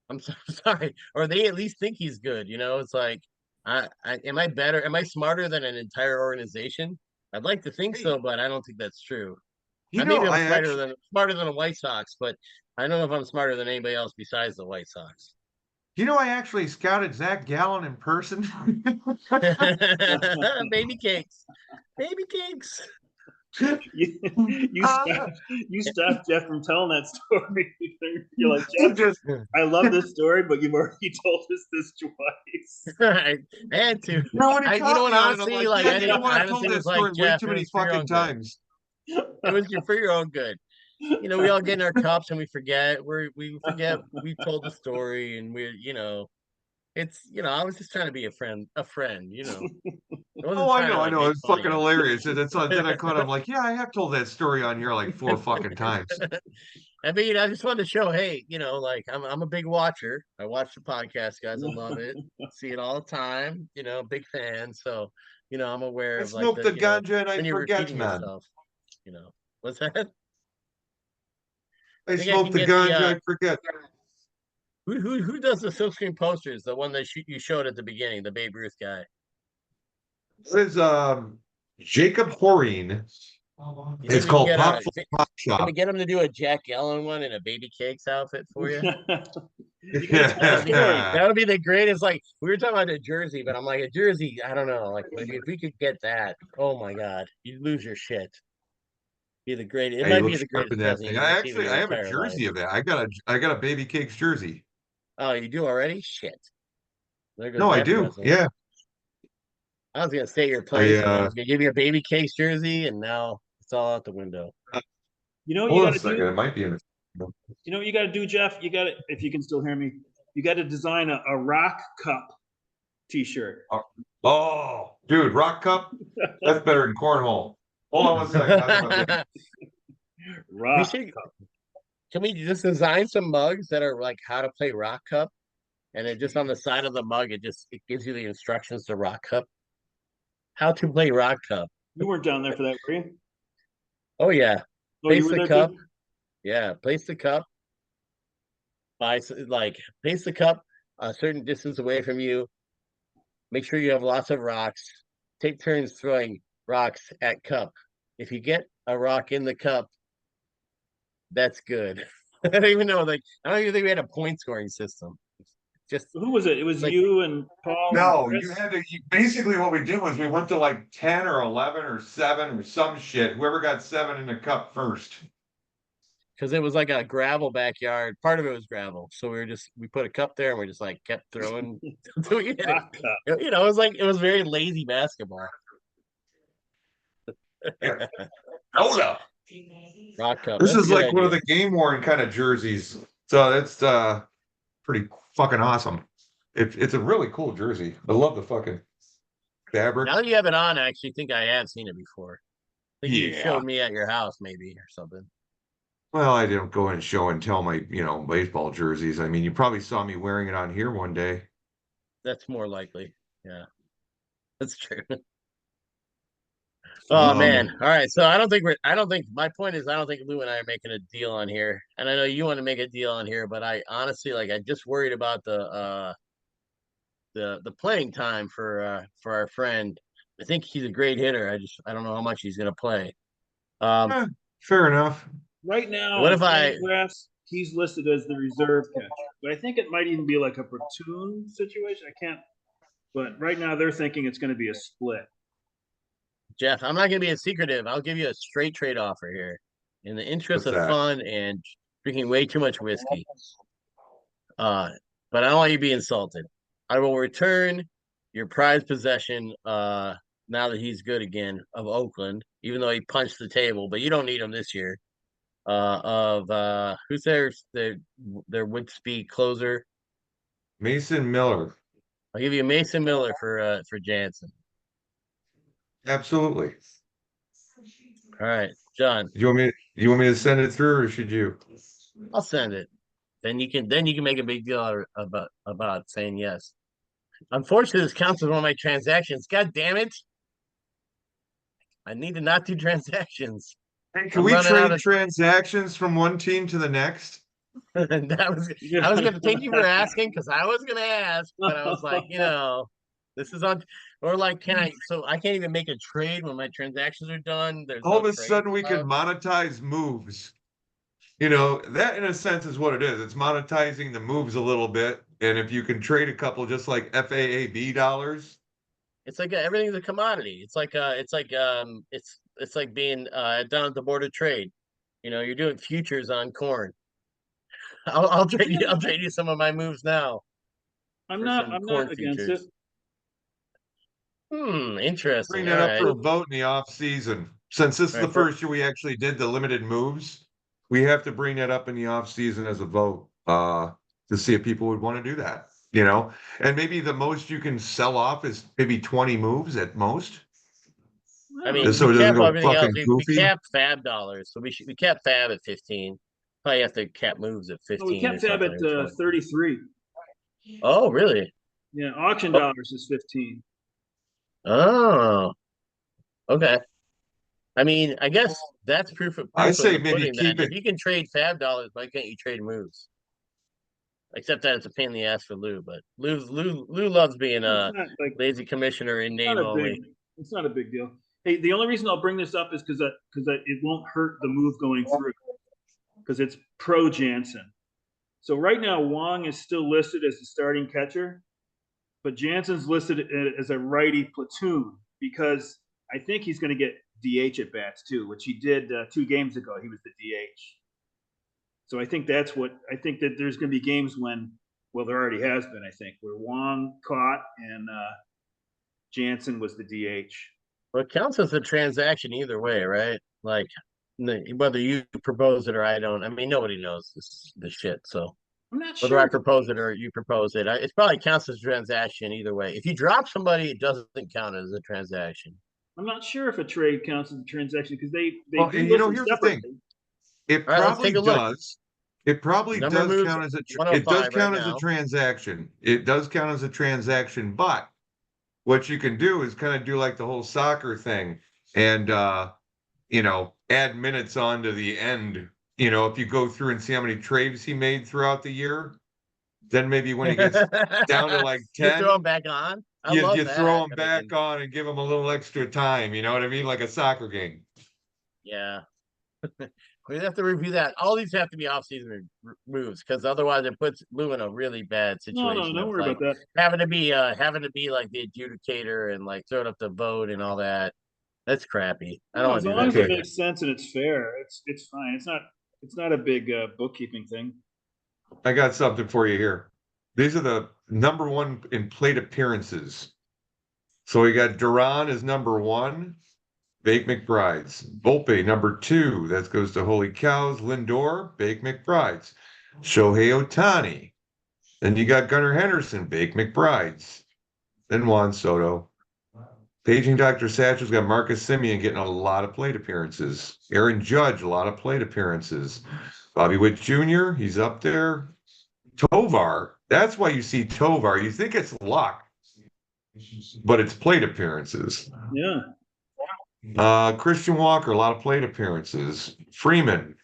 I'm so sorry. Or they at least think he's good, It's like am I better? Am I smarter than an entire organization? I'd like to think Hey, so, but I don't think that's true. you know, Maybe I'm I actually, smarter than the White Sox, but I don't know if I'm smarter than anybody else besides the White Sox. I actually scouted Zach Gallen in person. Baby cakes, baby cakes. you, you Uh, stopped you stopped Jeff from telling that story. You're like, Jeff, just I love this story, but you've already told us this twice. I had to. when he You know caught what? me on it, I'm Honestly, like, like yeah, I didn't. I've told Honestly, it that was like story way Jeff. too It many was for your fucking own good. times. It was for your own good. We all get in our cups and we forget. We forget we told the story, and I was just trying to be a friend. I wasn't Oh, I trying to know, I like know. make It's fun of fucking you. hilarious. And then I caught him like, yeah, I have told that story on here like four fucking times. I mean, I just wanted to show, hey, like I'm a big watcher. I watch the podcast, guys. I love it. See it all the time. Big fan. So, I'm aware I of like smoke the ganja and I when you're forget, repeating man. yourself. What's that? I I think I smoke can the get the ganja, I forget. who does the silkscreen posters? The one that you showed at the beginning, the Babe Ruth guy. This is Jacob Horine. You It's think we can called get Pop Pop can we Shop. get him to do a Jack Allen one in a baby cakes outfit for you? You got to tell That the would be story. that would be the greatest. Like we were talking about a jersey, but I'm like a jersey. I don't know. Like if we could get that, oh my god, you'd lose your shit. Be the greatest. It Hey, you might look be the sharp in greatest that present thing. you've I ever seen in actually your I have a entire life. jersey of that. I got a baby cakes jersey. Oh, you do already? Shit. There goes No, I that do. present. Yeah. I was gonna stay at your I place and I was gonna give you a baby cakes jersey, and now it's all out the window. You know what you hold on got a to second. It do? might be in You know what you got to do, Jeff? You got to, if you can still hear me, you got to design a rock cup T-shirt. Oh, dude, Rock Cup? That's better than cornhole. Hold on one second. I think I'm getting we Rock should. cup. Can we just design some mugs that are like how to play Rock Cup, and it just on the side of the mug, it gives you the instructions to Rock Cup, how to play Rock Cup. You weren't down there for that, were you? Oh yeah, Oh, you place were the there cup. too. Yeah, place the cup. Place the cup a certain distance away from you. Make sure you have lots of rocks. Take turns throwing rocks at cup. If you get a rock in the cup, that's good. I don't even know. Like I don't even think we had a point scoring system. Just Who was it? It it's was like you and Paul and No, you Chris. had to. Basically, what we did was we went to like 10 or 11 or 7 or some shit. Whoever got 7 in the cup first. because it was like a gravel backyard. Part of it was gravel, so we put a cup there and we just like kept throwing until we hit it. Rock cup. You know, it was very lazy basketball. Hold up. Rock cup. This That's a is good like one of idea. the game worn kind of jerseys. So that's pretty fucking awesome. It's a really cool jersey. I love the fucking fabric. Now that you have it on, I actually think I have seen it before. I think you Yeah. showed me at your house, maybe or something. Well, I didn't go in and show and tell my, baseball jerseys. I mean, you probably saw me wearing it on here one day. That's more likely. Yeah, that's true. Oh Um, man. All right. So I don't think my point is I don't think Lou and I are making a deal on here. And I know you want to make a deal on here, but I honestly I just worried about the playing time for our friend. I think he's a great hitter. I don't know how much he's gonna play. Um eh, fair enough. Right now what on if I Fangraphs, he's listed as the reserve catcher, but I think it might even be like a platoon situation. I can't, but right now they're thinking it's going to be a split. Jeff, I'm not gonna be as secretive. I'll give you a straight trade offer here. In the interest What's of that? fun and drinking way too much whiskey. Uh, but I don't want you to be insulted. I will return your prized possession now that he's good again of Oakland, even though he punched the table, but you don't need him this year. Of who's their would speed closer. Mason Miller. I'll give you Mason Miller for Jansen. Absolutely. All right, John, You want me to send it through or should you? I'll send it. Then you can make a big deal about saying yes. Unfortunately, this counts as one of my transactions. God damn it. I need to not do transactions. Hey, can I'm we running out trade of transactions from one team to the next? I was gonna thank you for asking because I was gonna ask, but I was like, this is on or like so I can't even make a trade when my transactions are done. There's All no of a trades sudden we can allowed. monetize moves. That in a sense is what it is. It's monetizing the moves a little bit. And if you can trade a couple just like FAAB dollars, It's like everything's a commodity. It's like being down at the board of trade. You're doing futures on corn. I'll trade you some of my moves now I'm for not. some I'm corn not against it. futures. Interesting. bring All that up right. for a vote in the off season. Since this is All the right. For first year we actually did the limited moves, we have to bring that up in the off season as a vote to see if people would want to do that. And maybe the most you can sell off is maybe 20 moves at most, I Oh, mean, just we so it doesn't cap go everything else. fucking We goofy. cap fab dollars, so we cap fab at 15. Probably have to cap moves at no, we 15 or kept Fab something at or 20. 33. Oh, really? Yeah, auction dollars is 15. Oh, okay. I mean, I guess that's I proof of say the maybe pudding. Then, keep if it. you can trade fab dollars, why can't you trade moves? Except that it's a pain in the ass for Lou. But Lou loves being It's a not like lazy commissioner in it's not name a big. only. It's not a big deal. Hey, the only reason I'll bring this up is because it won't hurt the move going through because it's pro Jansen. So right now Wong is still listed as the starting catcher, but Jansen's listed as a righty platoon because I think he's going to get DH at bats too, which he did 2 games ago. He was the DH. So I think that there's going to be games when, well, there already has been, I think, where Wong caught and Jansen was the DH. Well, it counts as a transaction either way, right? Like whether you propose it or I don't. I mean, nobody knows this shit. So I'm not whether I sure. propose it or you propose it, it probably counts as a transaction either way. If you drop somebody, it doesn't count as a transaction. I'm not sure if a trade counts as a transaction because they Well, do list them here's the thing. separately. It All right, let's probably take a look. does. It probably Number does moves count as it does 105 right count as a now. transaction. It does count as a transaction, but what you can do is kind of do like the whole soccer thing and add minutes on to the end. If you go through and see how many trades he made throughout the year, then maybe when he gets down to like You throw 10, them back on. I you love throw that. him I back mean, on and give him a little extra time. You know what I mean? Like a soccer game. yeah. We have to review that. All these have to be off-season moves because otherwise it puts Lou in a really bad No, situation don't of worry like about that. having to be like the adjudicator and like throwing up the vote and all that. That's crappy. I don't No, want as to do long that as it Okay. shit. makes sense and it's fair, it's fine. It's not. It's not a big bookkeeping thing. I got something for you here. These are the number one in plate appearances. So we got Duran as number one, Bake McBride's. Volpe, number two. That goes to Holy Cows. Lindor, Bake McBride's. Shohei Ohtani. Then you got Gunnar Henderson, Bake McBride's. Then Juan Soto. Paging Dr. Satchel's got Marcus Semien getting a lot of plate appearances. Aaron Judge, a lot of plate appearances. Bobby Witt Jr., he's up there. Tovar, that's why you see Tovar. You think it's luck, but it's plate appearances. Yeah. Christian Walker, a lot of plate appearances. Freeman.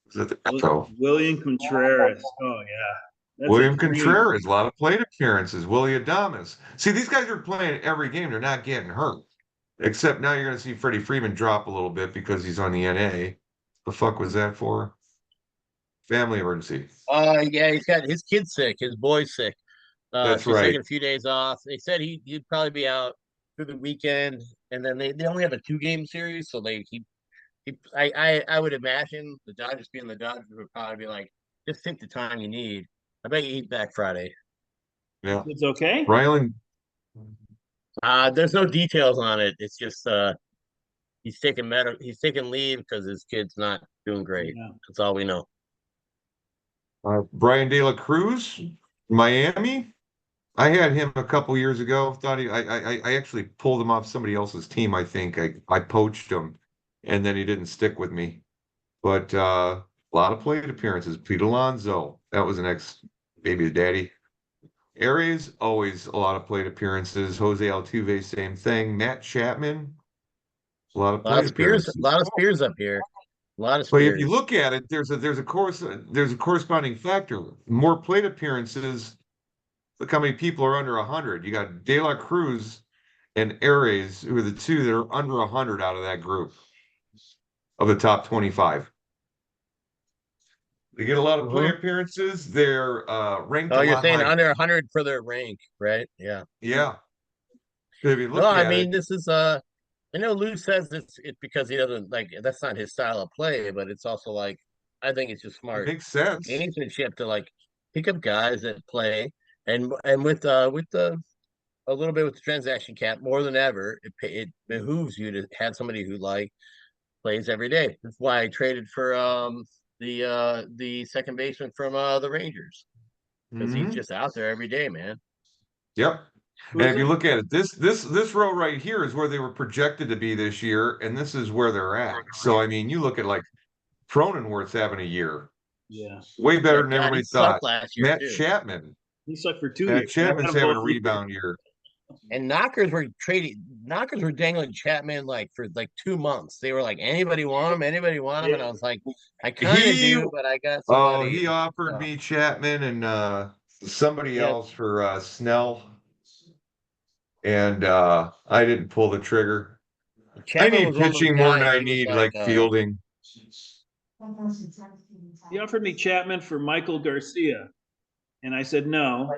Is that the William Contreras. Oh yeah. That's William a dream. Contreras, a lot of plate appearances. Willie Adames. See, these guys are playing every game. They're not getting hurt. Except now you're going to see Freddie Freeman drop a little bit because he's on the NA. The fuck was that for? Family emergency. Yeah, he's got his kid sick, his boy's sick. That's So he's right. taking a few days off. They said he'd probably be out through the weekend, and then they only have a 2-game series, so I would imagine the Dodgers being the Dodgers would probably be like, just take the time you need. I bet you he's back Friday. Yeah. It's okay. Rylan. There's no details on it. It's just he's taking leave because his kid's not doing great. Yeah. That's all we know. Brian De La Cruz, Miami. I had him a couple years ago. Thought I actually pulled him off somebody else's team. I think I poached him, and then he didn't stick with me. But a lot of plate appearances. Pete Alonso, that was an ex-baby daddy. Aries, always a lot of plate appearances. Jose Altuve, same thing. Matt Chapman, a lot of plate appearances. A lot of Spears up here. A lot of But Spears. if you look at it, there's a corresponding factor. More plate appearances. Look how many people are under 100. You got De La Cruz and Aries, who are the two that are under 100 out of that group of the top 25. They get a lot of play appearances. They're ranked Oh, a you're lot saying higher. under 100 for their rank, right? Yeah. Yeah. If you look No, at I mean it, this is I know Lou says it's because he doesn't like that's not his style of play, but it's also like I think it's just it smart makes sense. gamesmanship to like pick up guys that play and with the a little bit with the transaction cap more than ever, it behooves you to have somebody who like plays every day. That's why I traded for the second baseman from the Rangers because he's Hmm. just out there every day, man. Yep. Who And is if you it? look at it, this row right here is where they were projected to be this year, and this is where they're at. So I mean, you look at like Cronenworth's having a year. Yeah. Way better Yeah, than God, he everybody sucked thought. last year Matt too. Chapman. He sucked for 2 Matt years. I got Chapman's him having both a years. rebound year. And knockers were dangling Chapman like for like 2 months. They were like, anybody want him? Anybody want him? And I was like, I kind of He do, but I got Oh, somebody. he offered me Chapman and somebody Yeah, else for Snell, and I didn't pull the trigger. I Chapman need was one of those pitching more than guys. I He was need like, like fielding. He offered me Chapman for Michael Garcia, and I said no.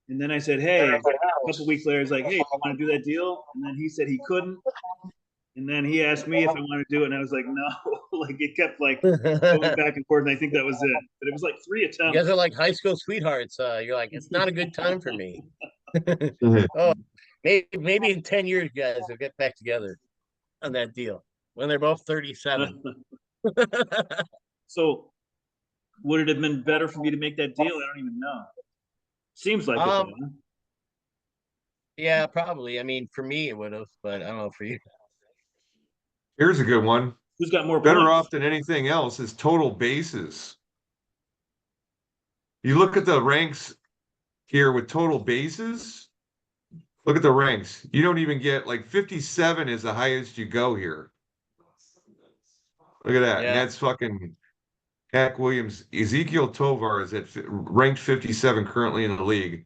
And then I said, hey, a couple weeks later, I was like, hey, you want to do that deal? And then he said he couldn't. And then he asked me if I wanted to do it, and I was like, no. Like it kept like going back and forth, and I think that was it. But it was like 3 you guys attempts. are like high school sweethearts. You're like, it's not a good time for me. Mhm. Oh, maybe in 10 years, guys, will get back together on that deal when they're both 37. So would it have been better for me to make that deal? I don't even know. Seems like it Um, though. yeah, probably. I mean, for me, it would have, but I don't know for you. Here's a good one. Who's got more Better points? off than anything else is total bases. You look at the ranks here with total bases. Look at the ranks. You don't even get like 57 is the highest you go here. Look at that. And Yeah. that's fucking Hack Williams. Ezekiel Tovar is ranked 57 currently in the league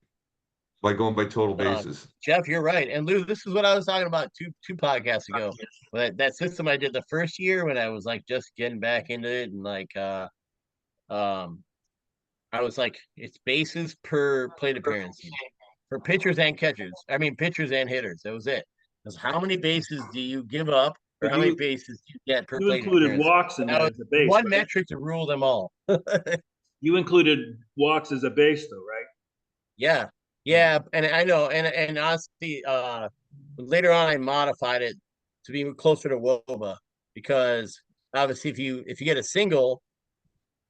by going by total bases. Jeff, you're right. And Lou, this is what I was talking about two podcasts ago. That system I did the first year when I was like just getting back into it and like um I was like it's bases per plate appearance for pitchers and catchers. I mean pitchers and hitters. That was it. Because how many bases do you give up or But how many bases you get per you plate included appearance. walks in That there was as a base, one right? metric to rule them all. You included walks as a base, though, right? Yeah, Yeah. yeah, and I know, and honestly, later on I modified it to be closer to WOBA because obviously if you get a single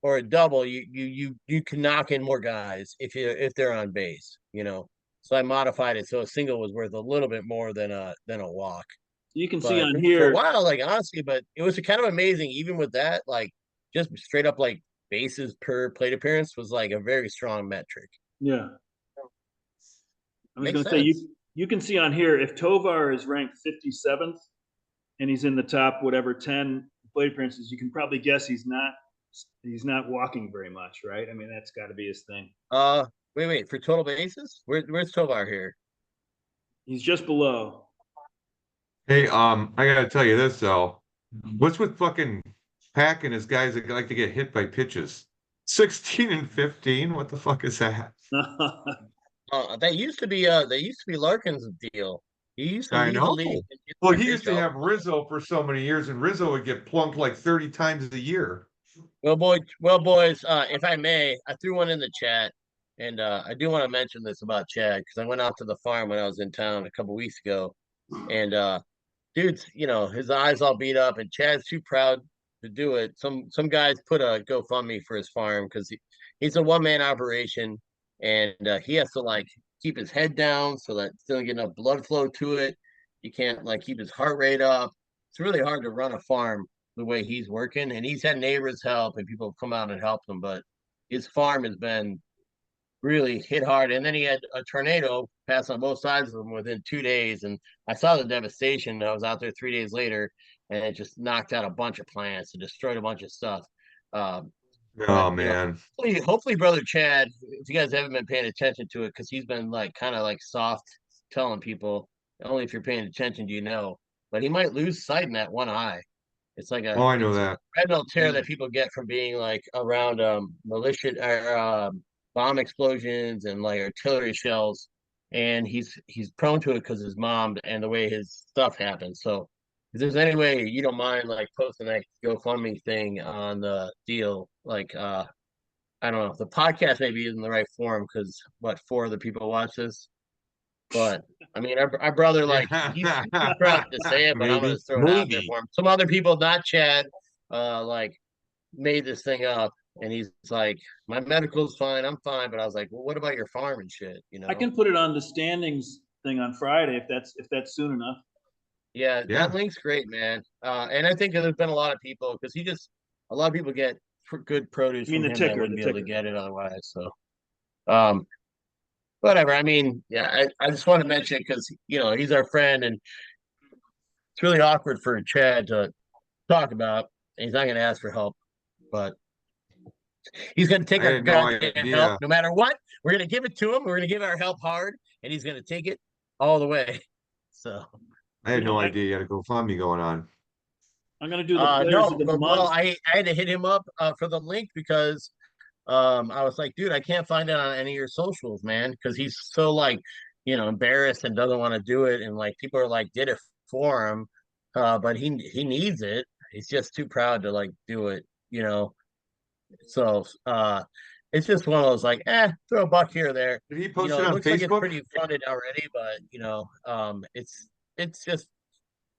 or a double, you can knock in more guys if they're on base, you know. So I modified it so a single was worth a little bit more than a walk. You can see But on for a here. while, like honestly, but it was kind of amazing. Even with that, like just straight up like bases per plate appearance was like a very strong metric. Yeah, I was Makes going to say sense. you can see on here if Tovar is ranked 57th and he's in the top whatever 10 plate appearances, you can probably guess he's not walking very much, right? I mean, that's got to be his thing. Wait, for total bases, where's Tovar here? He's just below. Hey, I gotta tell you this though. What's with fucking Pack and his guys that like to get hit by pitches? 16 and 15? What the fuck is that? That used to be Larkin's deal. He used to I lead the know. league in hit Well, by he used pitch to all have the time. Rizzo for so many years, and Rizzo would get plunked like 30 times a year. Well, boys, if I may, I threw one in the chat, and I do want to mention this about Chad because I went out to the farm when I was in town a couple weeks ago, and dude's, his eyes all beat up, and Chad's too proud to do it. Some guys put a GoFundMe for his farm because he's a one-man operation, and he has to like keep his head down so that still get enough blood flow to it. He can't like keep his heart rate up. It's really hard to run a farm the way he's working, and he's had neighbors help and people have come out and helped him, but his farm has been really hit hard. And then he had a tornado pass on both sides of him within 2 days. And I saw the devastation. I was out there 3 days later, and it just knocked out a bunch of plants and destroyed a bunch of stuff. Um, Oh but man. hopefully, brother Chad, if you guys haven't been paying attention to it, because he's been like kind of like soft telling people, only if you're paying attention do you know. But he might lose sight in that one eye. It's like Oh, I know it's that. retinal tear that people get from being like around militia or bomb explosions and like artillery shells, and he's prone to it because his mom and the way his stuff happens. So, if there's any way you don't mind like posting that GoFundMe thing on the deal, like I don't know, the podcast maybe isn't the right forum because what four other people watch this, but I mean, our brother, like, he's too proud to say it, but I'm gonna Maybe. throw it out there Maybe. for him. Some other people, not Chad, like made this thing up, and he's like, "My medical's fine, I'm fine," but I was like, "Well, what about your farm and shit?" You I know? can put it on the standings thing on Friday if that's soon enough. Yeah, that Yeah. link's great, man. And I think there's been a lot of people because a lot of people get good produce I mean from the him that ticker, wouldn't the be able to ticker. get it otherwise. So, um, whatever. I mean, yeah, I just want to mention it because he's our friend and it's really awkward for Chad to talk about. And he's not going to ask for help, but he's going to take I our had no goddamn help idea. no matter what. We're going to give it to him. We're going to give our help hard, and he's going to take it all the way. So, I You had know, no I, idea you had a GoFundMe going on. I'm gonna do the players of no, the but well, month. I had to hit him up for the link because I was like, dude, I can't find it on any of your socials, man, because he's so like, embarrassed and doesn't want to do it, and like people are like, did it for him, but he needs it. He's just too proud to like do it, you know. So it's just one of those like, throw a buck here or there. Did he post it It on looks like it's Facebook? pretty funded already, but it's just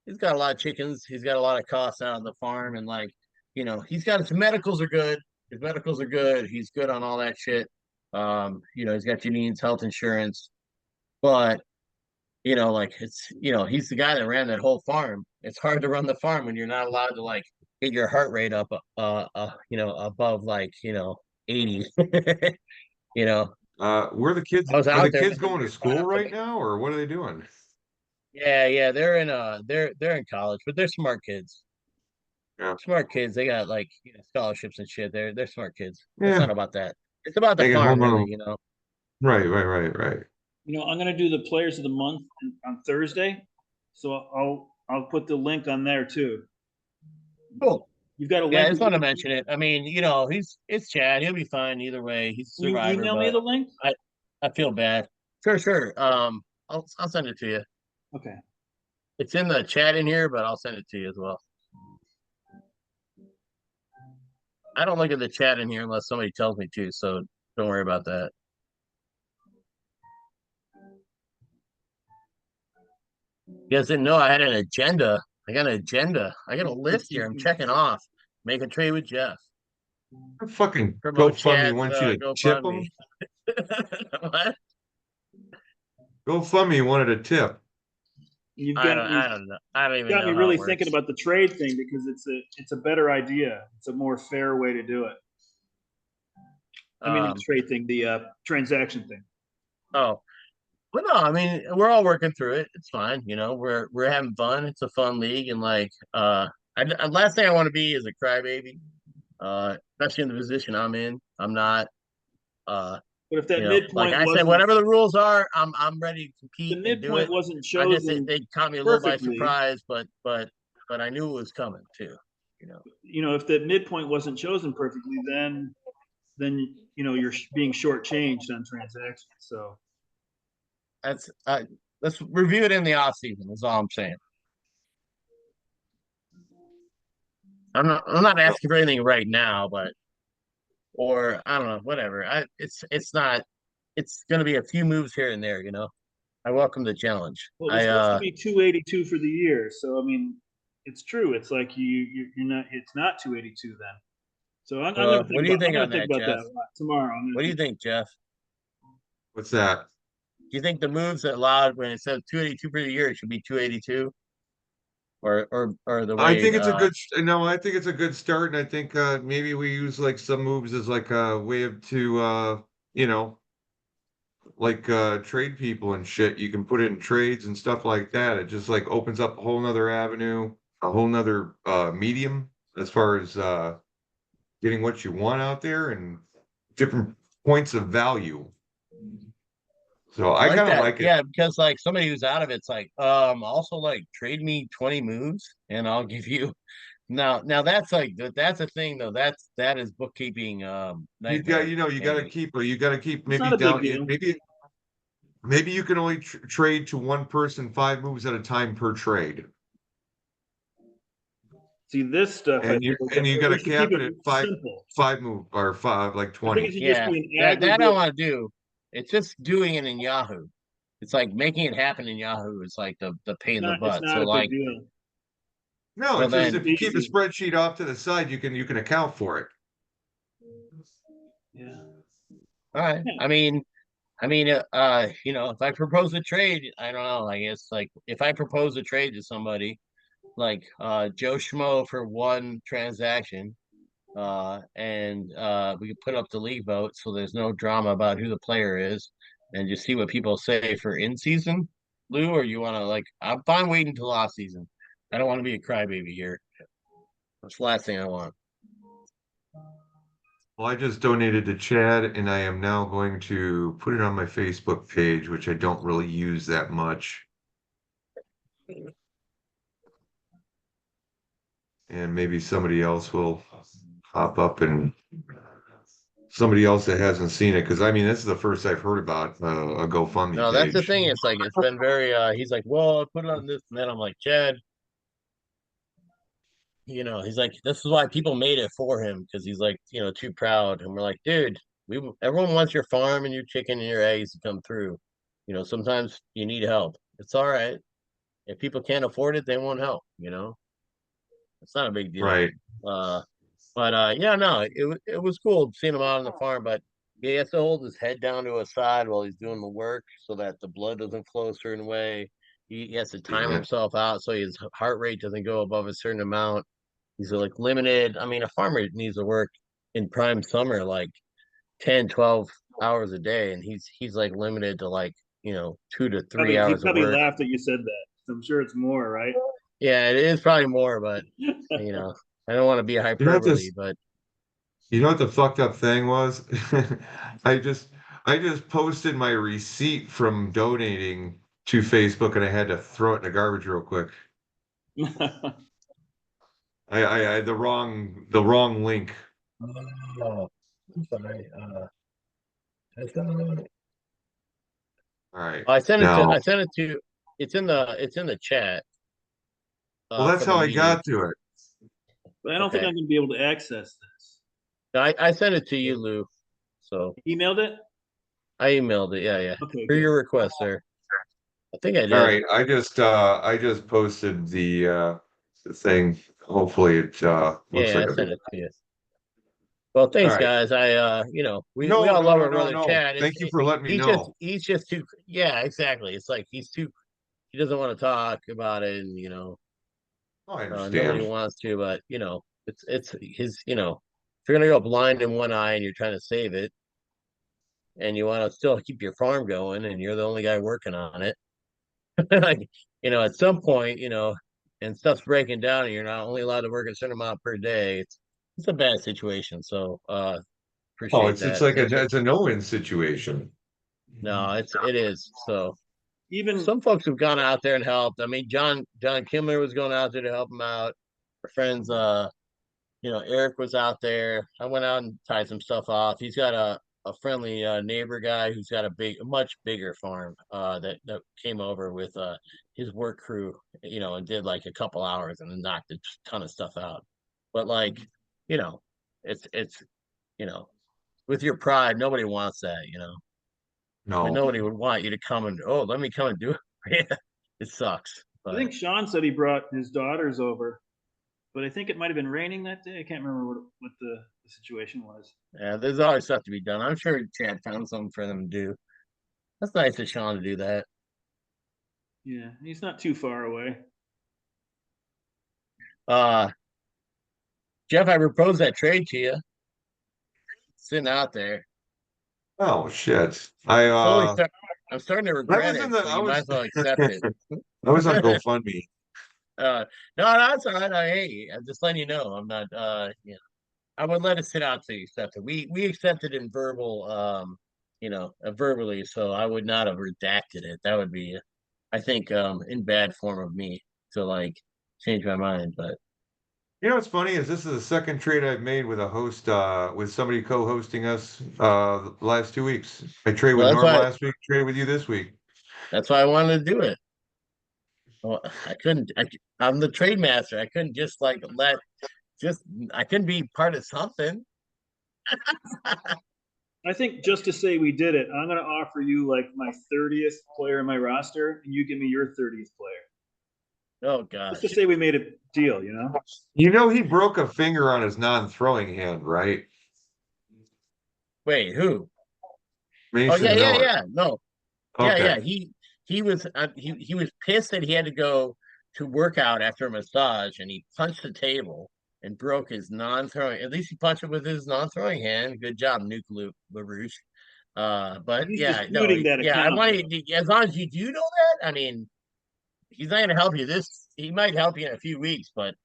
he's got a lot of chickens. He's got a lot of costs out on the farm, and like, he's got his medicals are good. His medicals are good. He's good on all that shit. He's got Janine's health insurance, but like he's the guy that ran that whole farm. It's hard to run the farm when you're not allowed to like get your heart rate up, above like 80. you know, Where the kids I was are out the there kids with him. going We to were going school out to right now, or what are they doing? yeah, they're in college, but they're smart kids. Yeah. Smart kids. They got like scholarships and shit. They're smart kids. It's not Yeah. about that. It's about the They get farm, home really. on right. I'm gonna do the players of the month on Thursday, so I'll put the link on there too. Cool. You've got a Yeah, I link. just want to mention it. I mean, it's Chad. He'll be fine either way. He's a Can you survivor, email me but the link? I feel bad. Sure. I'll send it to you. Okay. It's in the chat in here, but I'll send it to you as well. I don't look at the chat in here unless somebody tells me to, so don't worry about that. You guys didn't know I had an agenda. I got an agenda. I got a list here. I'm checking off. Make a trade with Jeff. Fucking Promote GoFundMe Chad's wants you to tip GoFundMe. them. What? GoFundMe wanted a tip. You've I got don't. me I don't know. I don't even got know me how really it thinking works. about the trade thing because it's a better idea. It's a more fair way to do it. I mean, the trade thing, the transaction thing. Oh, but no. I mean, we're all working through it. It's fine. We're having fun. It's a fun league, and last thing I want to be is a crybaby. Especially in the position I'm in. I'm not. Uh, But if that like midpoint I said, wasn't whatever the rules are, I'm ready to the compete and do midpoint it. wasn't I just chosen they caught me a little by perfectly, surprise, but I knew it was coming too. You know, if that midpoint wasn't chosen perfectly, then you're being shortchanged on transactions. So that's let's review it in the off season. Is all I'm saying. I'm not asking for anything right now, but or I don't know, whatever. It's not. It's going to be a few moves here and there. I welcome the challenge. well, it was supposed to be 282 for the year. So I mean, it's true. It's like you're not. It's not 282 then. So I'm gonna What do you I'm think gonna on think that, about that Jeff? a lot tomorrow. I'm gonna What do you think. think, Jeff? What's that? Do you think the moves that allowed when it says 282 for the year, it should be 282, or the I way? think it's a good. No, I think it's a good start, and I think maybe we use like some moves as like a way of to you know like trade people and shit. You can put it in trades and stuff like that. It just like opens up a whole nother avenue, a whole nother medium as far as getting what you want out there and different points of value. So I I like kind of that. like it. Yeah, because like somebody who's out of it's like, also like trade me 20 moves and I'll give you now that's like that's a thing though. That is bookkeeping You got, nightmare. you got to And keep, you got to keep It's maybe not a big down. deal. Maybe you can only trade to one person 5 moves at a time per trade, See, this stuff, I and think you got we to should keep cap it it at simple. 5 move or five like I think it 20. should just yeah, be an that I aggregate. want to do. It's just doing it in Yahoo. It's like making it happen in Yahoo is like the pain in the It's butt. not So a big like deal. No, so it's just then if you keep a Easy. spreadsheet off to the side, you can account for it. Yeah. all right. Yeah. If I propose a trade, I don't know. I guess like if I propose a trade to somebody, like Joe Schmo for one transaction, and we could put up the league vote so there's no drama about who the player is, and just see what people say for in season, Lou. Or you want to like? I'm fine waiting until off season. I don't want to be a crybaby here. That's the last thing I want. Well, I just donated to Chad, and I am now going to put it on my Facebook page, which I don't really use that much. And maybe somebody else will hop up and somebody else that hasn't seen it, because I mean, this is the first I've heard about a GoFundMe No, that's the page. thing. It's like it's been very. He's like, well, I put it on this, and then I'm like, Chad. He's like, this is why people made it for him because he's like, too proud. And we're like, dude, everyone wants your farm and your chicken and your eggs to come through. Sometimes you need help. It's all right. If people can't afford it, they won't help. It's not a big deal. Right. Uh, but yeah, no, it was cool seeing him out on the farm, but he has to hold his head down to his side while he's doing the work so that the blood doesn't flow a certain way. He has to time Yeah. himself out so his heart rate doesn't go above a certain amount. He's like limited. I mean, a farmer needs to work in prime summer like 10, 12 hours a day, and he's like limited to like, 2 to 3 He hours of probably work. laughed that you said that. I'm sure it's more, right? Yeah, it is probably more, but you know, I don't want to be a You know what hyperbole, this? but You know what the fucked up thing was? I just I just posted my receipt from donating to Facebook, and I had to throw it in the garbage real quick. I had the wrong link. oh, I'm sorry. All right. I sent it to Now, I sent it to it's in the chat. Well, that's for the how I meeting. got to it. But I don't think Okay. I'm going to be able to access this. I sent it to you, Lou. So Emailed it? I emailed it. Yeah, yeah. Okay, For good. your request, sir. I think I All did. right, I just posted the thing. Hopefully it looks Yeah, like I a sent video. it to you. Well, All thanks, right. guys. We No, all no, love no, our no, brother no. Chad. Thank you for letting me know. He's just too. Yeah, exactly. It's like he doesn't want to talk about it, and Oh, I nobody understand. wants to. But it's his. If you're gonna go blind in one eye and you're trying to save it, and you want to still keep your farm going, and you're the only guy working on it, like at some point, and stuff's breaking down, and you're not only allowed to work a certain amount per day. It's a bad situation. So Oh, appreciate it's that. like Thanks for it's a no-win situation. no, it is. So Even some folks have gone out there and helped. I mean, John Kimler was going out there to help him out. Our friends, Eric was out there. I went out and tied some stuff off. He's got a friendly neighbor guy who's got a much bigger farm that came over with his work crew, and did like a couple hours and then knocked a ton of stuff out. But like, you know, it's you know, with your pride, nobody wants that. I mean, No. nobody would want you to come and let me come and do it. It sucks, I but think Sean said he brought his daughters over, but I think it might have been raining that day. I can't remember what the situation was. yeah, there's always stuff to be done. I'm sure Chad found something for them to do. That's nice of Sean to do that. Yeah, he's not too far away. Uh, Jeff, I proposed that trade to you, sitting out there. Oh shit. Slowly start. I'm starting to I regret was in it, the so I you might was as well accept it. I was on GoFundMe. No, that's all right. Hey, I'm just letting you know. I'm not. I would let it sit out till you accept it. We accepted in verbal, verbally. So I would not have redacted it. That would be, I think, in bad form of me to like change my mind. But You know what's funny is this is the second trade I've made with a host, with somebody co-hosting us the last 2 weeks. I traded with well, Norm last week, traded with you this week. that's why I wanted to do it. Well, I couldn't. I'm the trade master. I couldn't just like let just. I couldn't be part of something. I think just to say we did it, I'm going to offer you like my 30th player in my roster, and you give me your 30th player. Oh Just to gosh. say we made a deal, you know? You know he broke a finger on his non-throwing hand, right? Wait, who? Oh yeah, Mason yeah, Miller. yeah. No, yeah, Okay. yeah. He was pissed that he had to go to work out after a massage, and he punched the table and broke his non-throwing. At least he punched it with his non-throwing hand. Good job, Nuke LaRouche. But He's yeah, no, disputing that yeah. I account. want you, as long as you do know that. I mean, he's not going to help you this. He might help you in a few weeks, but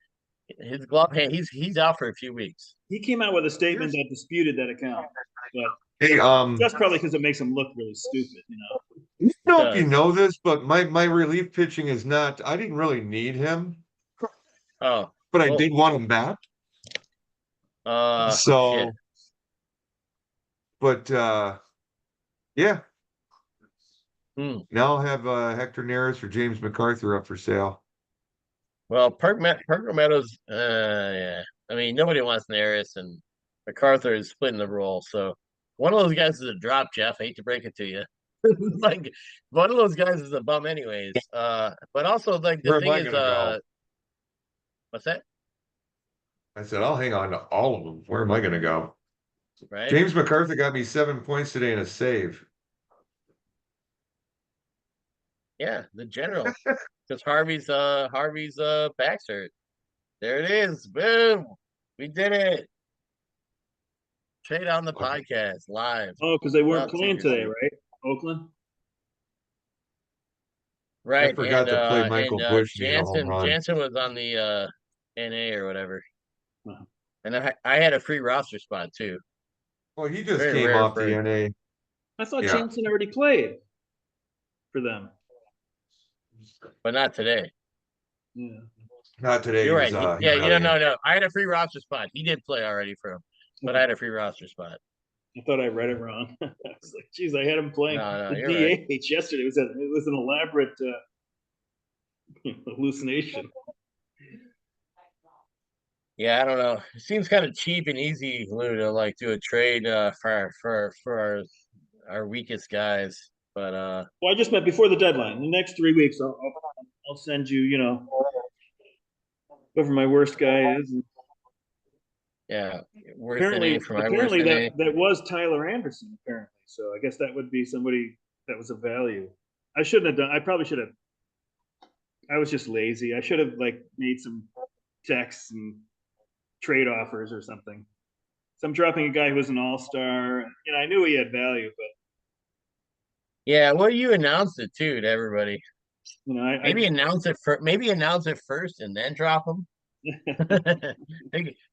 his glove hand, he's out for a few weeks. He came out with a statement Here's that disputed that account, but hey, just probably because it makes him look really stupid, you know? I don't It know if you does. know this, but my relief pitching is not. I didn't really need him, Oh, but I well, did want him back. shit. So, but yeah, Hmm. now I'll have Hector Neris or James MacArthur up for sale. Well, Parker Meadows, yeah. I mean, nobody wants Neris, and MacArthur is splitting the role. So one of those guys is a drop, Jeff. I hate to break it to you. Like one of those guys is a bum, anyways. But also like the Where am thing I is, going to go? what's that? I said I'll hang on to all of them. Where am I going to go? Right? James MacArthur got me 7 points today in a save. Yeah, the general. Because Harvey's back's hurt. There it is. Boom. We did it. Trade on the Okay. podcast live Oh, because they weren't without playing today, secrecy. right? Oakland? I Right, forgot to play and Michael Bush and he hit a home run. Jansen was on the NA or whatever, Uh-huh. and I had a free roster spot too. Well, he just Very came rare off for the NA. I thought Yeah, Jansen already played for them. but not today. Yeah. not today. You're right. He Yeah, was out of game. no. I had a free roster spot. He did play already for him, but I Okay. had a free roster spot. I thought I read it wrong. I was like, geez, I had him playing No, the you're right. DH yesterday. It was an elaborate hallucination. Yeah, I don't know. It seems kind of cheap and easy, Lou, to like do a trade for our weakest guys. But Well, I just meant before the deadline. The next 3 weeks, I'll send you, whoever my worst guy is. And yeah, worst inning apparently, for my worst apparently inning. that was Tyler Anderson. Apparently, so I guess that would be somebody that was of value. I shouldn't have done. I probably should have. I was just lazy. I should have like made some texts and trade offers or something. So I'm dropping a guy who was an all-star. I knew he had value, but Yeah, well, you announced it too to everybody. I Maybe announce it first and then drop them.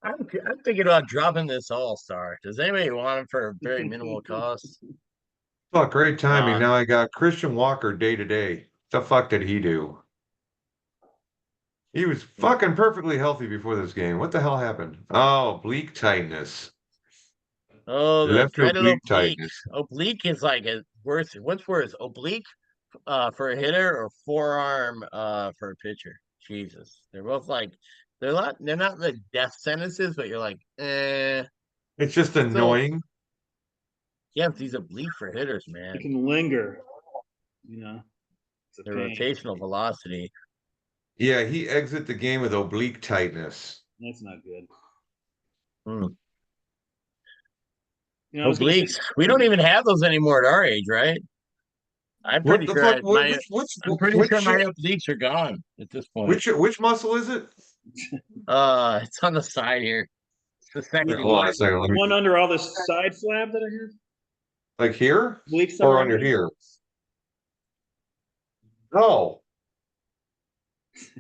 I'm thinking about dropping this all-star. Does anybody want him for a very minimal cost? Fuck, great timing. Uh, Now I got Christian Walker day to day. The fuck did he do? He was fucking perfectly healthy before this game. What the hell happened? Oh, oblique tightness. oh, the Left dreaded oblique oblique. tightness. Oblique is like a worse. What's worse, oblique for a hitter or forearm for a pitcher? Jesus, they're both like they're not the death sentences, but you're like, It's just still annoying. yeah, but these oblique for hitters, it man. can linger. It's a The pain. rotational velocity. Yeah, he exit the game with oblique tightness. That's not good. Hmm. I was gonna say, Obliques. We don't even have those anymore at our age, right? I'm What pretty the sure fuck? I, my Which I'm pretty sure my obliques are gone at this point. which muscle is it? It's on the side here. It's the the, second Hold on one. a second. Let the me one under all this side flab that I have, like here bleak or somewhere under under it. here. Oh,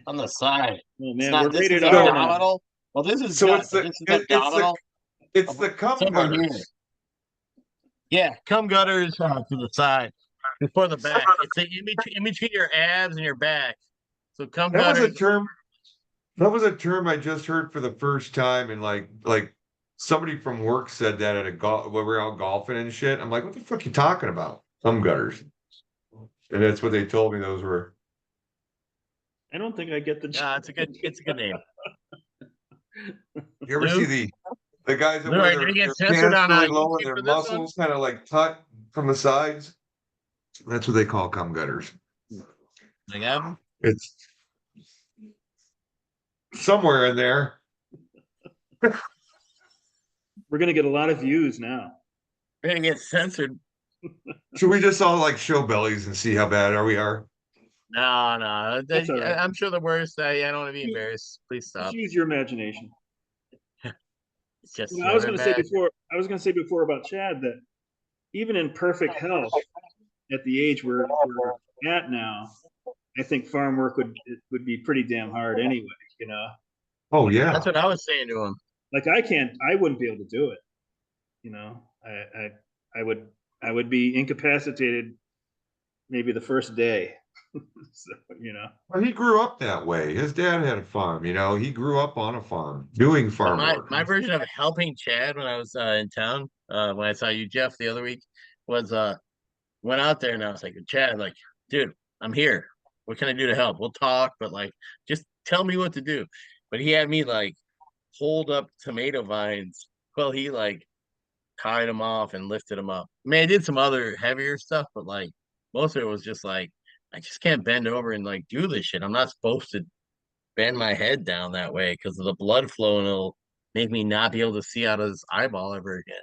On the side. Oh It's man, not. we're This is rated R now. abdominal. Well, this is so gut, it's but the this is it's the abdominal. it's the It's cum over here. gutters. Yeah, cum gutters to the side before the back. It's in between your abs and your back. So cum That was a gutters. term. That was a term I just heard for the first time, and like somebody from work said that at a golf when we were out golfing and shit. I'm like, what the fuck you talking about? Cum gutters, and that's what they told me those were. I don't think I get the joke. It's a good name. You ever see Lou, the guys that Lou, wear are you gonna their get censored pants on really low and YouTube their for this one? muscles kind of like tuck from the sides? That's what they call cum gutters. Like I'm It's somewhere in there. We're gonna get a lot of views now. gonna get censored. Should we just all like show bellies and see how bad we are? No. That's all right. I'm sure the worst. I don't want to be embarrassed. Please Just stop. use your imagination. It's just I was your gonna say imagine. before. I was gonna say before about Chad that even in perfect health, at the age we're at now, I think farm work would be pretty damn hard anyway. Oh That's yeah. what I was saying to him. Like I wouldn't be able to do it. I would be incapacitated maybe the first day. So. Well, he grew up that way. His dad had a farm, He grew up on a farm doing But farm my work. my version of helping Chad when I was in town, when I saw you, Jeff, the other week, was went out there and I was like, Chad, like, dude, I'm here. What can I do to help? We'll talk, but like, just tell me what to do. But he had me like hold up tomato vines. Well, he like tied them off and lifted them up. I mean, I did some other heavier stuff, but like most of it was just like I just can't bend over and like do this shit. I'm not supposed to bend my head down that way because of the blood flow and it'll make me not be able to see out of his eyeball ever again.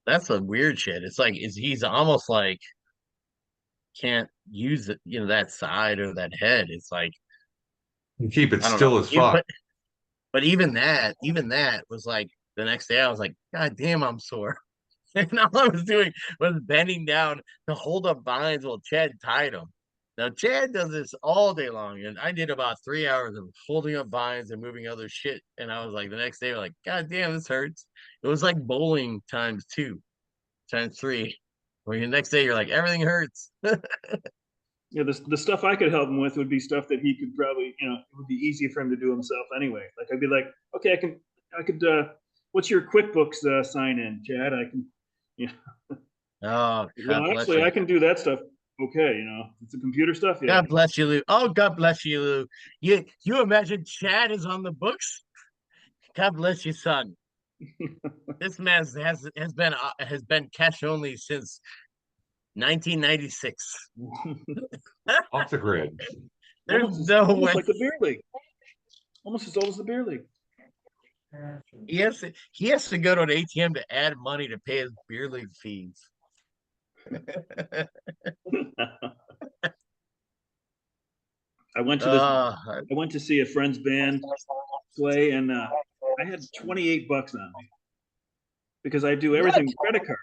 That's a weird shit. It's like he's almost like can't use it, that side or that head. It's like And keep it I don't know. still as fuck. But even that was like the next day I was like, God damn, I'm sore. And all I was doing was bending down to hold up vines while Chad tied them. Now Chad does this all day long, and I did about 3 hours of holding up vines and moving other shit. And I was like, the next day, like, God damn, this hurts. It was like bowling times two, times three. Where the next day you're like, everything hurts. The stuff I could help him with would be stuff that he could probably, it would be easy for him to do himself anyway. Like I'd be like, okay, I could. What's your QuickBooks sign in, Chad? I can, you know. Oh, Well, God bless actually, you. I can do that stuff. Okay, it's the computer stuff. Yeah, God bless you, Lou. Oh, God bless you, Lou. You imagine Chad is on the books? God bless you, son. This man has been cash only since 1996. Off the grid. There's no almost way like the beer league. Almost as old as the beer league. he has to go to an ATM to add money to pay his beer league fees. I went to I went to see a friend's band play, and I had 28 bucks on me because I do everything with credit card.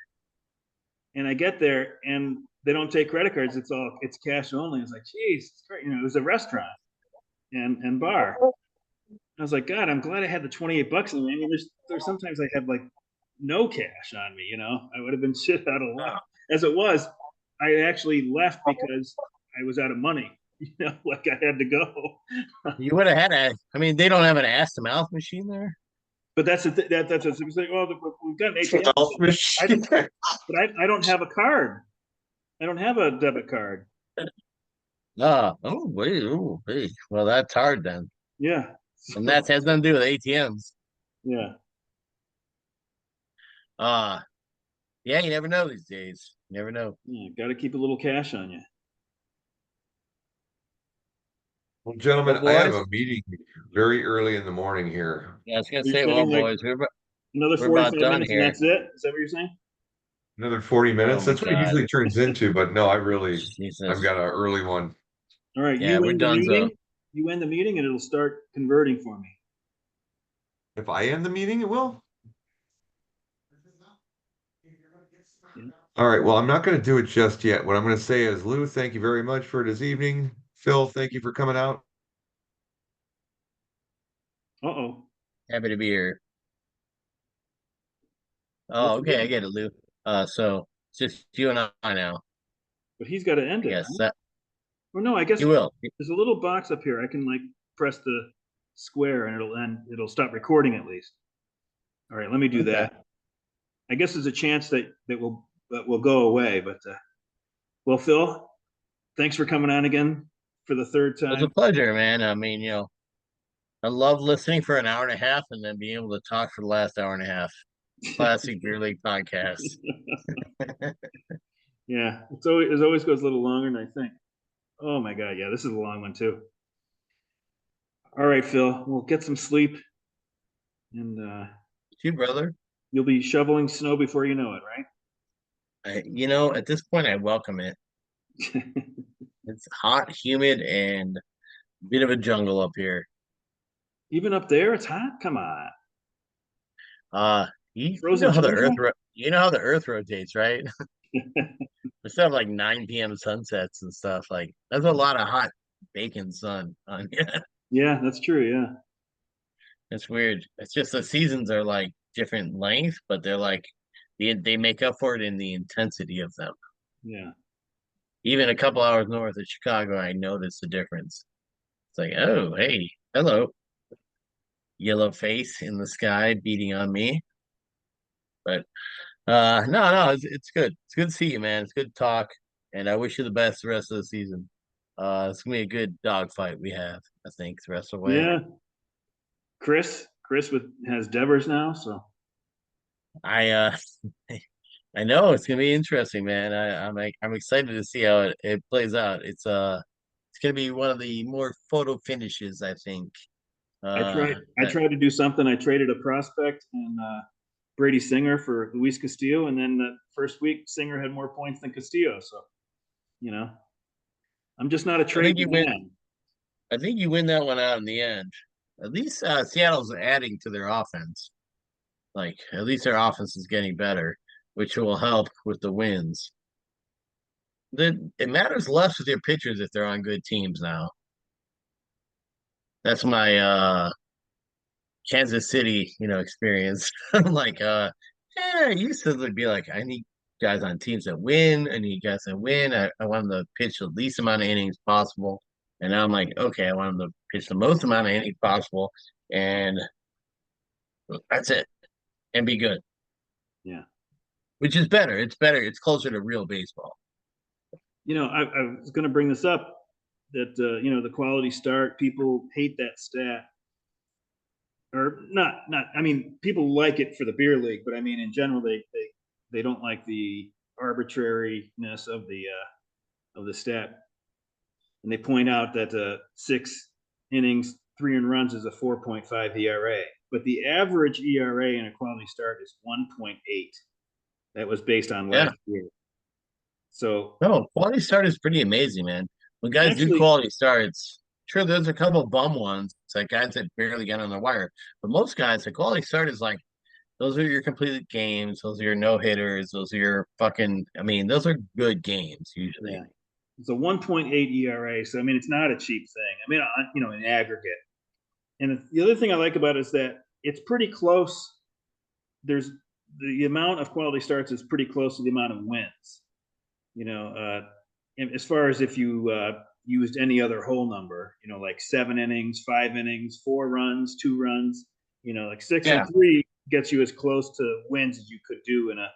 And I get there, and they don't take credit cards. It's cash only. It's like, geez, it's great. You know, it was a restaurant and bar. I was like, God, I'm glad I had the 28 bucks on me. I mean, there's sometimes I have like no cash on me. You know, I would have been shit out of luck. As it was, I actually left because I was out of money. You know, like I had to go. You would have had I mean, they don't have an ass to mouth machine there. But that's that's a like, well, we've got an ATM. I don't have a card. I don't have a debit card. Oh, wait, oh, hey. Well, that's hard then. Yeah. And that has nothing to do with ATMs. Yeah. Uh yeah, you never know these days. You never know. Yeah, got to keep a little cash on you. Well, gentlemen, Well, I have boys. a meeting very early in the morning here. Yeah, I was gonna You're say, well, saying like boys, another we're about 45 done minutes and here. that's it? Is that what you're saying? Another 40 Oh minutes. my That's what it God. usually turns into, but no, I've Jesus. got an early one. All right, Yeah, you we're end the done. So meeting. You end the meeting and it'll start converting for me. If I end the meeting, it will. Yeah. All right. Well, I'm not going to do it just yet. What I'm going to say is, Lou, thank you very much for this evening. Phil, thank you for coming out. Uh-oh. happy to be here. Oh, What's he okay, I doing? get it, Lou. So it's just you and I now, But he's got to end I it, guess. right? That Or no, I guess you will. there's a little box up here. I can like press the square and it'll end. It'll stop recording at least. All right, let me do Okay. that. I guess there's a chance that will go away. But well, Phil, thanks for coming on again for the third It was a time. pleasure, man. I mean, I love listening for an hour and a half and then being able to talk for the last hour and a half. Classic beer league podcast. Yeah, it always goes a little longer than I think. Oh my God, yeah, this is a long one too. All right, Phil, we'll get some sleep, and You, brother. you'll be shoveling snow before you know it, At this point, I welcome it. right? It's hot, humid, and a bit of a jungle up here. Even up there, it's hot. Come on, Uh, you know frozen how the tundra. Earth rotates, right? We still have like 9 p.m. sunsets and stuff. Like that's a lot of hot bacon sun on you. Yeah, that's true. Yeah, It's weird. It's just the seasons are like different length, but they're like they make up for it in the intensity of them. yeah. Even a couple hours north of Chicago, I noticed the difference. It's like, oh, hey, hello, yellow face in the sky beating on me. But no, it's good. It's good to see you, man. It's good to talk, and I wish you the best the rest of the season. It's gonna be a good dog fight we have, I think, the rest of the way. Yeah, Chris has Devers now, so I I know it's gonna be interesting, man. I'm excited to see how it plays out. It's gonna be one of the more photo finishes, I think. I That tried to do something. I traded a prospect and Brady Singer for Luis Castillo, and then the first week Singer had more points than Castillo. So you know, I'm just not a I trade think you win. man. I think you win that one out in the end. At least Seattle's adding to their offense. Like at least their offense is getting better, which will help with the wins. It matters less with your pitchers if they're on good teams now. That's my Kansas City, experience. I'm like, I used to be like, I need guys on teams that win. I need guys that win. I want them to pitch the least amount of innings possible. And now I'm like, okay, I want them to pitch the most amount of innings possible, and that's it, and be good. Yeah. Which is better. It's better. It's closer to real baseball. I was going to bring this up that the quality start, people hate that stat. or not. I mean, people like it for the beer league, but I mean, in general, they don't like the arbitrariness of the stat, and they point out that 6 innings, 3 runs is a 4.5 ERA, but the average ERA in a quality start is 1.8. That was based on Yeah. last year. So No, quality start is pretty amazing, man. When guys do actually, quality starts, sure, there's a couple bum ones, it's like guys that barely get on the wire. But most guys, the quality start is like those are your completed games, those are your no hitters, those are your fucking. I mean, those are good games yeah, usually. it's a 1.8 ERA. So I mean, it's not a cheap thing. I mean, in aggregate. And the other thing I like about it is that it's pretty close. There's the amount of quality starts is pretty close to the amount of wins. You know, as far as if you used any other whole number, like 7 innings, 5 innings, 4 runs, 2 runs, like six Yeah, and three gets you as close to wins as you could do in a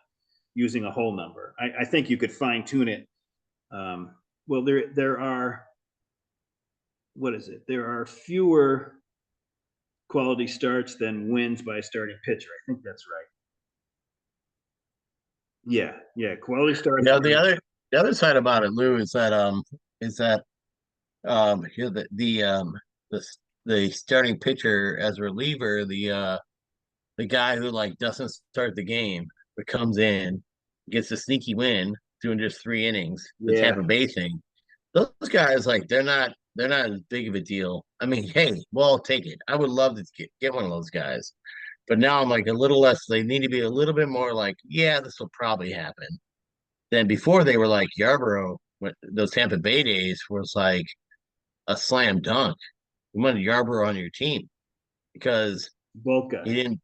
using a whole number. I think you could fine tune it. Well, there are what is it? There are fewer quality starts than wins by a starting pitcher. I think that's right. Yeah, yeah. Quality starts yeah. are The other side about it, Lou, is that you know, the the starting pitcher as reliever, the guy who like doesn't start the game but comes in, gets a sneaky win doing just 3 innings, the yeah. Tampa Bay thing. Those guys like they're not as big of a deal. I mean, hey, well, I'll take it. I would love to get one of those guys. But now I'm like a little less, they need to be a little bit more like, yeah, this will probably happen. Then before they were like Yarborough, those Tampa Bay days was like a slam dunk. You wanted Yarborough on your team because Both guys. he didn't,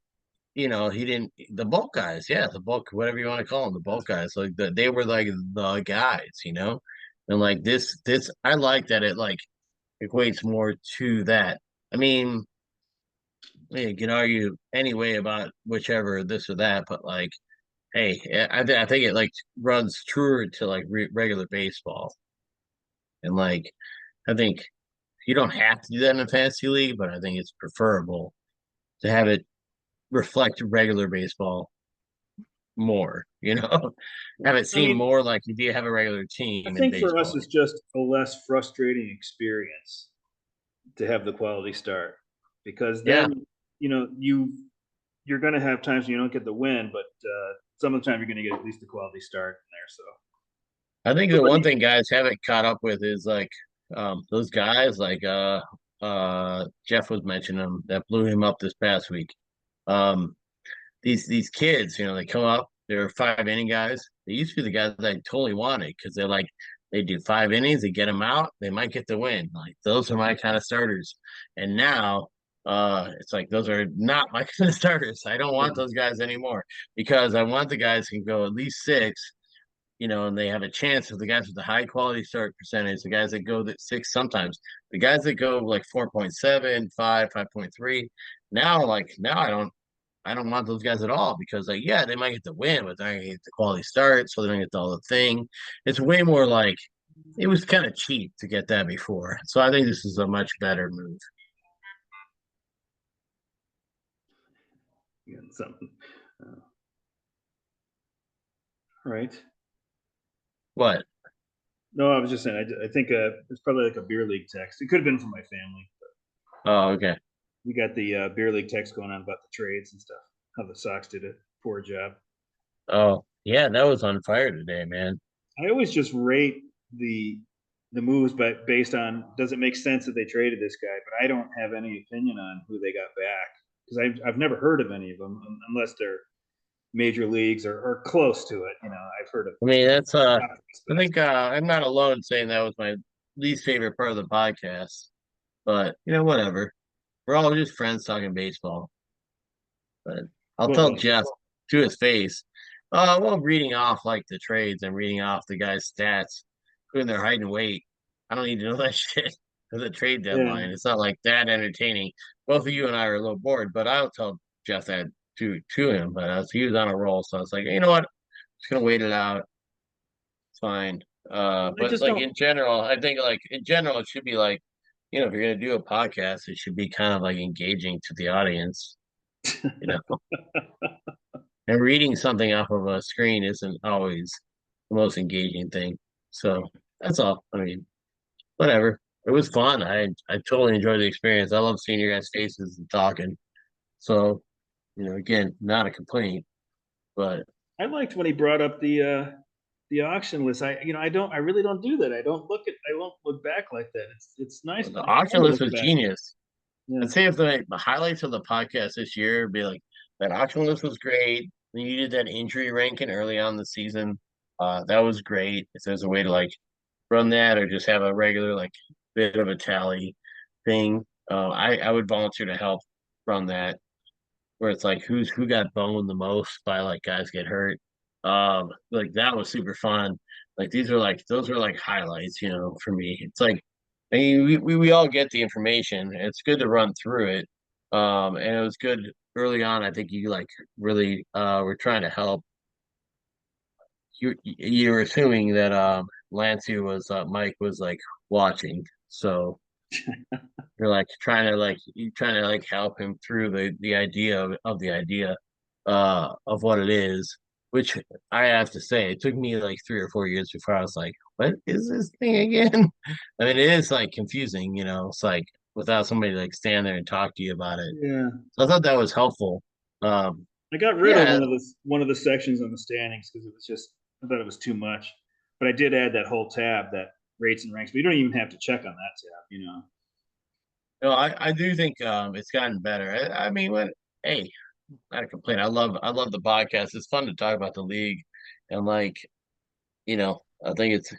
he didn't, the bulk guys, yeah, the bulk, whatever you want to call them, the bulk guys, like they were like the guys. And like I like that it like equates more to that. I mean, you can argue anyway about whichever this or that, but like, hey, I think it like runs truer to like regular baseball, and like I think you don't have to do that in a fantasy league, but I think it's preferable to have it reflect regular baseball more, have it I seem mean, more like you do have a regular I team in think for us, baseball. it's just a less frustrating experience to have the quality start because Yeah, then you're going to have times when you don't get the win, but some of the time you're going to get at least the quality start in there. So I think the one everybody, thing guys haven't caught up with is like those guys like Jeff was mentioning them that blew him up this past week. Um these kids, they come up, they're 5 inning guys. They used to be the guys that I totally wanted because they're like they do 5 innings, they get them out, they might get the win. Like those are my kind of starters. And now it's like those are not my kind of starters. I don't want those guys anymore because I want the guys who can go at least six, and they have a chance of the guys with the high quality start percentage, the guys that go that six sometimes, the guys that go like 4.7, 5.3. Now I don't want those guys at all because like yeah, they might get the win, but they're not gonna get the quality start, so they're gonna get all the thing. It's way more like it was kind of cheap to get that before. So I think this is a much better move. something. Uh, right. What? No, I was just saying, I think it's probably like a beer league text. It could have been from my family. Oh, okay. We got the beer league text going on about the trades and stuff. How the Sox did a poor job. Oh, yeah, that was on fire today, man. I always just rate the moves, but based on does it make sense that they traded this guy? But I don't have any opinion on who they got back because I've never heard of any of them unless they're major leagues or close to it. I've heard of I mean, that's I prospects. think I'm not alone saying that was my least favorite part of the podcast. But whatever. We're all just friends talking baseball. But I'll tell Well, Jeff to his face. Well, reading off like the trades and reading off the guy's stats, putting their height and weight. I don't need to know that shit for the trade yeah, deadline. It's not like that entertaining. Both of you and I are a little bored, but I'll tell Jeff that to him. But he was on a roll, so I was like, you know what? Just gonna wait it out. It's fine. I But just like don't. in general, I think like in general it should be like if you're gonna do a podcast, it should be kind of like engaging to the audience, you know. And reading something off of a screen isn't always the most engaging thing. So that's all. I mean, whatever. It was fun. I totally enjoyed the experience. I love seeing your guys' faces and talking. So, again, not a complaint, but I liked when he brought up the auction list. I really don't do that. I won't look back like that. It's nice. the It's fun auction to list look was back. genius. Yeah. I'd say if the highlights of the podcast this year would be like that auction list was great. Then you did that injury ranking early on in the season. That was great. If there's a way to like run that or just have a regular like bit of a tally thing, I would volunteer to help run that where it's like who got boned the most by like guys get hurt. Like that was super fun. Like those were like highlights, for me. It's like I mean we all get the information. It's good to run through it. And it was good early on. I think you like really were trying to help. You were assuming that Lancey was Mike was like watching. So you're like trying to like help him through the idea of the idea of what it is, which I have to say, it took me like 3 or 4 years before I was like, what is this thing again? I mean, it is like confusing, it's like without somebody to like stand there and talk to you about it. Yeah. So I thought that was helpful. I got rid of Yeah, one of the sections on the standings because it was just I thought it was too much. But I did add that whole tab that rates and ranks. But you don't even have to check on that tab. no, I do think it's gotten better. I mean, hey, not a complaint. I love the podcast. It's fun to talk about the league and like, I think it's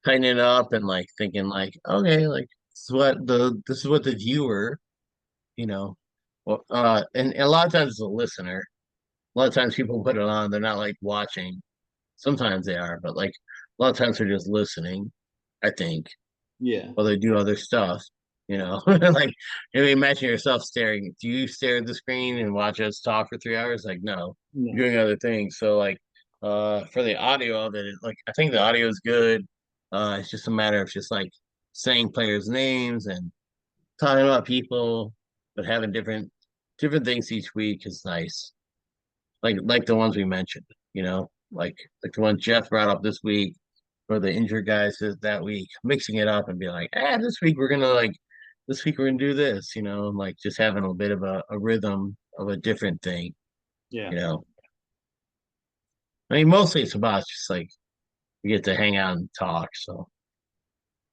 tightening it up and like thinking like, okay, like this is what the viewer, you know, well, and a lot of times it's a listener. A lot of times people put it on, they're not like watching. Sometimes they are, but like a lot of times they're just listening, I think, Yeah. while they do other stuff. Like imagine yourself staring. Do you stare at the screen and watch us talk for 3 hours? Like, no, Yeah. you're doing other things. So like for the audio of it, like I think the audio is good. It's just a matter of just like saying players' names and talking about people, but having different things each week is nice. Like the ones we mentioned, like the one Jeff brought up this week, or the injured guys that week, mixing it up and be like, this week we're gonna do this, and like just having a bit of a rhythm of a different thing, Yeah. you know. I mean, mostly it's about just like we get to hang out and talk. So,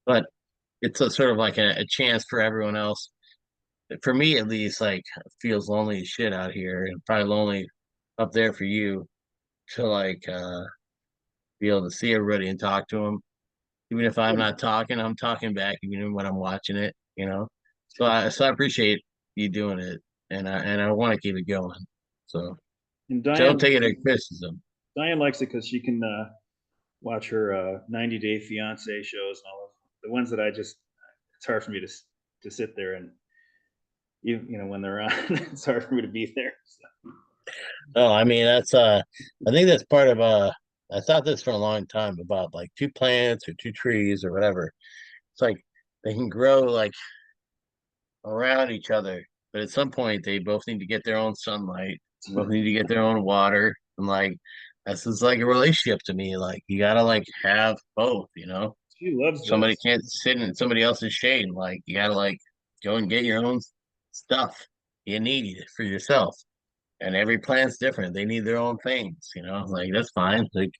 but it's a sort of like a chance for everyone else. For me, at least, like it feels lonely as shit out here, and probably lonely up there for you to like be able to see everybody and talk to them. Even if I'm not talking, I'm talking back, even when I'm watching it. So I appreciate you doing it, and I want to keep it going. So And don't take it as criticism. Diane likes it because she can watch her 90 Day Fiance shows and all of the ones that I just it's hard for me to sit there and when they're on it's hard for me to be there. So. Oh, I mean I think that's part of I thought this for a long time about like two plants or two trees or whatever. It's like they can grow like around each other, but at some point they both need to get their own sunlight, both need to get their own water, and like this is like a relationship to me. Like you gotta like have both. She loves Somebody this. can't sit in somebody else's shade. Like you gotta like go and get your own stuff you need for yourself. And every plant's different. They need their own things. Like that's fine. Like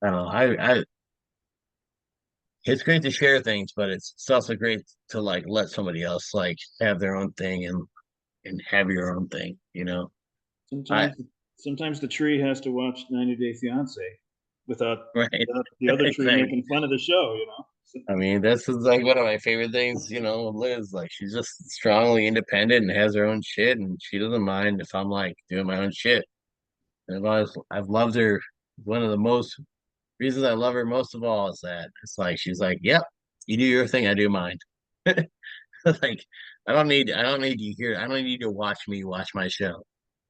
I don't know. It's great to share things, but it's also great to like let somebody else like have their own thing and have your own thing. I Sometimes sometimes the tree has to watch 90 Day Fiance without right. the other tree Exactly. making fun of the show. So, I mean, this is like one of my favorite things, with Liz. Like she's just strongly independent and has her own shit, and she doesn't mind if I'm like doing my own shit. And I've loved her. One of the most reasons I love her most of all is that it's like she's like, "Yep, you do your thing, I do mine." Like I don't need you here. I don't need you to watch me watch my show.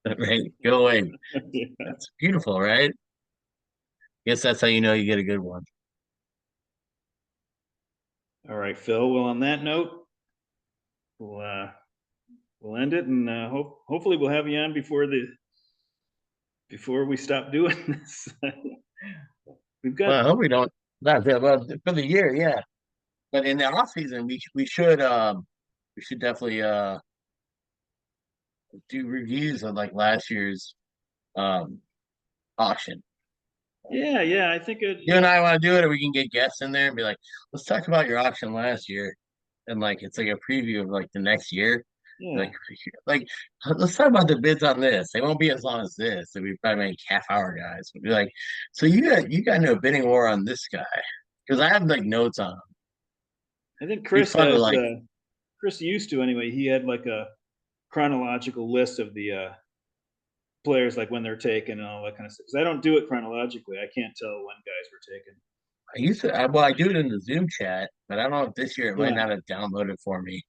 Right? Go away. yeah. That's beautiful, right? Guess that's how you know you get a good one. All right, Phil. Well, on that note, we'll end it, and hopefully we'll have you on before we stop doing this. We've Well, I got hope we don't. Not that, well, for the year, yeah. But in the off season, we should definitely do reviews of like last year's um auction. yeah. I think You and I want to do it, or we can get guests in there and be like, let's talk about your auction last year, and like it's like a preview of like the next year. yeah. Like let's talk about the bids on this. They won't be as long as this. It'll be probably make half hour guys. We'll be like, so you got no bidding war on this guy because I have like notes on him. I think Be Chris fun to has like. Chris used to anyway. He had like a chronological list of the players, like when they're taken and all that kind of stuff. Because I don't do it chronologically. I can't tell when guys were taken. Well, I do it in the Zoom chat, but I don't know if this year it might Yeah. not have downloaded for me.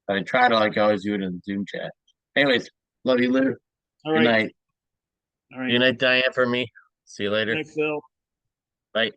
But I try to like always do it in the Zoom chat. Anyways, love you, Lou. All Good right. night. All right. Good night, Diane, for me. See you later. Thanks, Phil. Bye.